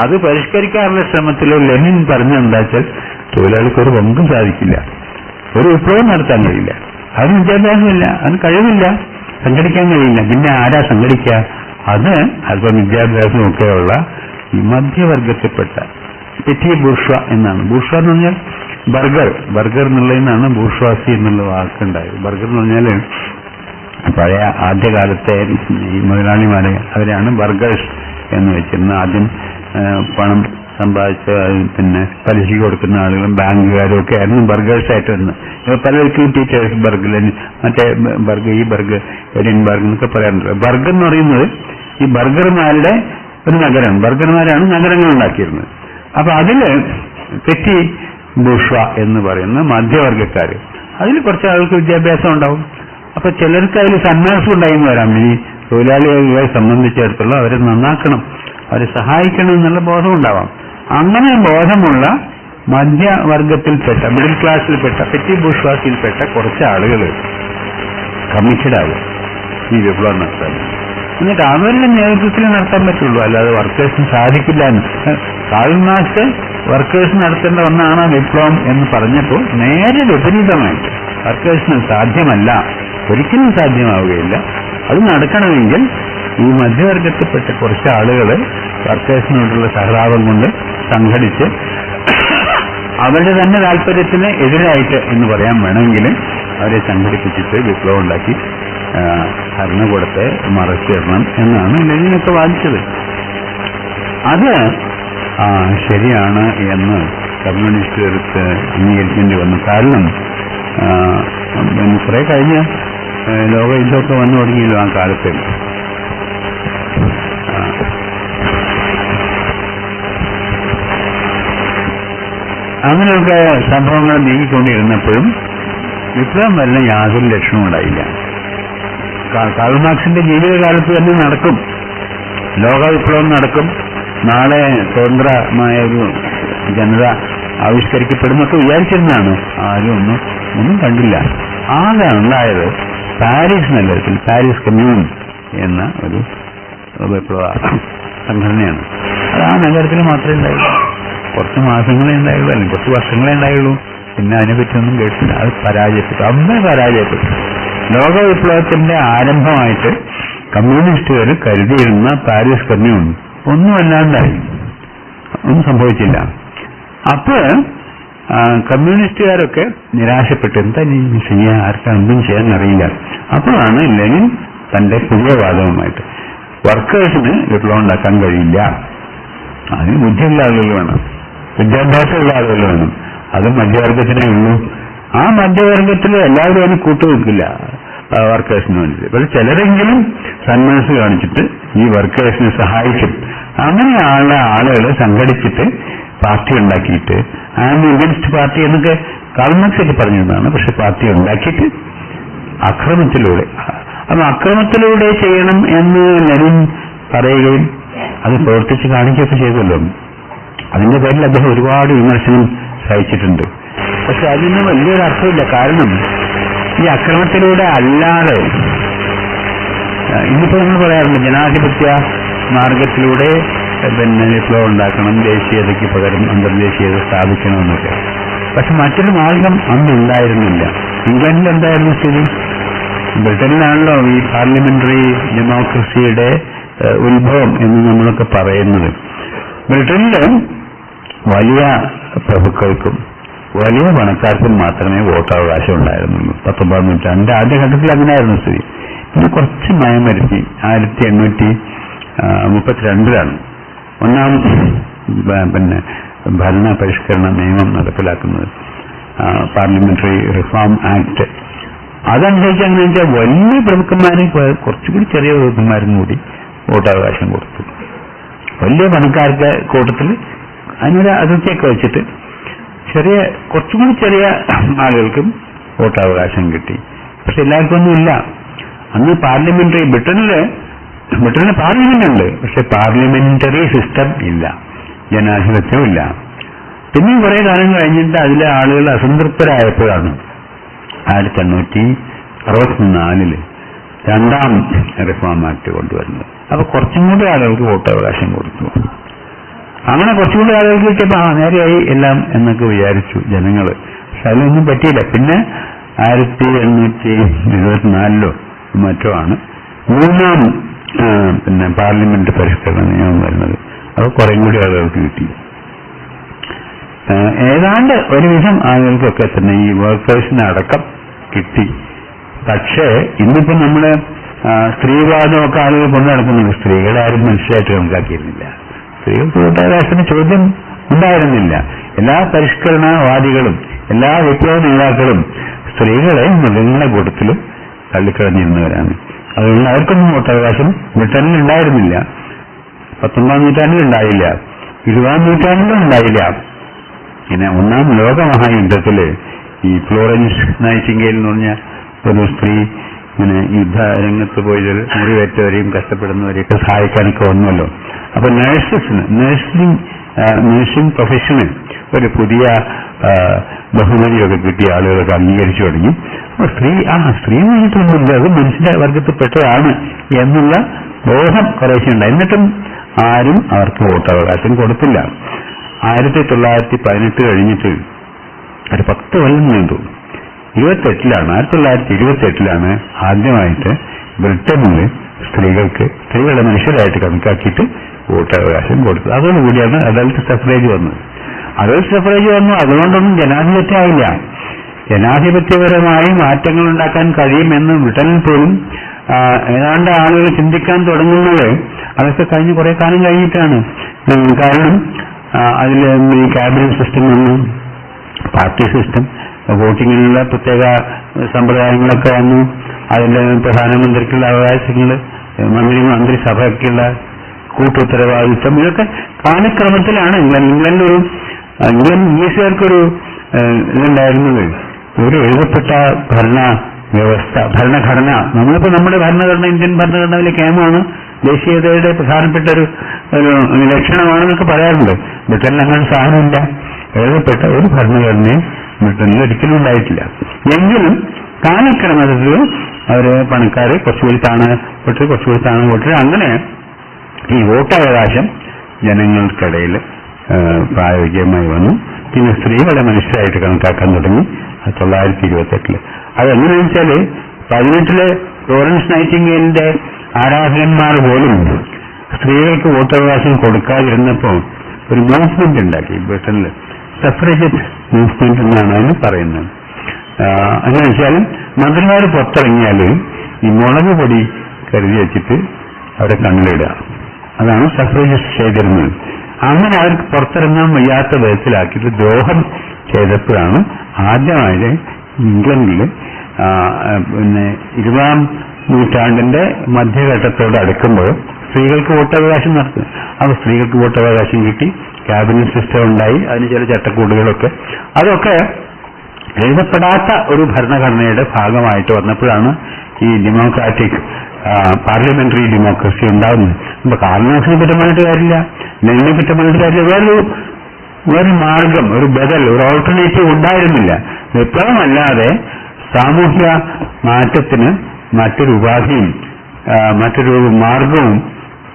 അത് പരിഷ്കരിക്കാനുള്ള ശ്രമത്തിലോ ലെനിൻ പറഞ്ഞെന്താ വെച്ചാൽ തൊഴിലാളിക്ക് ഒരു പങ്കും സാധിക്കില്ല, ഒരു വിപ്ലവം നടത്താൻ കഴിയില്ല, അതിന് വിദ്യാഭ്യാസമില്ല, അതിന് കഴിവില്ല, സംഘടിക്കാൻ കഴിയില്ല. പിന്നെ ആരാ സംഘടിക്കുക? അത് അല്പം വിദ്യാഭ്യാസമൊക്കെയുള്ള ഈ മധ്യവർഗത്തിൽപ്പെട്ട പെറ്റി ബൂർഷ്വ എന്നാണ്. ബൂർഷ്വ എന്ന് പറഞ്ഞാൽ ബർഗർ എന്നുള്ളതിൽ നിന്നാണ് ബൂർഷ്വാസി എന്നുള്ള വാക്കുണ്ടായത്. ബർഗർ എന്ന് പറഞ്ഞാൽ പഴയ ആദ്യകാലത്തെ ഈ മുതലാളിമാരെ അവരെയാണ് ബർഗേഴ്സ് എന്ന് വെച്ചിരുന്നത്. ആദ്യം പണം സമ്പാദിച്ച പിന്നെ പലിശയ്ക്ക് കൊടുക്കുന്ന ആളുകളും ബാങ്കുകാരും ഒക്കെ ആയിരുന്നു ബർഗേഴ്സായിട്ട് വരുന്നത്. പലർക്കും ടീച്ചേഴ്സ് ബർഗ്, മറ്റേ ബർഗ്, ഈ ബർഗ്, എഡിൻബർഗ് എന്നൊക്കെ പറയാറുണ്ട്. ബർഗ് എന്ന് പറയുന്നത് ഈ ബർഗർമാരുടെ ഒരു നഗരമാണ്. ബർഗർമാരാണ് നഗരങ്ങൾ ഉണ്ടാക്കിയിരുന്നത്. അപ്പൊ അതില് പെറ്റി ബൂർഷ്വ എന്ന് പറയുന്ന മധ്യവർഗക്കാര്, അതിൽ കുറച്ച് ആൾക്ക് വിദ്യാഭ്യാസം ഉണ്ടാവും. അപ്പൊ ചിലർക്ക് അതിൽ സന്യാസം ഉണ്ടായിന്ന് വരാം. ഈ തൊഴിലാളികളെ സംബന്ധിച്ചിടത്തോളം അവരെ നന്നാക്കണം, അവരെ സഹായിക്കണം എന്നുള്ള ബോധം ഉണ്ടാവാം. അങ്ങനെ ബോധമുള്ള മധ്യവർഗത്തിൽപ്പെട്ട, മിഡിൽ ക്ലാസ്സിൽപ്പെട്ട, പെറ്റി ബൂർഷ്വാസിയിൽപ്പെട്ട കുറച്ച് ആളുകൾ കമ്മിറ്റഡ് ആവും ഈ വിപ്ലവം നടത്താൻ. എന്നിട്ട് അവരുടെ നേതൃത്വത്തിൽ നടത്താൻ പറ്റുള്ളൂ, അല്ലാതെ വർക്കേഴ്സിന് സാധിക്കില്ല എന്ന്. കാൾ മാർക്സ് വർക്കേഴ്സ് നടത്തേണ്ട ഒന്നാണ് വിപ്ലവം എന്ന് പറഞ്ഞപ്പോൾ നേരെ വിപരീതമായിട്ട് വർക്കേഴ്സിന് സാധ്യമല്ല, ഒരിക്കലും സാധ്യമാവുകയില്ല. അത് നടക്കണമെങ്കിൽ ഈ മധ്യവർഗത്തിൽപ്പെട്ട കുറച്ച് ആളുകൾ വർക്കേഴ്സിനോടുള്ള സഹതാപം കൊണ്ട് സംഘടിച്ച് അവരുടെ തന്നെ താല്പര്യത്തിന് എതിരായിട്ട് എന്ന് പറയാൻ വേണമെങ്കിൽ അവരെ സംഘടിപ്പിച്ചിട്ട് വിപ്ലവം ഉണ്ടാക്കി ഭരണകൂടത്തെ മറച്ചിടണം എന്നാണ് ലെനിനൊക്കെ വാദിച്ചത്. അത് ശരിയാണ് എന്ന് കമ്മ്യൂണിസ്റ്റുകാർക്ക് അംഗീകരിക്കേണ്ടി വന്നു. കാരണം കുറെ കഴിഞ്ഞ് ലോകയുദ്ധമൊക്കെ വന്നു തുടങ്ങിയല്ലോ ആ കാലത്ത്. അങ്ങനെയൊക്കെ സംഭവങ്ങൾ നീങ്ങിക്കൊണ്ടിരുന്നപ്പോഴും വിപ്ലവം വരുന്ന യാതൊരു ലക്ഷണവും ഉണ്ടായില്ല. കാൾ മാർക്സിന്റെ ജീവിതകാലത്ത് തന്നെ നടക്കും, ലോക വിപ്ലവം നടക്കും, നാളെ സ്വതന്ത്രമായ ഒരു ജനത ആവിഷ്കരിക്കപ്പെടുന്നൊക്കെ വിചാരിച്ചിരുന്നതാണ്. ആരും ഒന്നും കണ്ടില്ല. ആകെ ഉണ്ടായത് പാരീസ് നഗരത്തിൽ പാരീസ് കമ്മ്യൂൺ എന്ന ഒരു വിപ്ലവ സംഘടനയാണ്. അത് ആ നഗരത്തിൽ മാത്രമേ ഉണ്ടായുള്ളൂ. കുറച്ച് മാസങ്ങളെ ഉണ്ടായുള്ളൂ, അല്ലെങ്കിൽ കുറച്ച് വർഷങ്ങളെ ഉണ്ടായുള്ളൂ. പിന്നെ അതിനെപ്പറ്റിയൊന്നും കേട്ടില്ല. അത് പരാജയപ്പെട്ടു, അന്ന് പരാജയപ്പെട്ടു. ലോക വിപ്ലവത്തിന്റെ ആരംഭമായിട്ട് കമ്മ്യൂണിസ്റ്റുകാർ കരുതിയിരുന്ന പാരീസ് കമ്മ്യൂൺ ഒന്നുമല്ലാണ്ടായി, ഒന്നും സംഭവിച്ചില്ല. അപ്പോൾ കമ്മ്യൂണിസ്റ്റുകാരൊക്കെ നിരാശപ്പെട്ടു. എന്താ ചെയ്യാൻ, ആർക്കും ഒന്നും ചെയ്യാൻ അറിയില്ല. അപ്പോഴാണ് ലെനിൻ തന്റെ പുതിയ വാദവുമായിട്ട് വർക്കേഴ്സിന് വിപ്ലവം ഉണ്ടാക്കാൻ കഴിയില്ല, അതിന് ബുദ്ധിയുള്ള ആളുകൾ വേണം, വിദ്യാഭ്യാസമുള്ള ആളുകൾ വേണം, അത് മധ്യവർഗത്തിനേ ഉള്ളൂ. ആ മധ്യവർഗത്തിൽ എല്ലാവരും അതിന് കൂട്ടുനിൽക്കില്ല വർക്കേഴ്സിന് വേണ്ടി. പക്ഷെ ചിലരെങ്കിലും സന്മനസ് കാണിച്ചിട്ട് ഈ വർക്കേഴ്സിനെ സഹായിക്കും. അങ്ങനെയുള്ള ആളുകൾ സംഘടിച്ചിട്ട് പാർട്ടി ഉണ്ടാക്കിയിട്ട്, ആൻഡ് അഗൻസ്റ്റ് പാർട്ടി എന്നൊക്കെ കാൾ മാർക്സ് ഒക്കെ പറഞ്ഞതാണ്. പക്ഷെ പാർട്ടി ഉണ്ടാക്കിയിട്ട് അക്രമത്തിലൂടെ, അത് അക്രമത്തിലൂടെ ചെയ്യണം എന്ന് ലെനിൻ പറയുകയും അത് പ്രവർത്തിച്ച് കാണിക്കുകയൊക്കെ ചെയ്തല്ലോ. അതിന്റെ പേരിൽ അദ്ദേഹം ഒരുപാട് വിമർശനം സഹിച്ചിട്ടുണ്ട്. പക്ഷെ അതിന് വലിയൊരു അർത്ഥമില്ല. കാരണം ഈ അക്രമത്തിലൂടെ അല്ലാതെ ഇന്നിപ്പോ നമ്മൾ പറയാറുണ്ട് ജനാധിപത്യ മാർഗത്തിലൂടെ വിപ്ലവം ഉണ്ടാക്കണം, ദേശീയതയ്ക്ക് പകരം അന്തർദേശീയത സ്ഥാപിക്കണമെന്നൊക്കെ. പക്ഷെ മറ്റൊരു മാർഗം അന്നുണ്ടായിരുന്നില്ല. ഇംഗ്ലണ്ടിൽ എന്തായിരുന്നു സ്ഥിതി? ബ്രിട്ടനിലാണല്ലോ ഈ പാർലമെന്ററി ഡെമോക്രസിയുടെ ഉത്ഭവം എന്ന് നമ്മളൊക്കെ പറയുന്നത്. ബ്രിട്ടനില് വലിയ പ്രഭുക്കൾക്കും വലിയ പണക്കാർക്കും മാത്രമേ വോട്ടവകാശം ഉണ്ടായിരുന്നുള്ളൂ. 19 നൂറ്റാണ്ടിന്റെ ആദ്യഘട്ടത്തിൽ അങ്ങനെയായിരുന്നു സ്ഥിതി. പിന്നെ കുറച്ച് നയം വരുത്തി 1832 ഒന്നാം ഭരണ പരിഷ്കരണ നിയമം നടപ്പിലാക്കുന്നത്, പാർലമെന്ററി റിഫോം ആക്ട്. അതനുസരിച്ച് അങ്ങനെ വെച്ചാൽ വലിയ പ്രഭുക്കന്മാരും കുറച്ചുകൂടി ചെറിയ പ്രഭുക്കന്മാരും കൂടി വോട്ടവകാശം കൊടുത്തു. വലിയ പണക്കാർക്ക് കൂട്ടത്തിൽ അതിനൊരു അതിർത്തിയൊക്കെ വെച്ചിട്ട് കുറച്ചുകൂടി ചെറിയ ആളുകൾക്കും വോട്ടവകാശം കിട്ടി. പക്ഷെ എല്ലാവർക്കും ഒന്നുമില്ല. അന്ന് പാർലമെന്ററി ബ്രിട്ടനിൽ പാർലമെന്റ് ഉണ്ട്, പക്ഷെ പാർലമെന്ററി സിസ്റ്റം ഇല്ല, ജനാധിപത്യവും ഇല്ല. പിന്നെ കുറെ കാലം കഴിഞ്ഞിട്ട് അതിലെ ആളുകൾ അസംതൃപ്തരായപ്പോഴാണ് 1864 രണ്ടാം റിഫോം ആക്ട് കൊണ്ടുവരുന്നത്. അപ്പൊ കുറച്ചും കൂടി ആളുകൾക്ക് വോട്ടവകാശം കൊടുത്തു. അങ്ങനെ കുറച്ചുകൂടി ആളുകൾക്ക് കിട്ടിയപ്പോ നേരെയായി എല്ലാം എന്നൊക്കെ വിചാരിച്ചു ജനങ്ങള്. പക്ഷെ അതിലൊന്നും പറ്റിയില്ല. പിന്നെ 1874 മറ്റോ ആണ് മൂന്നാം പാർലമെന്റ് പരിഷ്കരണ നിയമം വരുന്നത്. അത് കുറേ കൂടി ആളുകൾക്ക് കിട്ടി. ഏതാണ്ട് ഒരുവിധം ആളുകൾക്കൊക്കെ തന്നെ ഈ വർക്കേഴ്സിന് അടക്കം കിട്ടി. പക്ഷേ ഇന്നിപ്പോ നമ്മള് സ്ത്രീവാദമൊക്കെ ആളുകൾ കൊണ്ടു നടക്കുന്നുണ്ട്. സ്ത്രീകളെ ആരും മനുഷ്യരായിട്ട് കണക്കാക്കിയിരുന്നില്ല. സ്ത്രീകൾക്ക് വോട്ടവകാശത്തിന് ചോദ്യം ഉണ്ടായിരുന്നില്ല. എല്ലാ പരിഷ്കരണവാദികളും എല്ലാ വിപ്ലവ നേതാക്കളും സ്ത്രീകളെ മൃഗങ്ങളുടെ കൂട്ടത്തിലും തള്ളിക്കളഞ്ഞിരുന്നവരാണ്. അതുകൊണ്ട് അവർക്കൊന്നും വോട്ടവകാശം ബ്രിട്ടനിൽ ഉണ്ടായിരുന്നില്ല. 19 നൂറ്റാണ്ടിൽ ഉണ്ടായില്ല. 20-ാം നൂറ്റാണ്ടിലും ഉണ്ടായില്ല. പിന്നെ 1-ാം ലോകമഹായുദ്ധത്തില് ഈ ഫ്ലോറൻസ് നൈറ്റിംഗേൽ എന്ന് പറഞ്ഞ ഒരു സ്ത്രീ ഇങ്ങനെ യുദ്ധരംഗത്ത് പോയി മുറിവേറ്റവരെയും കഷ്ടപ്പെടുന്നവരെയൊക്കെ സഹായിക്കാനൊക്കെ വന്നല്ലോ. അപ്പൊ നഴ്സിംഗ് പ്രൊഫഷന് ഒരു പുതിയ ബഹുമതിയൊക്കെ കിട്ടിയ ആളുകളൊക്കെ അംഗീകരിച്ചു തുടങ്ങി. അപ്പൊ സ്ത്രീ പറഞ്ഞിട്ടൊന്നുമില്ല, അത് മനുഷ്യന്റെ വർഗത്തിൽപ്പെട്ടതാണ് എന്നുള്ള ബോധം കുറേശ്ശെ ഉണ്ടായി. എന്നിട്ടും ആരും അവർക്ക് വോട്ടവകാശം കൊടുത്തില്ല. 1918 കഴിഞ്ഞിട്ട് ഒരു 10 കൊല്ലം നീണ്ടു. 1928 ആദ്യമായിട്ട് ബ്രിട്ടനിൽ സ്ത്രീകളുടെ മനുഷ്യരായിട്ട് കണക്കാക്കിയിട്ട് വോട്ടവകാശം കൊടുത്തത്. അതോടുകൂടിയാണ് അഡൽട്ട് സഫ്രേജ് വന്നത്. അതുകൊണ്ടൊന്നും ജനാധിപത്യമായില്ല. ജനാധിപത്യപരമായി മാറ്റങ്ങൾ ഉണ്ടാക്കാൻ കഴിയുമെന്ന് ബ്രിട്ടനിൽ പോലും ഏതാണ്ട് ആളുകൾ ചിന്തിക്കാൻ തുടങ്ങുന്നത് അതൊക്കെ കഴിഞ്ഞ് കുറെ കാലം കഴിഞ്ഞിട്ടാണ്. കാരണം അതിൽ ഈ ക്യാബിനറ്റ് സിസ്റ്റം വന്നു, പാർട്ടി സിസ്റ്റം, വോട്ടിങ്ങിനുള്ള പ്രത്യേക സമ്പ്രദായങ്ങളൊക്കെ വന്നു. അതിൽ പ്രധാനമന്ത്രിക്കുള്ള അവകാശങ്ങൾ, മന്ത്രിസഭയ്ക്കുള്ള കൂട്ടുത്തരവാദിത്വം, ഇതൊക്കെ കാലക്രമത്തിലാണ്. ഇംഗ്ലീഷുകാർക്കൊരു ഇതുണ്ടായിരുന്നത്, ഒരു എഴുതപ്പെട്ട ഭരണഘടന. നമ്മളിപ്പോ നമ്മുടെ ഭരണഘടന, ഇന്ത്യൻ ഭരണഘടനയിലെ കേമാണ് ദേശീയതയുടെ പ്രധാനപ്പെട്ട ഒരു ലക്ഷണമാണെന്നൊക്കെ പറയാറുണ്ട്. ബ്രിട്ടനിൽ അങ്ങനെ സാധനമില്ല. എഴുതപ്പെട്ട ഒരു ഭരണഘടനയും ബ്രിട്ടനിൽ ഒരിക്കലും ഉണ്ടായിട്ടില്ല. എങ്കിലും കാലക്രമത്തിൽ അവര് പണക്കാര് കുറച്ചുകൂടി താണ വോട്ട് അങ്ങനെ ഈ വോട്ടവകാശം ജനങ്ങൾക്കിടയിൽ പ്രായോഗികമായി വന്നു. പിന്നെ സ്ത്രീകളെ മനുഷ്യരായിട്ട് കണക്കാക്കാൻ തുടങ്ങി 1928. അതെങ്ങനെയാണെന്ന് വെച്ചാല് 18 ഫ്ലോറൻസ് നൈറ്റിംഗേലിന്റെ ആരാധകന്മാർ പോലും സ്ത്രീകൾക്ക് വോട്ടവകാശം കൊടുക്കാതിരുന്നപ്പോൾ ഒരു മൂവ്മെന്റ് ഉണ്ടാക്കി ബ്രിട്ടനിൽ. സഫ്രജറ്റ് മൂവ്മെന്റ് എന്നാണ് അതിന് പറയുന്നത്. അങ്ങനെ വെച്ചാൽ മന്ത്രിമാർ പുറത്തിറങ്ങിയാല് ഈ മുളക് പൊടി കരുതി വെച്ചിട്ട് അവരെ കണ്ണിലിടുക. അതാണ് സഫ്രജറ്റ് ചെയ്തിരുന്നത്. അങ്ങനെ അവർക്ക് പുറത്തിറങ്ങാൻ വയ്യാത്ത വിധത്തിലാക്കിയിട്ട് ദ്രോഹം ചെയ്തപ്പോഴാണ് ആദ്യമായിട്ട് ഇംഗ്ലണ്ടില് പിന്നെ 20-ാം നൂറ്റാണ്ടിന്റെ മധ്യഘട്ടത്തോട് അടുക്കുമ്പോൾ സ്ത്രീകൾക്ക് വോട്ടവകാശം നടത്തും. അപ്പോൾ സ്ത്രീകൾക്ക് വോട്ടവകാശം കിട്ടി, ക്യാബിനറ്റ് സിസ്റ്റം ഉണ്ടായി, അതിന് ചില ചട്ടക്കൂടുകളൊക്കെ, അതൊക്കെ എഴുതപ്പെടാത്ത ഒരു ഭരണഘടനയുടെ ഭാഗമായിട്ട് വന്നപ്പോഴാണ് ഈ ഡെമോക്രാറ്റിക് പാർലമെന്ററി ഡെമോക്രസി ഉണ്ടാകുന്നത്. അപ്പൊ കാരണവശാലും കുറ്റമായിട്ട് കാര്യമില്ല, ലെനിനെ കുറ്റമായിട്ട് കാര്യമില്ല. വേറൊരു മാർഗം, ഒരു ബദൽ, ഒരു ഓൾട്ടർനേറ്റീവ് ഉണ്ടായിരുന്നില്ല. വിപ്ലവമല്ലാതെ സാമൂഹ്യ മാറ്റത്തിന് മറ്റൊരു ഉപാധിയും മറ്റൊരു മാർഗവും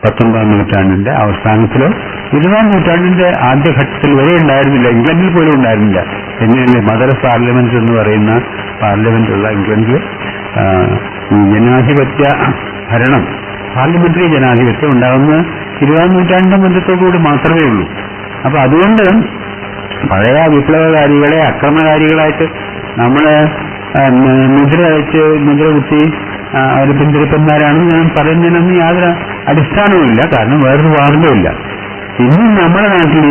19-ാം നൂറ്റാണ്ടിന്റെ അവസാനത്തിലോ 20-ാം നൂറ്റാണ്ടിന്റെ ആദ്യഘട്ടത്തിൽ വരെ ഉണ്ടായിരുന്നില്ല. ഇംഗ്ലണ്ടിൽ പോലും ഉണ്ടായിരുന്നില്ല. പിന്നെയല്ലേ മദർ പാർലമെന്റ് എന്ന് പറയുന്ന പാർലമെന്റ് ഉള്ള ഇംഗ്ലണ്ടിൽ ജനാധിപത്യ ഭരണം, പാർലമെന്ററി ജനാധിപത്യം ഉണ്ടാകുന്ന 20-ാം നൂറ്റാണ്ടിന്റെ മധ്യത്തോടുകൂടി മാത്രമേ ഉള്ളൂ. അപ്പൊ അതുകൊണ്ട് പഴയ വിപ്ലവകാരികളെ അക്രമകാരികളായിട്ട് നമ്മള് മുദ്ര കുത്തി അവർ പിന്തിരിപ്പന്മാരാണെന്ന് ഞാൻ പറയുന്നതിനൊന്നും യാതൊരു അടിസ്ഥാനവുമില്ല. കാരണം വേറൊരു വാർത്തയില്ല. ഇന്നും നമ്മുടെ നാട്ടിൽ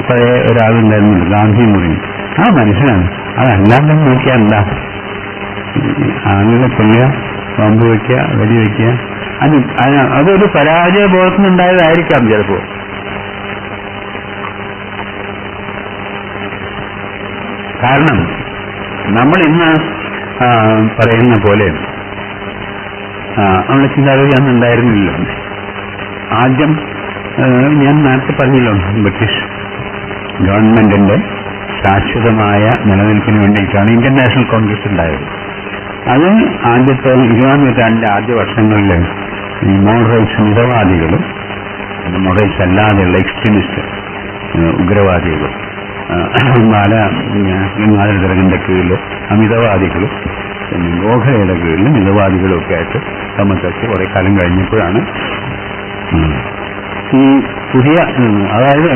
പഴയ ഒരാളുണ്ടായിരുന്നില്ല, ഗാന്ധി മുറി. ആ മനുഷ്യനാണ്. അതല്ലാതെ നോക്കിയാൽ എന്താ, ആളുകളെ കൊല്ലുക, ബോംബ് വയ്ക്കുക, വെടിവെക്കുക, അതൊരു പരാജയ ബോധത്തിനുണ്ടായതായിരിക്കാം ചിലപ്പോ. കാരണം നമ്മൾ ഇന്ന് പറയുന്ന പോലെ നമ്മുടെ ചിന്താഗതി അന്ന് ഉണ്ടായിരുന്നില്ല. ആദ്യം ഞാൻ നേരത്തെ പറഞ്ഞല്ലോ, ബ്രിട്ടീഷ് ഗവൺമെന്റിന്റെ ശാശ്വതമായ നിലനിൽപ്പിന് വേണ്ടിയിട്ടാണ് ഇന്ത്യൻ നാഷണൽ കോൺഗ്രസ് ഉണ്ടായത്. അത് ആദ്യത്തെ 20-ാം നൂറ്റാണ്ടിന്റെ ആദ്യ വർഷങ്ങളിൽ ഈ മോഡറേറ്റ്സ് മിതവാദികളും മോഡറേറ്റ്സ് അല്ലാതെയുള്ള എക്സ്ട്രീമിസ്റ്റ് ഉഗ്രവാദികളും ഗംഗാധരതിലകന്റെ കീഴിൽ അമിതവാദികളും ഗോഖലയുടെ കീഴിൽ മിതവാദികളും ഒക്കെ ആയിട്ട് തമ്മിൽ കുറെ കാലം കഴിഞ്ഞപ്പോഴാണ് ഈ പുതിയ, അതായത്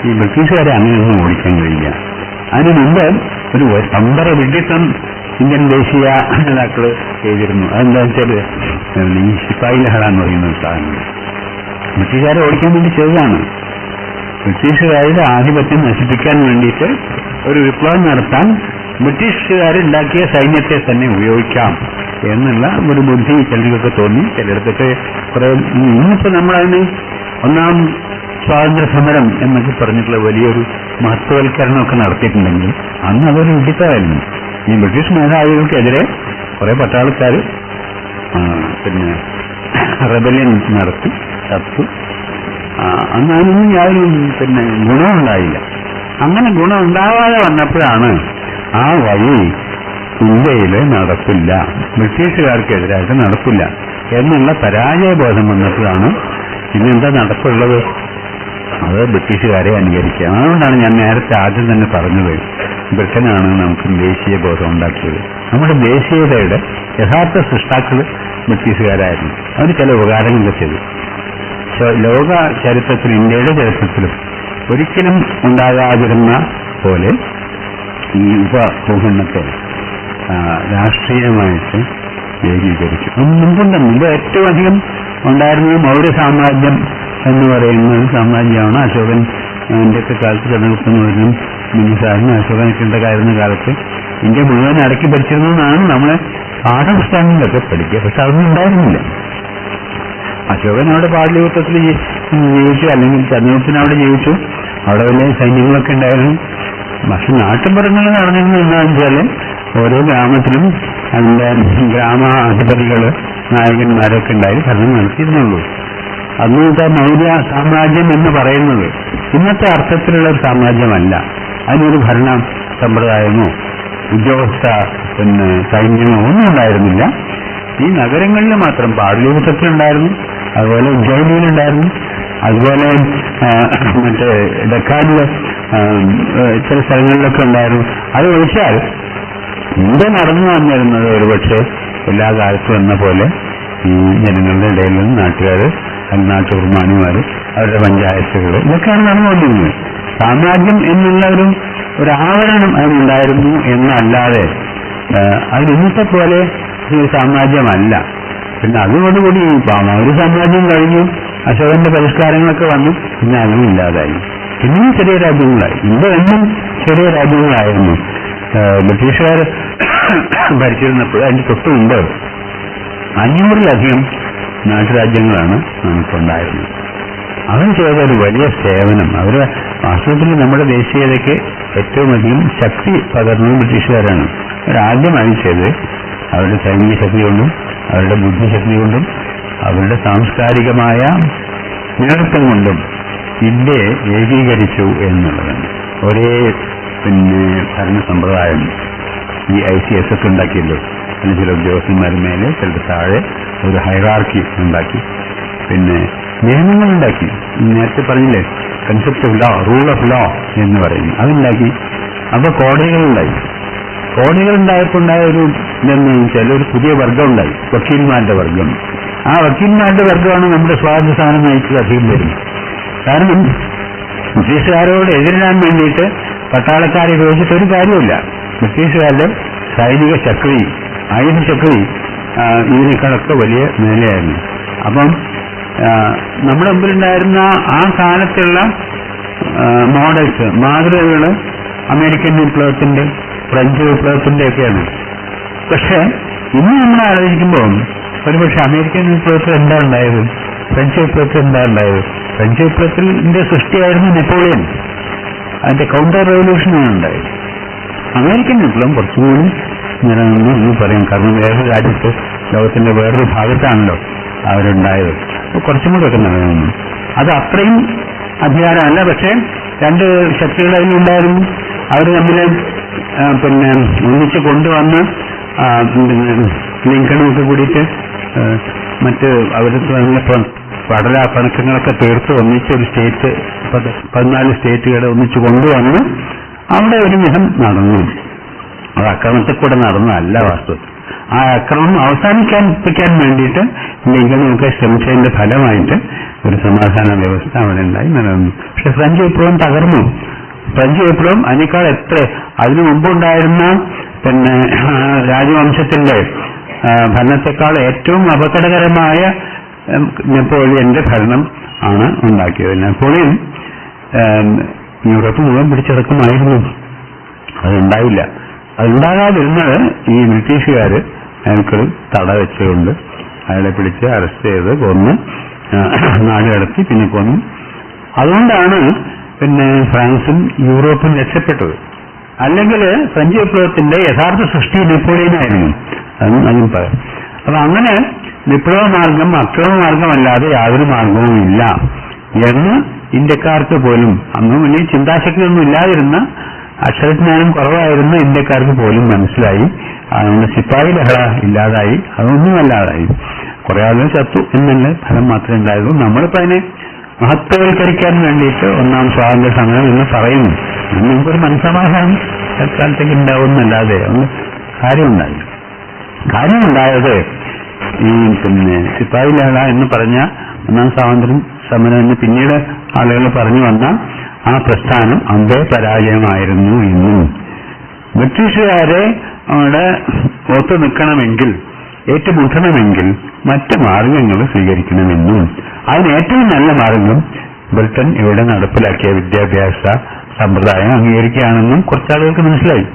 ഈ ബ്രിട്ടീഷുകാരെ അങ്ങനെയൊന്നും ഓടിക്കാൻ കഴിയില്ല. അതിനു മുമ്പ് ഒരു സമ്പര വിഡിത്തം ഇന്ത്യൻ ദേശീയ നേതാക്കള് ചെയ്തിരുന്നു. അതെന്താ വെച്ചാൽ ഈ ശിപ്പായി ലഹള എന്ന് പറയുന്ന ഒരു സാധനം ബ്രിട്ടീഷുകാരെ ഓടിക്കാൻ വേണ്ടി ചെയ്തതാണ്. ബ്രിട്ടീഷുകാരുടെ ആധിപത്യം നശിപ്പിക്കാൻ വേണ്ടിയിട്ട് ഒരു വിപ്ലവം നടത്താൻ ബ്രിട്ടീഷുകാരുണ്ടാക്കിയ സൈന്യത്തെ തന്നെ ഉപയോഗിക്കാം എന്നുള്ള ഒരു ബുദ്ധി ചിലർക്കൊക്കെ തോന്നി. ചിലർക്കൊക്കെ കുറെ ഇന്നിപ്പോ നമ്മളതിന് 1-ാം സ്വാതന്ത്ര്യ സമരം എന്നൊക്കെ പറഞ്ഞിട്ടുള്ള വലിയൊരു മഹത്വവൽക്കരണമൊക്കെ നടത്തിയിട്ടുണ്ടെങ്കിൽ അന്ന് അതൊരു വിഡിത്തമായിരുന്നു. ഈ ബ്രിട്ടീഷ് മേധാവികൾക്കെതിരെ കുറെ പട്ടാളക്കാർ പിന്നെ റെബല്യൻ നടത്തി ചത്തു. അന്ന് അതിനൊന്നും യാതൊരു പിന്നെ ഗുണമുണ്ടായില്ല. അങ്ങനെ ഗുണമുണ്ടാവാതെ വന്നപ്പോഴാണ് ആ വഴി ഇന്ത്യയിൽ നടപ്പില്ല, ബ്രിട്ടീഷുകാർക്കെതിരായിട്ട് നടപ്പില്ല എന്നുള്ള പരാജയബോധം വന്നപ്പോഴാണ് പിന്നെന്താ നടപ്പുള്ളത്, അത് ബ്രിട്ടീഷുകാരെ അനുകരിക്കുക. അതുകൊണ്ടാണ് ഞാൻ നേരത്തെ ആദ്യം തന്നെ പറഞ്ഞത് ബ്രിട്ടനാണ് നമുക്ക് ദേശീയ ബോധം ഉണ്ടാക്കിയത്. നമ്മുടെ ദേശീയതയുടെ യഥാർത്ഥ സൃഷ്ടാക്കൾ ബ്രിട്ടീഷുകാരായിരുന്നു. അവർ ചില ഉപകാരങ്ങളൊക്കെ ചെയ്തു. ലോക ചരിത്രത്തിൽ, ഇന്ത്യയുടെ ചരിത്രത്തിലും ഒരിക്കലും ഉണ്ടാകാതിരുന്ന പോലെ ഈ ഉപഭൂഖണ്ഡത്തെ രാഷ്ട്രീയമായിട്ട് ഏകീകരിച്ചു. മുമ്പുണ്ടെന്ന് ഏറ്റവും അധികം ഉണ്ടായിരുന്നത് മൗര്യ സാമ്രാജ്യം എന്ന് പറയുന്ന സാമ്രാജ്യമാണ്. അശോകൻ ഇന്ത്യത്തെ കാലത്ത് ചന്ദ്രഗുപ്തനും ബിംബിസാരനും അശോകനൊക്കെ ഉണ്ടായിരുന്ന കാലത്ത് ഇന്ത്യ മുഴുവൻ അടക്കി ഭരിച്ചിരുന്നതെന്നാണ് നമ്മളെ പാഠപുസ്തകങ്ങളിലൊക്കെ പഠിക്കുക. പക്ഷെ അതൊന്നും ഉണ്ടായിരുന്നില്ല. അശോകൻ അവിടെ പാടലിപുത്രത്തിൽ ജീവിച്ചു, അല്ലെങ്കിൽ ചന്ദ്രഗുപ്തൻ അവിടെ ജീവിച്ചു. അവിടെ വലിയ സൈന്യങ്ങളൊക്കെ ഉണ്ടായിരുന്നു. പക്ഷെ നാട്ടുപുറങ്ങളിൽ നടന്നിരുന്നത് എന്താണെന്ന് വെച്ചാൽ ഓരോ ഗ്രാമത്തിലും അതിന്റെ ഗ്രാമാധിപതികള് നായകന്മാരൊക്കെ ഉണ്ടായി ഭരണം നടത്തിയിരുന്നുള്ളൂ. അന്നത്തെ മൗര്യ സാമ്രാജ്യം എന്ന് പറയുന്നത് ഇന്നത്തെ അർത്ഥത്തിലുള്ള ഒരു സാമ്രാജ്യമല്ല. അതിനൊരു ഭരണ സമ്പ്രദായമോ ഉദ്യോഗസ്ഥ പിന്നെ സൈന്യമോ ഒന്നും ഉണ്ടായിരുന്നില്ല. ഈ നഗരങ്ങളിൽ മാത്രം പാടലിപുത്രത്തിലുണ്ടായിരുന്നു, അതുപോലെ ഉജ്ജയിനിയിലുണ്ടായിരുന്നു, അതുപോലെ മറ്റേ ഡെക്കാനിലെ ചില സ്ഥലങ്ങളിലൊക്കെ ഉണ്ടായിരുന്നു. അത് ഒഴിച്ചാൽ ഇന്ത്യ നടന്നു വന്നിരുന്നത് ഒരുപക്ഷെ എല്ലാ കാലത്തും എന്ന പോലെ ഈ ജനങ്ങളുടെ ഇടയിൽ നിന്ന് നാട്ടുകാർ, നാട്ടുകുർമാനിമാർ, അവരുടെ പഞ്ചായത്തുകൾ ഇതൊക്കെയാണ് നടന്നുകൊണ്ടിരുന്നത്. സാമ്രാജ്യം എന്നുള്ള ഒരു ആവരണം അതിനുണ്ടായിരുന്നു എന്നല്ലാതെ അത് ഇന്നത്തെ പോലെ ഒരു സാമ്രാജ്യമല്ല. പിന്നെ അതോടുകൂടി ഒരു സാമ്രാജ്യം കഴിഞ്ഞു, അശോകന്റെ പരിഷ്കാരങ്ങളൊക്കെ വന്നു, പിന്നെ അതും ഇല്ലാതായി. പിന്നെയും ചെറിയ രാജ്യങ്ങളായി. ഇന്ത്യ എന്നും ചെറിയ രാജ്യങ്ങളായിരുന്നു. ബ്രിട്ടീഷുകാർ ഭരിച്ചിരുന്നപ്പോൾ അതിന്റെ തൊട്ട് മുമ്പ് 500-ലധികം നാട്ടുരാജ്യങ്ങളാണ് നമുക്കുണ്ടായിരുന്നത്. അവർ ചെയ്ത ഒരു വലിയ സേവനം. അവർ വാസ്തവത്തിൽ നമ്മുടെ ദേശീയതയ്ക്ക് ഏറ്റവും അധികം ശക്തി പകർന്നത് ബ്രിട്ടീഷുകാരാണ്. അവരാദ്യമായി ചെയ്ത് അവരുടെ സൈനിക ശക്തി കൊണ്ടും അവരുടെ ബുദ്ധിശക്തി കൊണ്ടും അവരുടെ സാംസ്കാരികമായ നേതൃത്വം കൊണ്ടും ഇന്ത്യയെ ഏകീകരിച്ചു എന്നുള്ളതാണ്. ഒരേ പിന്നെ ഭരണ സമ്പ്രദായം ഈ ICS ഒക്കെ ഉണ്ടാക്കിയല്ലോ. അതിന് ചില ഉദ്യോഗസ്ഥന്മാർ മേലെ ചിലർ താഴെ ഒരു ഹൈറാർക്കി ഉണ്ടാക്കി. പിന്നെ നിയമങ്ങളുണ്ടാക്കി. നേരത്തെ പറഞ്ഞില്ലേ concept of law, rule of law എന്ന് പറയുന്നു, അതുണ്ടാക്കി. അപ്പൊ കോടതികളുണ്ടായി. കോടതികളുണ്ടായപ്പോണ്ടായ ഒരു ഇതെന്ന് വെച്ചാൽ ഒരു പുതിയ വർഗം ഉണ്ടായി, വക്കീൽമാരുടെ വർഗം. ആ വക്കീൽമാരുടെ വർഗമാണ് നമ്മുടെ സ്വാതന്ത്ര്യ സമരം നയിച്ചത് അധികം വരുന്നത്. കാരണം ബ്രിട്ടീഷുകാരോട് എതിരിടാൻ വേണ്ടിയിട്ട് പട്ടാളക്കാരെ ഉപയോഗിച്ചിട്ട് ഒരു കാര്യമില്ല. ബ്രിട്ടീഷുകാരുടെ സൈനിക ശക്തി, ആയുധ ശക്തി ഇതിനേക്കാളൊക്കെ വലിയ മേലെയായിരുന്നു. അപ്പം നമ്മുടെ മുമ്പിലുണ്ടായിരുന്ന ആ കാലത്തുള്ള മോഡൽസ്, മാതൃകകൾ അമേരിക്കൻ വിപ്ലവത്തിന്റെ, ഫ്രഞ്ച് വിപ്ലവത്തിന്റെ ഒക്കെയാണ്. പക്ഷെ ഇന്ന് നമ്മൾ ആലോചിക്കുമ്പോൾ ഒരുപക്ഷെ അമേരിക്കൻ വിപ്ലവത്തിൽ എന്താ ഉണ്ടായത്, ഫ്രഞ്ച് വിപ്ലവത്തിൽ എന്താ ഉണ്ടായത്? ഫ്രഞ്ച് വിപ്ലവത്തിന്റെ സൃഷ്ടിയായിരുന്നു നെപ്പോളിയൻ. അതിന്റെ കൗണ്ടർ റെവല്യൂഷനാണ് ഉണ്ടായത്. അമേരിക്കൻ വിപ്ലവം കുറച്ചുകൂടി നിലനിന്നു എന്ന് പറയും. കാരണം വേറൊരു രാജ്യത്ത്, ലോകത്തിന്റെ വേറൊരു ഭാഗത്താണല്ലോ അവരുണ്ടായത്. കുറച്ചും കൂടെ ഒക്കെ നിലനിന്നു. അത് അത്രയും അധികാരമല്ല, പക്ഷേ രണ്ട് ശക്തികൾ അതിലുണ്ടായിരുന്നു. അവർ തമ്മിൽ പിന്നെ ഒന്നിച്ച് കൊണ്ടുവന്ന് ലിങ്കണും ഒക്കെ കൂടിയിട്ട് മറ്റ് അവരുടെ പടല പണക്കങ്ങളൊക്കെ തീർത്ത് ഒന്നിച്ചൊരു സ്റ്റേറ്റ്, 14 സ്റ്റേറ്റുകളെ ഒന്നിച്ച് കൊണ്ടുവന്ന് അവിടെ ഒരു വിധം നടന്നു. അത് അക്രമത്തിൽ കൂടെ നടന്നതല്ല വാസ്തവത്തിൽ. ആ അക്രമം അവസാനിപ്പിക്കാൻ വേണ്ടിയിട്ട് ലിങ്കണമൊക്കെ ശ്രമിച്ചതിന്റെ ഫലമായിട്ട് ഒരു സമാധാന വ്യവസ്ഥ അവിടെ ഉണ്ടായി നിലനിന്നു. പക്ഷെ ഫ്രഞ്ച് വിപ്ലവം തകർന്നു. ഫ്രഞ്ച് വിപ്ലവം അതിനേക്കാൾ അതിനു മുമ്പുണ്ടായിരുന്ന പിന്നെ രാജവംശത്തിന്റെ ഭരണത്തെക്കാൾ ഏറ്റവും അപകടകരമായ നെപ്പോളിയന്റെ ഭരണം ആണ് ഉണ്ടാക്കിയത്. നെപ്പോളിയൻ യൂറോപ്പ് മുഴുവൻ പിടിച്ചടക്കമായിരുന്നു. അതുണ്ടായില്ല. അതുണ്ടാകാതിരുന്നത് ഈ ബ്രിട്ടീഷുകാർ അയാൾക്കൊരു തട വെച്ചുകൊണ്ട് അയാളെ പിടിച്ച് അറസ്റ്റ് ചെയ്ത് കൊന്ന് നാട് കടത്തി, പിന്നെ കൊന്നു. അതുകൊണ്ടാണ് പിന്നെ ഫ്രാൻസും യൂറോപ്പും രക്ഷപ്പെട്ടത്. അല്ലെങ്കിൽ ഫ്രഞ്ച് വിപ്ലവത്തിന്റെ യഥാർത്ഥ സൃഷ്ടി നെപ്പോളിയനായിരുന്നു. അതും പറയാം. അപ്പൊ അങ്ങനെ വിപ്ലവ മാർഗം അക്രമ മാർഗമല്ലാതെ യാതൊരു മാർഗവും ഇല്ല എന്ന് ഇന്ത്യക്കാർക്ക് പോലും, അന്ന് വലിയ ചിന്താശക്തിയൊന്നും ഇല്ലാതിരുന്ന, അക്ഷരജ്ഞാനം കുറവായിരുന്ന ഇന്ത്യക്കാർക്ക് പോലും മനസ്സിലായി. അതുകൊണ്ട് സിപ്പാഹി ലഹള ഇല്ലാതായി, അതൊന്നുമല്ലാതായി. കുറെ ആളുകൾ ചത്തു എന്നല്ല ഫലം മാത്രമേ ഉണ്ടായുള്ളൂ. നമ്മളിപ്പോ അതിനെ മഹത്വവൽക്കരിക്കാൻ വേണ്ടിയിട്ട് ഒന്നാം സ്വാതന്ത്ര്യ സമരം എന്ന് പറയുന്നു. നമുക്കൊരു മനസ്സമാധാനം തൽക്കാലത്തേക്ക് ഉണ്ടാവുന്നല്ലാതെ ഒന്ന് കാര്യമുണ്ടായത് ഈ പിന്നെ സിപ്പാഹി ലഹള എന്ന് പറഞ്ഞ ഒന്നാം സ്വാതന്ത്ര്യ സമരം എന്ന് പിന്നീട് ആളുകൾ പറഞ്ഞു വന്ന ആ പ്രസ്ഥാനം അമ്പേ പരാജയമായിരുന്നു എന്നും ബ്രിട്ടീഷുകാരെ അവിടെ ഒത്തു നിൽക്കണമെങ്കിൽ, ഏറ്റുമുട്ടണമെങ്കിൽ മറ്റ് മാർഗങ്ങൾ സ്വീകരിക്കണമെന്നും അതിന് ഏറ്റവും നല്ല മാർഗം ബ്രിട്ടൻ ഇവിടെ നടപ്പിലാക്കിയ വിദ്യാഭ്യാസ സമ്പ്രദായം അംഗീകരിക്കുകയാണെന്നും കുറച്ചാളുകൾക്ക് മനസ്സിലായി.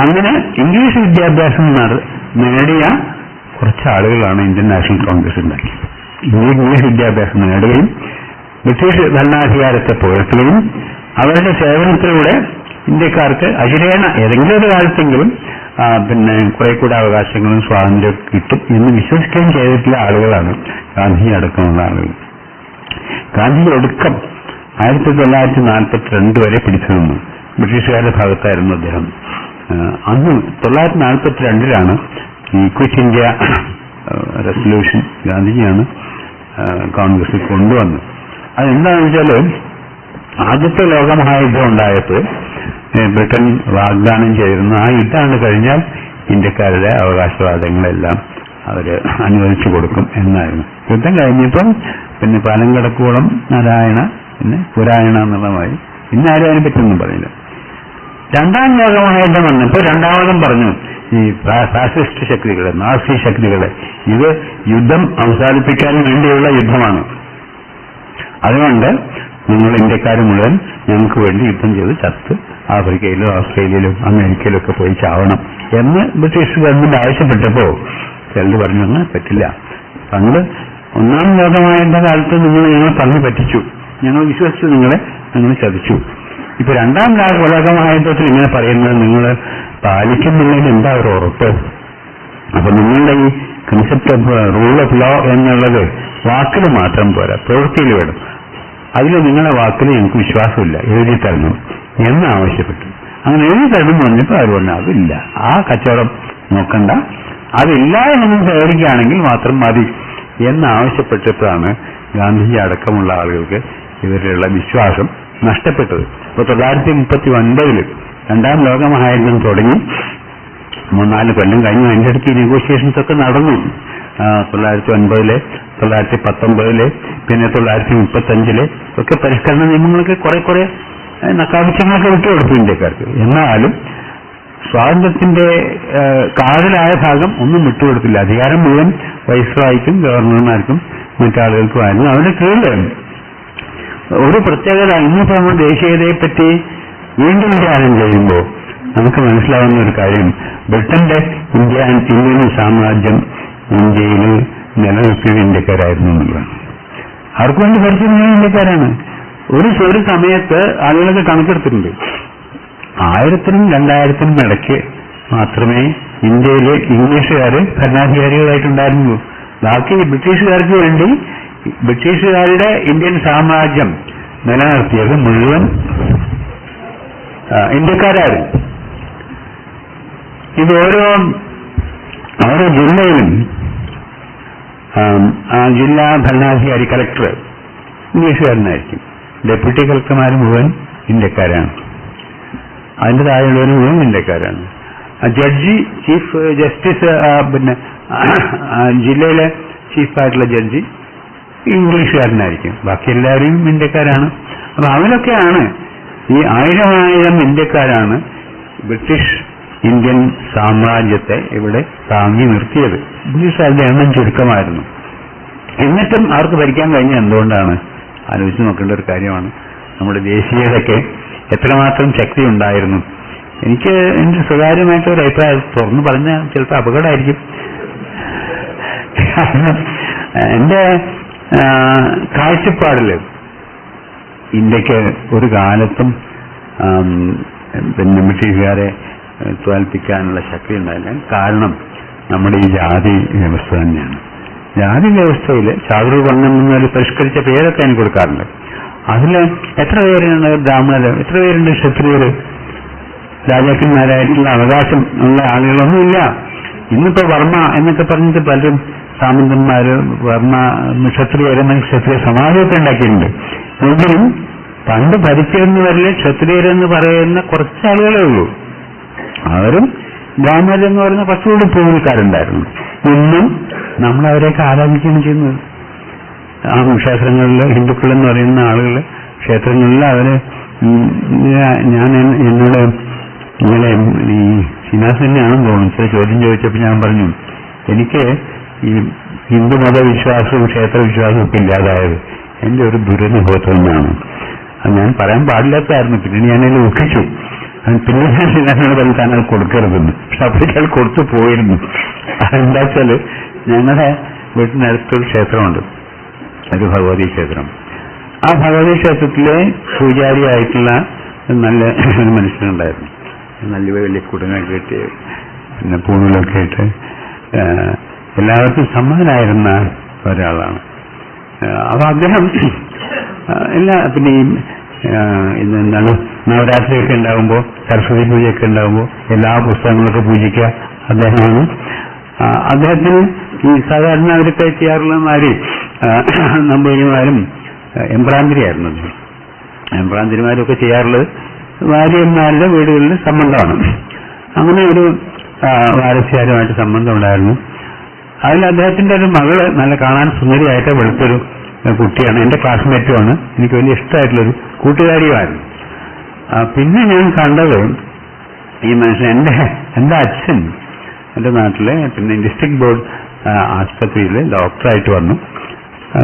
അങ്ങനെ ഇംഗ്ലീഷ് വിദ്യാഭ്യാസം നേടിയ കുറച്ചാളുകളാണ് ഇന്ത്യൻ നാഷണൽ കോൺഗ്രസ് ഉണ്ടാക്കിയത്. ഇംഗ്ലീഷ് വിദ്യാഭ്യാസം നേടുകയും ബ്രിട്ടീഷ് ഭരണാധികാരത്തെ പുകഴ്ത്തുകയും അവരുടെ സേവനത്തിലൂടെ ഇന്ത്യക്കാർക്ക് അചിരേണ ഏതെങ്കിലും ഒരു കാലത്തെങ്കിലും പിന്നെ കുറെ കൂടെ അവകാശങ്ങളും സ്വാതന്ത്ര്യം കിട്ടും എന്ന് വിശ്വസിക്കുകയും ചെയ്തിട്ടുള്ള ആളുകളാണ് ഗാന്ധി അടക്കമുള്ള ആളുകൾ. ഗാന്ധി ഒടുക്കം 1942 വരെ പിടിച്ചു നിന്നു. ബ്രിട്ടീഷുകാരുടെ ഭാഗത്തായിരുന്നു അദ്ദേഹം. അന്ന് 1942 ഈ ക്വിറ്റ് ഇന്ത്യ റെസൊല്യൂഷൻ ഗാന്ധിജിയാണ് കോൺഗ്രസിൽ കൊണ്ടുവന്നത്. അതെന്താണെന്ന് വെച്ചാല് ആദ്യത്തെ ലോകമഹായുദ്ധം ഉണ്ടായപ്പോൾ ബ്രിട്ടൻ വാഗ്ദാനം ചെയ്തിരുന്നു, ആ യുദ്ധമാണ് കഴിഞ്ഞാൽ ഇന്ത്യക്കാരുടെ അവകാശവാദങ്ങളെല്ലാം അവര് അനുവദിച്ചു കൊടുക്കും എന്നായിരുന്നു. യുദ്ധം കഴിഞ്ഞപ്പം പിന്നെ പാലങ്കടക്കോളം നാരായണ, പിന്നെ പുരായണ എന്നുള്ളതായി. ഇന്നാരും അതിനെ പറ്റിയൊന്നും പറയില്ല. രണ്ടാം ലോകമഹായുദ്ധം വന്നപ്പോൾ രണ്ടാമതും പറഞ്ഞു, ഈ ഫാസിസ്റ്റ് ശക്തികളെ, നാസി ശക്തികളെ, ഇത് യുദ്ധം അവസാനിപ്പിക്കാൻ വേണ്ടിയുള്ള യുദ്ധമാണ്. അതുകൊണ്ട് നിങ്ങൾ ഇന്ത്യക്കാർ മുഴുവൻ ഞങ്ങൾക്ക് വേണ്ടി യുദ്ധം ചെയ്ത് ചത്ത് ആഫ്രിക്കയിലും ഓസ്ട്രേലിയയിലും അമേരിക്കയിലും ഒക്കെ പോയി ചാവണം എന്ന് ബ്രിട്ടീഷ് ഗവൺമെന്റ് ആവശ്യപ്പെട്ടപ്പോ ചിലർ പറഞ്ഞു, അങ്ങനെ പറ്റില്ല. പണ്ട് ഒന്നാം ലോകമായുള്ള കാലത്ത് ഞങ്ങൾ പറഞ്ഞു പറ്റിച്ചു, ഞങ്ങൾ വിശ്വസിച്ചു, നിങ്ങൾ ചതിച്ചു. ഇപ്പൊ രണ്ടാം ലോകമഹായുദ്ധത്തിൽ ഇങ്ങനെ പറയുന്നത് നിങ്ങൾ പാലിക്കുന്നില്ലെങ്കിൽ എന്താ ഒരു ഉറപ്പ്? അപ്പൊ നിങ്ങളുടെ ഈ concept of rule of law എന്നുള്ളത് വാക്കിൽ മാത്രം പോരാ, പ്രവൃത്തിയിൽ വേണം. അതിൽ നിങ്ങളുടെ വാക്കിൽ ഞങ്ങൾക്ക് വിശ്വാസമില്ല, എഴുതി തരണം എന്ന് ആവശ്യപ്പെട്ടു. അങ്ങനെ എഴുതി തരണം പറഞ്ഞപ്പോൾ അവർ പറഞ്ഞു അതില്ല, ആ കച്ചവടം നോക്കണ്ട, അതില്ല എന്ന് സഹകരിക്കുകയാണെങ്കിൽ മാത്രം മതി എന്നാവശ്യപ്പെട്ടപ്പോഴാണ് ഗാന്ധിജി അടക്കമുള്ള ആളുകൾക്ക് ഇവരിലുള്ള വിശ്വാസം നഷ്ടപ്പെട്ടത്. ഇപ്പൊ 1939 രണ്ടാം ലോകമഹായുദ്ധം തുടങ്ങി 3-4 കൊല്ലം കഴിഞ്ഞു. അതിന്റെ ഇടയ്ക്ക് നെഗോഷിയേഷൻസ് ഒക്കെ നടന്നു. 1909, 1919, പിന്നെ 1935 ഒക്കെ പരിഷ്കരണ നിയമങ്ങളൊക്കെ കുറെ നക്കാവശ്യങ്ങളൊക്കെ വിട്ടുകൊടുത്തു ഇന്ത്യക്കാർക്ക്. എന്നാലും സ്വാതന്ത്ര്യത്തിന്റെ കാതലായ ഭാഗം ഒന്നും വിട്ടുകൊടുത്തില്ല. അധികാരം മുഴുവൻ വൈസ്രോയ്ക്കും ഗവർണർമാർക്കും മറ്റാളുകൾക്കുമായിരുന്നു. അവരുടെ കീഴിൽ ഒരു പ്രത്യേകത, ഇന്നിപ്പോ നമ്മൾ ദേശീയതയെ പറ്റി വീണ്ടും ധ്യാനം ചെയ്യുമ്പോൾ നമുക്ക് മനസ്സിലാവുന്ന ഒരു കാര്യം, ബ്രിട്ടന്റെ ഇന്ത്യൻ സാമ്രാജ്യം ഇന്ത്യയിൽ നിലനിർത്തിയ ഇന്ത്യക്കാരായിരുന്നു എന്നുള്ളതാണ്. അവർക്ക് വേണ്ടി ഭരിച്ചിരുന്ന ഇന്ത്യക്കാരാണ്. ഒരു സമയത്ത് ആളുകളൊക്കെ കണക്കെടുത്തിട്ടുണ്ട്, 1000-നും 2000-നും ഇടയ്ക്ക് മാത്രമേ ഇന്ത്യയിലെ ഇംഗ്ലീഷുകാർ ഭരണാധികാരികളായിട്ടുണ്ടായിരുന്നുള്ളൂ. ബാക്കി ബ്രിട്ടീഷുകാർക്ക് വേണ്ടി ബ്രിട്ടീഷുകാരുടെ ഇന്ത്യൻ സാമ്രാജ്യം നിലനിർത്തിയത് മുഴുവൻ ഇന്ത്യക്കാരായിരുന്നു. ഇത് ഓരോ ജില്ലയിലും ജില്ലാ ഭരണാധികാരി, കലക്ടർ ഇംഗ്ലീഷുകാരനായിരിക്കും. ഡെപ്യൂട്ടി കളക്ടർമാർ മുഴുവൻ ഇന്ത്യക്കാരാണ്. അതിന്റെ താഴെയുള്ളവർ മുഴുവൻ ഇന്ത്യക്കാരാണ്. ജഡ്ജി, ചീഫ് ജസ്റ്റിസ്, പിന്നെ ജില്ലയിലെ ചീഫായിട്ടുള്ള ജഡ്ജി ഇംഗ്ലീഷുകാരനായിരിക്കും. ബാക്കി എല്ലാവരും ഇന്ത്യക്കാരാണ്. അപ്പൊ അവരൊക്കെയാണ് ഈ 1000 ഇന്ത്യക്കാരാണ് ബ്രിട്ടീഷ് ഇന്ത്യൻ സാമ്രാജ്യത്തെ ഇവിടെ താങ്ങി നിർത്തിയത്. ബ്രിട്ടീഷുകാരുടെ എണ്ണം ചുരുക്കമായിരുന്നു. എന്നിട്ടും അവർക്ക് ഭരിക്കാൻ കഴിഞ്ഞ എന്തുകൊണ്ടാണ്? ആലോചിച്ച് നോക്കേണ്ട ഒരു കാര്യമാണ്. നമ്മുടെ ദേശീയതയ്ക്ക് എത്രമാത്രം ശക്തി ഉണ്ടായിരുന്നു. എനിക്ക് എന്റെ സ്വകാര്യമായിട്ടൊരു അഭിപ്രായം തുറന്നു പറഞ്ഞാൽ ചിലപ്പോൾ അപകടമായിരിക്കും. എന്റെ കാഴ്ചപ്പാടില് ഇന്ത്യക്ക് ഒരു കാലത്തും പിന്നെ ബ്രിട്ടീഷുകാരെ തോൽപ്പിക്കാനുള്ള ശക്തി ഉണ്ടായില്ല. കാരണം നമ്മുടെ ഈ ജാതി വ്യവസ്ഥ തന്നെയാണ്. ജാതി വ്യവസ്ഥയിൽ ചാതുർവർണ്ണം എന്നൊരു പരിഷ്കരിച്ച പേരൊക്കെ എനിക്ക് കൊടുക്കാറുണ്ട്. അതിൽ എത്ര പേരാണ് ബ്രാഹ്മണര്, എത്ര പേരുണ്ട് ക്ഷത്രിയര്, രാജാക്കന്മാരായിട്ടുള്ള അവകാശം ഉള്ള ആളുകളൊന്നുമില്ല. ഇന്നിപ്പോ വർമ്മ എന്നൊക്കെ പറഞ്ഞിട്ട് പലരും സാമന്തന്മാര് വർമ്മ ക്ഷത്രിയരെന്ന ക്ഷത്രിയ സമാജമൊക്കെ ഉണ്ടാക്കിയിട്ടുണ്ട്. എങ്കിലും പണ്ട് ഭരിച്ചിരുന്നവരിൽ ക്ഷത്രിയരെന്ന് പറയുന്ന കുറച്ച് ആളുകളേ ഉള്ളൂ. അവരും ബ്രാഹ്മണരെന്ന് പറയുന്ന കുറച്ചുകൂടി ഭൂമിക്കാരുണ്ടായിരുന്നു. ഇന്നും നമ്മൾ അവരെയൊക്കെ ആരാധിക്കുകയാണ് ചെയ്യുന്നത്. ആ ക്ഷേത്രങ്ങളിൽ ഹിന്ദുക്കൾ എന്ന് പറയുന്ന ആളുകൾ ക്ഷേത്രങ്ങളിൽ അവര് ഞാൻ എന്നോട് ഇന്നലെ ഈ ശ്രീനാഥ് തന്നെയാണെന്ന് തോന്നുന്നു ചില ചോദ്യം ചോദിച്ചപ്പോൾ ഞാൻ പറഞ്ഞു, എനിക്ക് ഈ ഹിന്ദു മതവിശ്വാസവും ക്ഷേത്രവിശ്വാസവും ഒക്കെ ഇല്ലാതായത് എന്റെ ഒരു ദുരനുഭവത്തിൽ നിന്നാണ്. അത് ഞാൻ പറയാൻ പാടില്ലാത്തായിരുന്നു. പിന്നെ ഞാനതിൽ ഊഹിച്ചു. പിന്നെ ഞാൻ ശ്രീനാഥിനോട് പറഞ്ഞു താൻ അത് കൊടുക്കരുതെന്ന്. പക്ഷെ അപ്പോഴേക്ക് അത് കൊടുത്തു പോയിരുന്നു. അതെന്താ വെച്ചാല് ഞങ്ങളുടെ വീട്ടിനടുത്തൊരു ക്ഷേത്രമുണ്ട്, ഒരു ഭഗവതി ക്ഷേത്രം. ആ ഭഗവതി ക്ഷേത്രത്തിലെ പൂജാരിയായിട്ടുള്ള നല്ല ഒരു മനുഷ്യനുണ്ടായിരുന്നു. നല്ല വലിയ കുടനൊക്കെ ഇട്ട് പിന്നെ പൂണൂലൊക്കെ ഇട്ട് എല്ലാവർക്കും സമ്മതനായിരുന്ന ഒരാളാണ്. അപ്പൊ അദ്ദേഹം പിന്നെ എന്താണ് നവരാത്രിയൊക്കെ ഉണ്ടാകുമ്പോൾ, സരസ്വതി പൂജയൊക്കെ ഉണ്ടാകുമ്പോൾ എല്ലാ പുസ്തകങ്ങളൊക്കെ പൂജിക്കുക അദ്ദേഹമാണ്. അദ്ദേഹത്തിന് ഈ സാധാരണ അവരൊക്കെ ചെയ്യാറുള്ള മാതിരി നമ്പൂതിരിമാരും എംബ്രാന്തിരിയായിരുന്നു. എംബ്രാന്തിരിമാരൊക്കെ ചെയ്യാറുള്ളത് ഭാര്യന്മാരുടെ വീടുകളിൽ സംബന്ധമാണ്. അങ്ങനെ ഒരു വാരസ്യാരുമായിട്ട് സംബന്ധം ഉണ്ടായിരുന്നു. അതിൽ അദ്ദേഹത്തിന്റെ ഒരു മകള് നല്ല കാണാൻ സുന്ദരിയായിട്ട് വെളുത്തൊരു കുട്ടിയാണ്. എന്റെ ക്ലാസ്മേറ്റുമാണ്. എനിക്ക് വലിയ ഇഷ്ടമായിട്ടുള്ളൊരു കൂട്ടുകാരിയുമായിരുന്നു. പിന്നെ ഞാൻ കണ്ടത് ഈ മനുഷ്യൻ എന്റെ അച്ഛൻ എന്റെ നാട്ടിലെ പിന്നെ ഡിസ്ട്രിക്ട് ബോർഡ് ആശുപത്രിയിൽ ഡോക്ടറായിട്ട് വന്നു.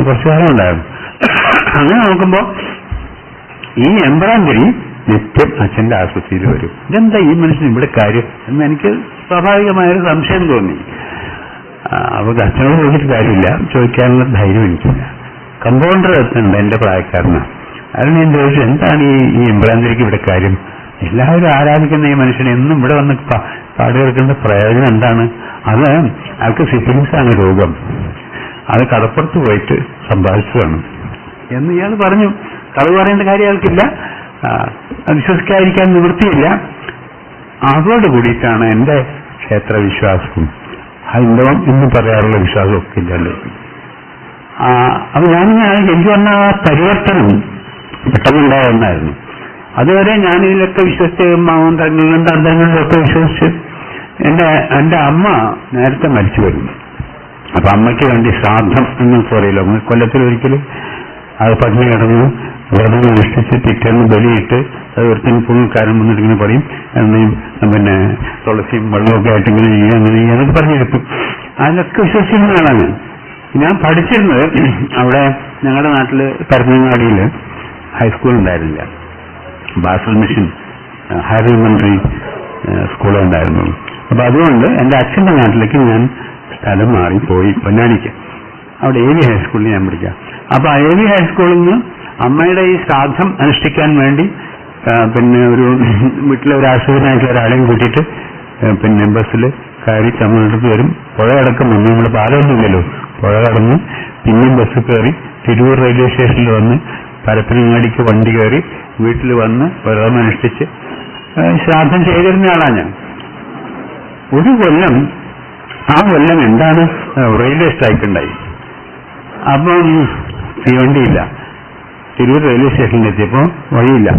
കുറച്ചു കാലം ഉണ്ടായിരുന്നു. അങ്ങനെ നോക്കുമ്പോ ഈ എംബ്രാന്തിരി നിത്യം അച്ഛന്റെ ആശുപത്രിയിൽ വരും. ഇതെന്താ ഈ മനുഷ്യൻ ഇവിടെ കാര്യം എന്ന് എനിക്ക് സ്വാഭാവികമായൊരു സംശയം തോന്നി. അപ്പൊ അച്ഛനോട് ചോദിച്ചിട്ട് കാര്യമില്ല, ചോദിക്കാനുള്ള ധൈര്യം എനിക്കില്ല. കമ്പൗണ്ടർ എത്തുന്നുണ്ട് എന്റെ പ്രായക്കാരന്. അതിന് ഞാൻ ചോദിച്ചു, എന്താണ് ഈ എംബ്രാന്തിരിക്ക് ഇവിടെ കാര്യം? എല്ലാവരും ആരാധിക്കുന്ന ഈ മനുഷ്യനെ എന്നും ഇവിടെ വന്ന് പാടുകേൾക്കേണ്ട പ്രയോജനം എന്താണ്? അത് അയാൾക്ക് സിഫിലിസ് ആണ് രോഗം, അത് കടപ്പുറത്ത് പോയിട്ട് സമ്പാദിച്ചതാണ് എന്ന് ഇയാൾ പറഞ്ഞു. കളവ് പറയേണ്ട കാര്യം അയാൾക്കില്ല, വിശ്വസിക്കാതിരിക്കാൻ നിവൃത്തിയില്ല. അതോട് കൂടിയിട്ടാണ് എന്റെ ക്ഷേത്രവിശ്വാസവും ഹൈന്ദവം എന്ന് പറയാറുള്ള വിശ്വാസമൊക്കെ ഇല്ലല്ലോ. അപ്പൊ എനിക്ക് വന്ന ആ പരിവർത്തനം പെട്ടെന്നുണ്ടായ ഒന്നായിരുന്നു. അതുവരെ ഞാനിതിലൊക്കെ വിശ്വസിച്ച് മൗന്തങ്ങളിലും അന്തങ്ങളിലൊക്കെ വിശ്വസിച്ച് എന്റെ അമ്മ നേരത്തെ മരിച്ചു വരുന്നു. അപ്പൊ അമ്മയ്ക്ക് വേണ്ടി ശ്രാദ്ധം എന്നൊക്കെ പറയില്ലോ, കൊല്ലത്തിലൊരിക്കലും അത് പട്ടിണി കിടന്നു വ്രതം അനുഷ്ഠിച്ച് പിറ്റേന്ന് ബലിയിട്ട് അത് ഒരുത്തിന് പുള്ളിക്കാരൻ വന്നിട്ട് ഇങ്ങനെ പറയും, പിന്നെ തുളസിയും വെള്ളമൊക്കെ ആയിട്ട് ഇങ്ങനെ ചെയ്യുക അങ്ങനെ ചെയ്യാന്നൊക്കെ പറഞ്ഞെടുക്കും. അതിലൊക്കെ വിശ്വസിക്കുന്ന ആളാണ് ഞാൻ. പഠിച്ചിരുന്നത് അവിടെ ഞങ്ങളുടെ നാട്ടില് പരപ്പനങ്ങാടിയിൽ ഹൈസ്കൂൾ ഉണ്ടായിരുന്നില്ല, basal mission higher elementary school ഉണ്ടായിരുന്നു. അപ്പൊ അതുകൊണ്ട് എന്റെ അച്ഛന്റെ നാട്ടിലേക്ക് ഞാൻ സ്ഥലം മാറിപ്പോയി പൊന്നാനിക്ക്. അവിടെ AV ഹൈസ്കൂളിൽ ഞാൻ പഠിക്കാം. അപ്പൊ AV ഹൈസ്കൂളിൽ നിന്ന് അമ്മയുടെ ഈ ശ്രാദ്ധം അനുഷ്ഠിക്കാൻ വേണ്ടി പിന്നെ ഒരു വീട്ടിലെ ഒരു ആശ്രിതനായിട്ടുള്ള ഒരാളെയും കൂട്ടിയിട്ട് പിന്നെ ബസ്സിൽ കയറി തമിഴ്നാട്ടിൽ വരും. പുഴ കടക്കുന്നു, നമ്മുടെ പാലമൊന്നുമില്ലല്ലോ, പുഴ കടന്ന് പിന്നെയും ബസ് കയറി തിരൂർ റെയിൽവേ സ്റ്റേഷനിൽ വന്ന് പരപ്പനങ്ങാടിക്ക് വണ്ടി കയറി വീട്ടിൽ വന്ന് വ്രതം അനുഷ്ഠിച്ച് ശ്രാദ്ധം ചെയ്തിരുന്ന ആളാണ് ഞാൻ. ഒരു കൊല്ലം, ആ കൊല്ലം എന്താണ് റെയിൽവേ സ്ട്രൈക്ക് ഉണ്ടായി. അപ്പം തീവണ്ടിയില്ല. തിരൂർ റെയിൽവേ സ്റ്റേഷനിൽ എത്തിയപ്പോ വഴിയില്ല.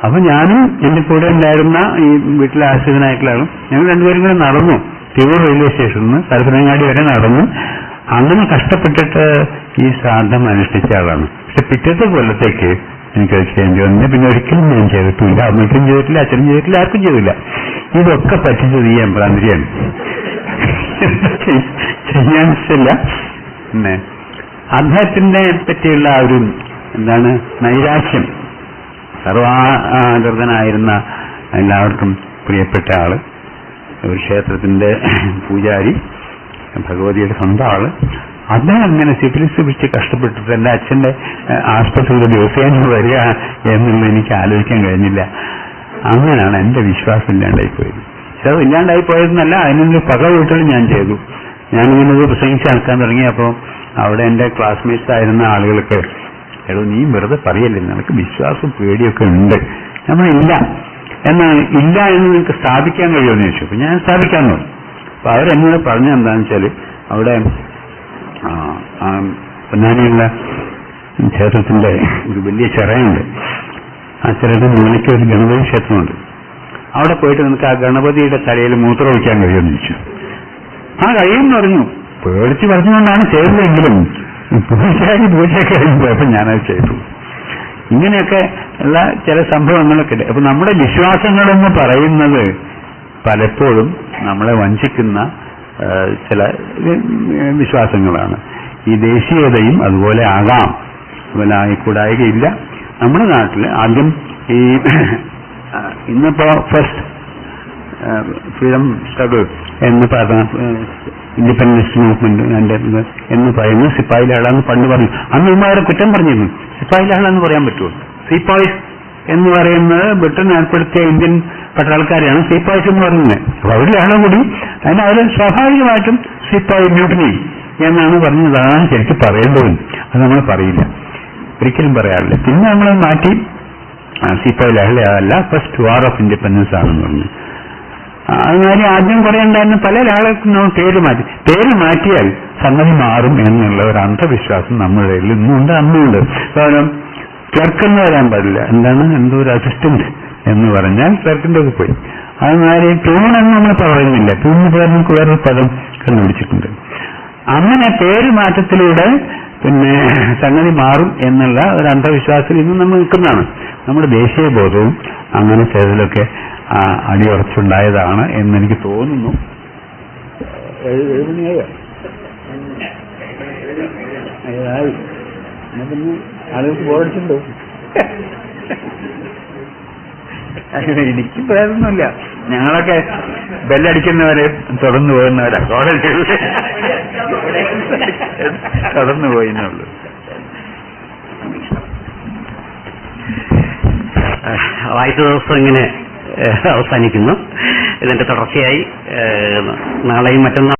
അപ്പൊ ഞാനും എന്റെ കൂടെ ഉണ്ടായിരുന്ന ഈ വീട്ടിലെ ആശ്രിതനായിട്ടുള്ള ആളും ഞങ്ങൾ രണ്ടുപേരും കൂടെ നടന്നു തിരൂർ റെയിൽവേ സ്റ്റേഷനിൽ നിന്ന് പരപ്പനങ്ങാടി വരെ നടന്നു. അങ്ങനെ കഷ്ടപ്പെട്ടിട്ട് ഈ ശ്രാദ്ധം അനുഷ്ഠിച്ച ആളാണ്. പക്ഷെ പിറ്റത്തെ കൊല്ലത്തേക്ക് എനിക്കത് ചെയ്യേണ്ടി വന്നു. പിന്നെ ഒരിക്കലും ഞാൻ ചെയ്തിട്ടില്ല, അമ്മയ്ക്കും ചെയ്തിട്ടില്ല, അച്ഛനും ചെയ്തിട്ടില്ല, ആർക്കും ചെയ്തില്ല. ഇതൊക്കെ പറ്റിച്ചത് ഈ എംബ്രാന്തിരിയാണ്. ചെയ്യാൻ ഇഷ്ടമില്ല. പിന്നെ അദ്ദേഹത്തിനെ പറ്റിയുള്ള ഒരു എന്താണ് നൈരാശ്യം, സർവാകൃതനായിരുന്ന എല്ലാവർക്കും പ്രിയപ്പെട്ട ആള്, ഒരു ക്ഷേത്രത്തിന്റെ പൂജാരി, ഭഗവതിയുടെ സ്വന്തം ആള്, അദ്ദേഹം അങ്ങനെ സിഫിലിസ് പിടിച്ച് കഷ്ടപ്പെട്ടിട്ട് എന്റെ അച്ഛന്റെ ആസ്പത്രിയിൽ ദിവസേന വരിക എന്നുള്ളത് എനിക്ക് ആലോചിക്കാൻ കഴിഞ്ഞില്ല. അങ്ങനെയാണ് എന്റെ വിശ്വാസം ഇല്ലാണ്ടായി പോയത്. പക്ഷെ അത് ഇല്ലാണ്ടായി പോയതെന്നല്ല, അതിനൊരു പക വീട്ടിൽ ഞാൻ ചെയ്തു. ഞാനിങ്ങനെ പ്രസംഗിച്ച് നടക്കാൻ തുടങ്ങിയപ്പോൾ അവിടെ എന്റെ ക്ലാസ്മേറ്റ്സ് ആയിരുന്ന ആളുകൾക്ക്, എടോ നീ വെറുതെ പറയല്ലേ, നിനക്ക് വിശ്വാസം പേടിയൊക്കെ ഉണ്ട്, നമ്മളില്ല എന്നാണ്, ഇല്ല എന്ന് നിനക്ക് സ്ഥാപിക്കാൻ കഴിയുമെന്ന് ചോദിച്ചു. അപ്പൊ ഞാൻ സ്ഥാപിക്കാന്ന് പറഞ്ഞു. അപ്പൊ അവരെന്നോട് പറഞ്ഞ എന്താണെന്ന് വെച്ചാല്, അവിടെ പൊന്നാനിയുള്ള ക്ഷേത്രത്തിന്റെ ഒരു വലിയ ചിറയുണ്ട്. ആ ചിറയുടെ മുകളിലേക്ക് ഒരു ഗണപതി ക്ഷേത്രമുണ്ട്. അവിടെ പോയിട്ട് നിനക്ക് ആ ഗണപതിയുടെ തലയിൽ മൂത്രം ഒഴിക്കാൻ കഴിയുമെന്ന് ചോദിച്ചു. ആ കഴിയുമെന്ന് പറഞ്ഞു. പേടിച്ച് പറഞ്ഞുകൊണ്ടാണ് ചെയ്തതെങ്കിലും പൂജ കഴിഞ്ഞപ്പോഴപ്പോൾ ഞാനത് ചെയ്തു. ഇങ്ങനെയൊക്കെ ഉള്ള ചില സംഭവങ്ങളൊക്കെ ഉണ്ട്. അപ്പൊ നമ്മുടെ വിശ്വാസങ്ങളെന്ന് പറയുന്നത് പലപ്പോഴും നമ്മളെ വഞ്ചിക്കുന്ന ചില വിശ്വാസങ്ങളാണ്. ഈ ദേശീയതയും അതുപോലെ ആകാം, അതുപോലെ ആയിക്കൂടായികയില്ല. നമ്മുടെ നാട്ടിൽ ആദ്യം ഈ ഇന്നിപ്പോ ഫസ്റ്റ് ഫ്രീഡം സ്ട്രഗിൾ എന്ന് പറഞ്ഞ ഇൻഡിപെൻഡൻസ് മൂവ്മെന്റ് എന്ന് പറയുന്നത് സിപ്പായി ലാളാന്ന് പണ്ട് പറഞ്ഞു. അന്ന് ഇവരെ കുറ്റം പറഞ്ഞിരുന്നു. സിപ്പായി ലാളെന്ന് പറയാൻ പറ്റുമോ? സീപ്പായ്സ് എന്ന് പറയുന്നത് ബ്രിട്ടൻ ഏർപ്പെടുത്തിയ ഇന്ത്യൻ പട്ടാൾക്കാരെയാണ് സീപ്പായ്സ് എന്ന് പറയുന്നത്. അപ്പൊ അവരിലാണ് കൂടി അതിനവര് സ്വാഭാവികമായിട്ടും സിപ്പായി മ്യൂട്ടിനി എന്നാണ് പറഞ്ഞത്. അതാണ് ശരിക്കും പറയേണ്ടത്. അത് നമ്മൾ പറയില്ല, ഒരിക്കലും പറയാറില്ല. പിന്നെ നമ്മൾ മാറ്റി സിപ്പായി ലാളെ അല്ല, ഫസ്റ്റ് വാർ ഓഫ് ഇൻഡിപെൻഡൻസ് ആണെന്ന് പറഞ്ഞു. അതുമാതിരി ആദ്യം കുറെ ഉണ്ടായിരുന്ന പല ലാളേക്കും നമ്മൾ പേര് മാറ്റിയാൽ സംഗതി മാറും എന്നുള്ള ഒരു അന്ധവിശ്വാസം നമ്മുടെ ഇടയിൽ ഇന്നുണ്ട്, അന്നുണ്ട്. കാരണം ക്ലർക്ക് എന്ന് വരാൻ പാടില്ല, എന്താണ് എന്തോ ഒരു അസിസ്റ്റന്റ് എന്ന് പറഞ്ഞാൽ ക്ലർക്കിന്റെ ഒക്കെ പോയി. അതുമാതിരി പ്യൂൺ എന്ന് നമ്മൾ പറയുന്നില്ല, പ്യൂണിന് പേര് നമുക്ക് വേറൊരു പദം കണ്ടുപിടിച്ചിട്ടുണ്ട്. അങ്ങനെ പേര് മാറ്റത്തിലൂടെ പിന്നെ സംഗതി മാറും എന്നുള്ള ഒരു അന്ധവിശ്വാസത്തിൽ ഇന്ന് നമ്മൾ നിൽക്കുന്നതാണ്. നമ്മുടെ ദേശീയ ബോധവും അങ്ങനെ ചെയ്തതിലൊക്കെ അടിയുറച്ചുണ്ടായതാണ് എന്നെനിക്ക് തോന്നുന്നു. ആളുകൾക്ക് ബോറടിച്ചിട്ടുണ്ടോ? എനിക്ക് പ്രേതൊന്നുമില്ല. ഞങ്ങളൊക്കെ ബെല്ലടിക്കുന്നവര് തുടർന്നു പോകുന്നവരാ, തുടർന്നു പോയിന്നുള്ളൂ. വായിച്ച ദിവസം ഇങ്ങനെ അവസാനിക്കുന്നു. ഇതിന്റെ തുടർച്ചയായി നാളെയും മറ്റന്നാൾ